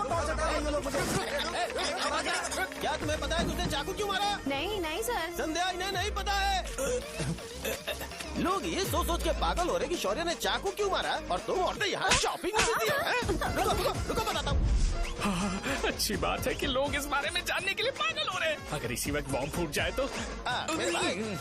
टॉर्चर कर रहे हैं ये लोग मुझे? क्या तुम्हें पता है कि उसने चाकू क्यों मारा? नहीं सर। संध्या, इन्हें नहीं पता है। लोग ये सोच के पागल हो रहे कि शौर्य ने चाकू क्यों मारा और तुम औरतें यहाँ शॉपिंग में बिजी हो। रुको बताता हूँ। अच्छी बात है कि लोग इस बारे में जानने के लिए पागल हो रहे हैं। अगर इसी वक्त बॉम्ब फूट जाए तो? मेरे भाई,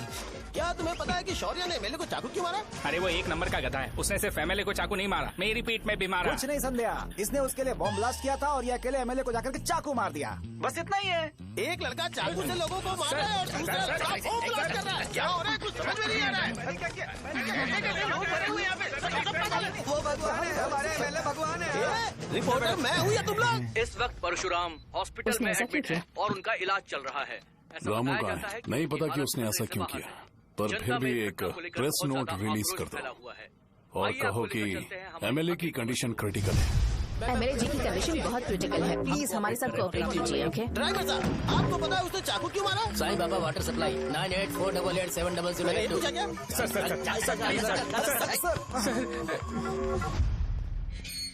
क्या तुम्हें पता है कि शौर्य ने एमएलए को चाकू क्यों मारा? अरे वो एक नंबर का गधा है। उसने सिर्फ एमएलए को चाकू नहीं मारा, मेरी पीठ में भी मारा। कुछ नहीं संध्या, इसने उसके लिए बॉम्ब ब्लास्ट किया था और ये अकेले एमएलए को जाकर के चाकू मार दिया। बस इतना ही है। एक लड़का चाकू से लोगों को मार रहा है और दूसरा लड़का बॉम्ब ब्लास्ट कर रहा है। क्या हो रहा है? कुछ समझ में नहीं आ रहा है। लोग भरे हुए यहाँ पे। वो भगवान है, हमारे एमएलए भगवान है। रिपोर्टर मैं हूँ या तुम लोग? इस वक्त परशुराम हॉस्पिटल में एडमिट है और उनका इलाज चल रहा है। रामू का नहीं पता कि उसने ऐसा क्यों किया, पर फिर भी एक प्रेस नोट रिलीज कर दो और कहो कि एमएलए की कंडीशन क्रिटिकल है। एमएलए जी की कंडीशन बहुत क्रिटिकल है। प्लीज हमारे साथ कोऑपरेट कीजिए। ओके ड्राइवर साहब, आपको पता है उसने चाकू क्यों मारा? Sai Baba water supply 9848870082।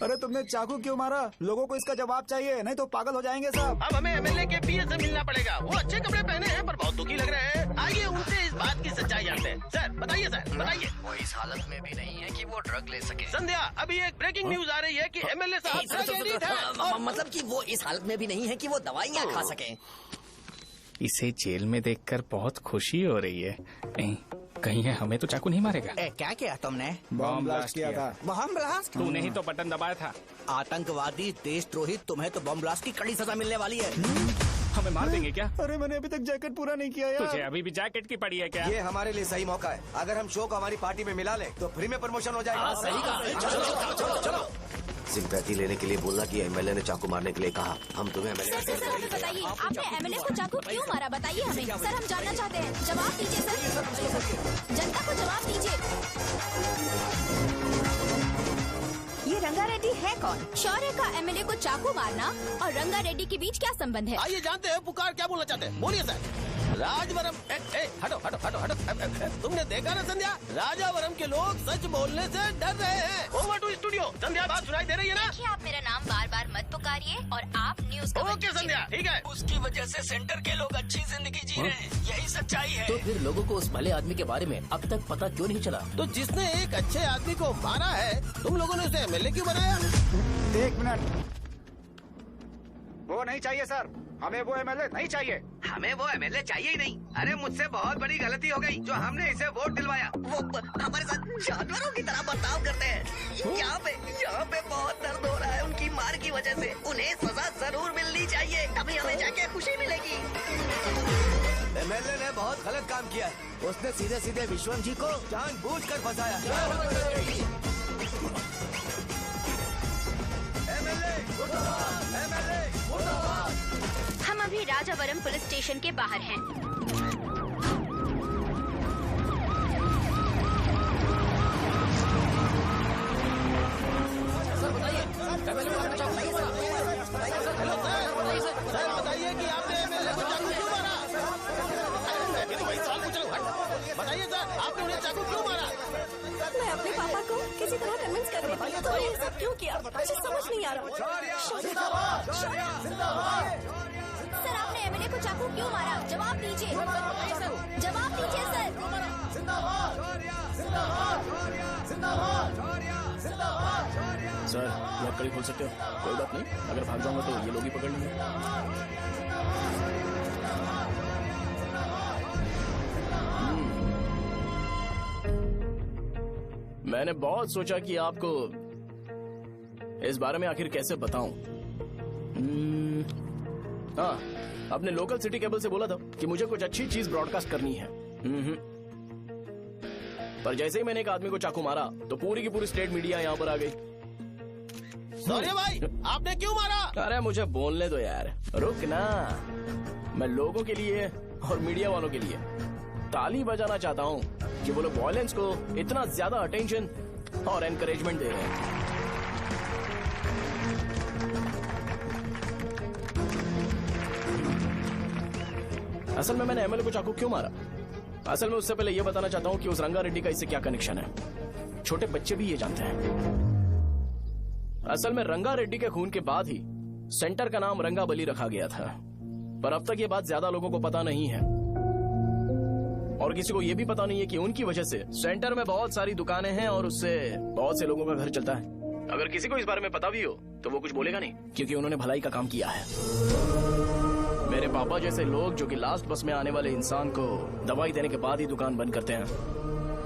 अरे तुमने चाकू क्यों मारा? लोगों को इसका जवाब चाहिए, नहीं तो पागल हो जाएंगे सब। अब हमें एमएलए के पीए से मिलना पड़ेगा। वो अच्छे कपड़े पहने हैं पर बहुत दुखी लग रहे हैं। आइए उनसे इस बात की सच्चाई जानते हैं। सर बताइए, सर बताइए। वो इस हालत में भी नहीं है कि वो ड्रग ले सके। संध्या, अभी एक ब्रेकिंग न्यूज आ रही है कि एमएलए साहब ड्रग एडिक्ट हैं और मतलब कि वो इस हालत में भी नहीं है कि वो दवाइयाँ खा सके। इसे जेल में देखकर बहुत खुशी हो रही है। नहीं, कहीं है हमें तो चाकू नहीं मारेगा। क्या किया तुमने? बॉम्ब ब्लास्ट किया था। Bomb blast? तूने ही तो बटन दबाया था। आतंकवादी, देशद्रोही, तुम्हें तो बॉम्ब ब्लास्ट की कड़ी सजा मिलने वाली है। हमें मार देंगे क्या? अरे मैंने अभी तक जैकेट पूरा नहीं किया यार। तुझे अभी भी जैकेट की पड़ी है क्या? ये हमारे लिए सही मौका है। अगर हम शो को हमारी पार्टी में मिला ले तो फ्री में प्रमोशन हो जाएगा। सही कहा। चलो। सिंपैथी लेने के लिए बोलना कि एमएलए ने चाकू मारने के लिए कहा। हम तुम्हें एमएलए सर हमें बताइए, आपने एमएलए को चाकू क्यों मारा? बताइए हमें सर, हम जानना चाहते हैं। जवाब दीजिए सर, जनता को जवाब दीजिए। ये रंगा रेड्डी है कौन? शौर्य का एमएलए को चाकू मारना और रंगा रेड्डी के बीच क्या संबंध है? आइए जानते हैं पुकार क्या बोलना चाहते हैं। बोलिए सर। राजवरम हटो हटो हटो हटो। तुमने देखा ना संध्या, राजावरम के लोग सच बोलने से डर रहे हैं। Over to studio. संध्या बात सुनाई दे रही है ना? देखिए, आप मेरा नाम बार बार मत पुकारिए और आप न्यूज ओके संध्या, ठीक है। उसकी वजह से सेंटर के लोग अच्छी जिंदगी जी रहे हैं, यही सच्चाई है। तो फिर लोगों को उस भले आदमी के बारे में अब तक पता क्यों नहीं चला? तो जिसने एक अच्छे आदमी को मारा है, तुम लोगों ने उसे एमएलए क्यों बनाया? 1 मिनट। वो नहीं चाहिए सर, हमें वो एमएलए नहीं चाहिए। हमें वो एमएलए चाहिए ही नहीं। अरे मुझसे बहुत बड़ी गलती हो गई जो हमने इसे वोट दिलवाया। वो हमारे साथ जानवरों की तरह बर्ताव करते हैं। यहाँ पे बहुत दर्द हो रहा है उनकी मार की वजह से। उन्हें सजा जरूर मिलनी चाहिए, तभी हमें जाके खुशी मिलेगी। एमएलए ने बहुत गलत काम किया है। उसने सीधे सीधे विश्वम जी को जानबूझकर फंसाया। हम अभी राजावरम पुलिस स्टेशन के बाहर हैं। सर बताइए कि आपने एमएलए को चाकू क्यों मारा? मैं तो वही सवाल पूछ रहा हूँ। बताइए सर, आपने उन्हें चाकू क्यों मारा? मैं अपने पापा को किसी तरह कन्विंस कर रही थी। तो ये सब क्यों किया मुझे समझ नहीं आ रहा। सर आपने एमएलए को चाकू क्यों मारा? जवाब दीजिए, जवाब दीजिए सर। सर लकड़ी खोल सकते हो? कोई बात नहीं, अगर भाग जाऊंगा तो ये लोग ही पकड़ लेंगे। मैंने बहुत सोचा कि आपको इस बारे में आखिर कैसे बताऊं। हाँ, अपने लोकल सिटी केबल से बोला था कि मुझे कुछ अच्छी चीज ब्रॉडकास्ट करनी है। पर जैसे ही मैंने एक आदमी को चाकू मारा तो पूरी की पूरी स्टेट मीडिया यहाँ पर आ गई। सॉरी भाई, आपने क्यों मारा? अरे मुझे बोलने दो यार, रुक ना। मैं लोगों के लिए और मीडिया वालों के लिए ताली बजाना चाहता हूँ कि वो लोग वायलेंस को इतना ज्यादा अटेंशन और एनकरेजमेंट दे रहे हैं। असल में मैंने एमएलए को चाकू क्यों मारा? असल में उससे पहले यह बताना चाहता हूँ कि उस रंगा रेड्डी का इससे क्या कनेक्शन है। छोटे बच्चे भी ये जानते हैं। असल में रंगा रेड्डी के खून के बाद ही सेंटर का नाम रंगाबली रखा गया था, पर अब तक ये बात ज्यादा लोगों को पता नहीं है और किसी को ये भी पता नहीं है कि उनकी वजह से सेंटर में बहुत सारी दुकानें हैं और उससे बहुत से लोगों का घर चलता है। अगर किसी को इस बारे में पता भी हो तो वो कुछ बोलेगा नहीं, क्योंकि उन्होंने भलाई का काम किया है। मेरे पापा जैसे लोग जो कि लास्ट बस में आने वाले इंसान को दवाई देने के बाद ही दुकान बंद करते हैं,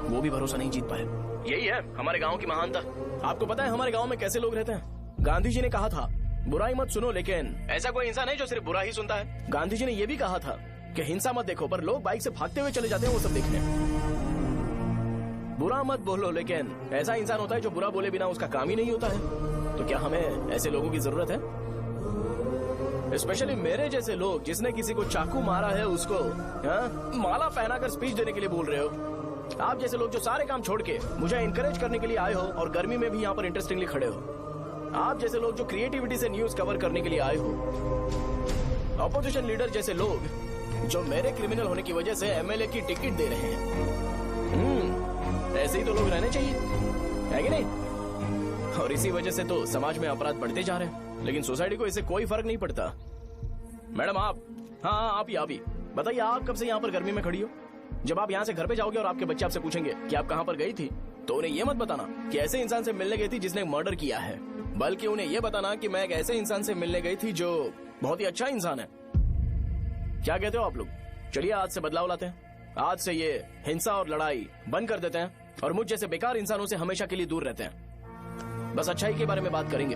वो भी भरोसा नहीं जीत पाए। यही है हमारे गांव की महानता। आपको पता है हमारे गांव में कैसे लोग रहते हैं? गांधी जी ने कहा था बुराई मत सुनो, लेकिन ऐसा कोई इंसान है जो सिर्फ बुरा ही सुनता है। गांधी जी ने यह भी कहा था कि हिंसा मत देखो, पर लोग बाइक से भागते हुए चले जाते हैं वो सब देखने। बुरा मत बोलो, लेकिन ऐसा इंसान होता है जो बुरा बोले बिना उसका काम ही नहीं होता है। तो क्या हमें ऐसे लोगों की जरूरत है? स्पेशली मेरे जैसे लोग जिसने किसी को चाकू मारा है उसको माला पहनाकर स्पीच देने के लिए बोल रहे हो। आप जैसे लोग जो सारे काम छोड़ के मुझे इंकरेज करने के लिए आए हो और गर्मी में भी यहाँ पर इंटरेस्टिंगली खड़े हो। आप जैसे लोग जो क्रिएटिविटी से न्यूज कवर करने के लिए आए हो। ऑपोजिशन लीडर जैसे लोग जो मेरे क्रिमिनल होने की वजह से एमएलए की टिकट दे रहे हैं। ऐसे ही तो लोग रहने चाहिए, है कि नहीं? और इसी वजह से तो समाज में अपराध बढ़ते जा रहे हैं, लेकिन सोसाइटी को इससे कोई फर्क नहीं पड़ता। मैडम आप, हाँ आप ही बताइए आप कब से यहाँ पर गर्मी में खड़ी हो? जब आप यहाँ से घर पे जाओगे और आपके बच्चे आपसे पूछेंगे कि आप कहाँ पर गई थी, तो उन्हें ये मत बताना कि ऐसे इंसान से मिलने गई थी जिसने मर्डर किया है, बल्कि उन्हें ये बताना कि मैं एक ऐसे इंसान से मिलने गई थी जो बहुत ही अच्छा इंसान है। क्या कहते हो आप लोग? चलिए आज से बदलाव लाते हैं। आज से ये हिंसा और लड़ाई बंद कर देते हैं और मुझ जैसे बेकार इंसानों से हमेशा के लिए दूर रहते हैं। बस अच्छाई के बारे में बात करेंगे।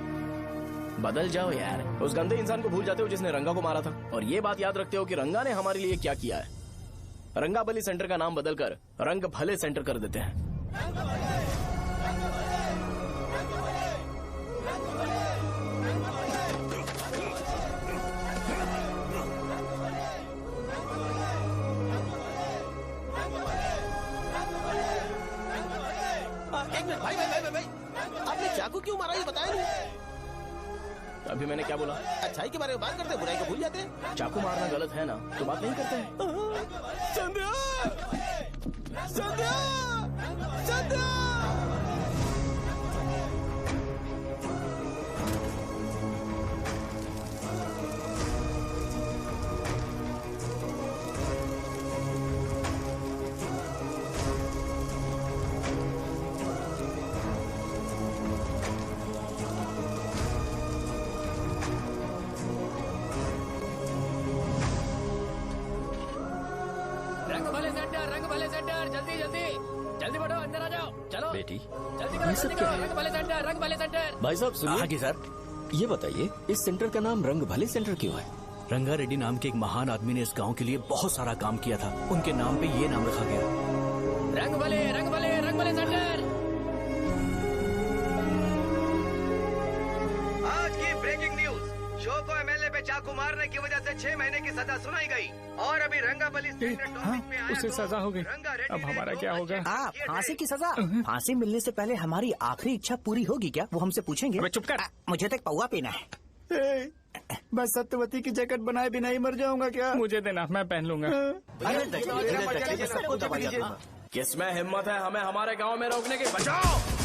बदल जाओ यार, उस गंदे इंसान को भूल जाते हो जिसने रंगा को मारा था, और ये बात याद रखते हो कि रंगा ने हमारे लिए क्या किया है। रंगाबली सेंटर का नाम बदलकर रंग भले सेंटर कर देते हैं। एक मिनट भाई भाई भाई भाई, आपने चाकू क्यों मारा ये बताया नहीं? अभी मैंने क्या बोला? अच्छाई के बारे में बात करते हैं, बुराई को भूल जाते हैं। चाकू मारना गलत है ना, तो बात नहीं करते हैं। संध्या! संध्या! संध्या! रंग भले सेंटर, जल्दी जल्दी जल्दी बढ़ो, अंदर आ जाओ। चलो बेटी, जल्दी करो, जल्दी करो। रंग भले सेंटर, रंग भले सेंटर। भाई साहब सुनिए। हाँ जी सर। ये बताइए इस सेंटर का नाम रंग भले सेंटर क्यों है? रंगा रेड्डी नाम के एक महान आदमी ने इस गांव के लिए बहुत सारा काम किया था, उनके नाम पे ये नाम रखा गया। रंग भले सेंटर। आज की ब्रेकिंग न्यूज, शो को एमएलए पे चाकू मारने की वजह से 6 महीने की सजा सुनाई गई और अभी रंगाबली उसे सजा हो गई। अब हमारा क्या होगा? फांसी की सजा? फांसी मिलने से पहले हमारी आखिरी इच्छा पूरी होगी क्या, वो हमसे पूछेंगे? अबे चुप कर। मुझे तो एक पौवा पीना है। मैं सत्यवती की जैकेट बनाए बिना ही मर जाऊंगा क्या? मुझे देना, मैं पहन लूंगा। सबको दवाइयाँ। किसमें हिम्मत है हमें हमारे गांव में रोकने की? बचाओ!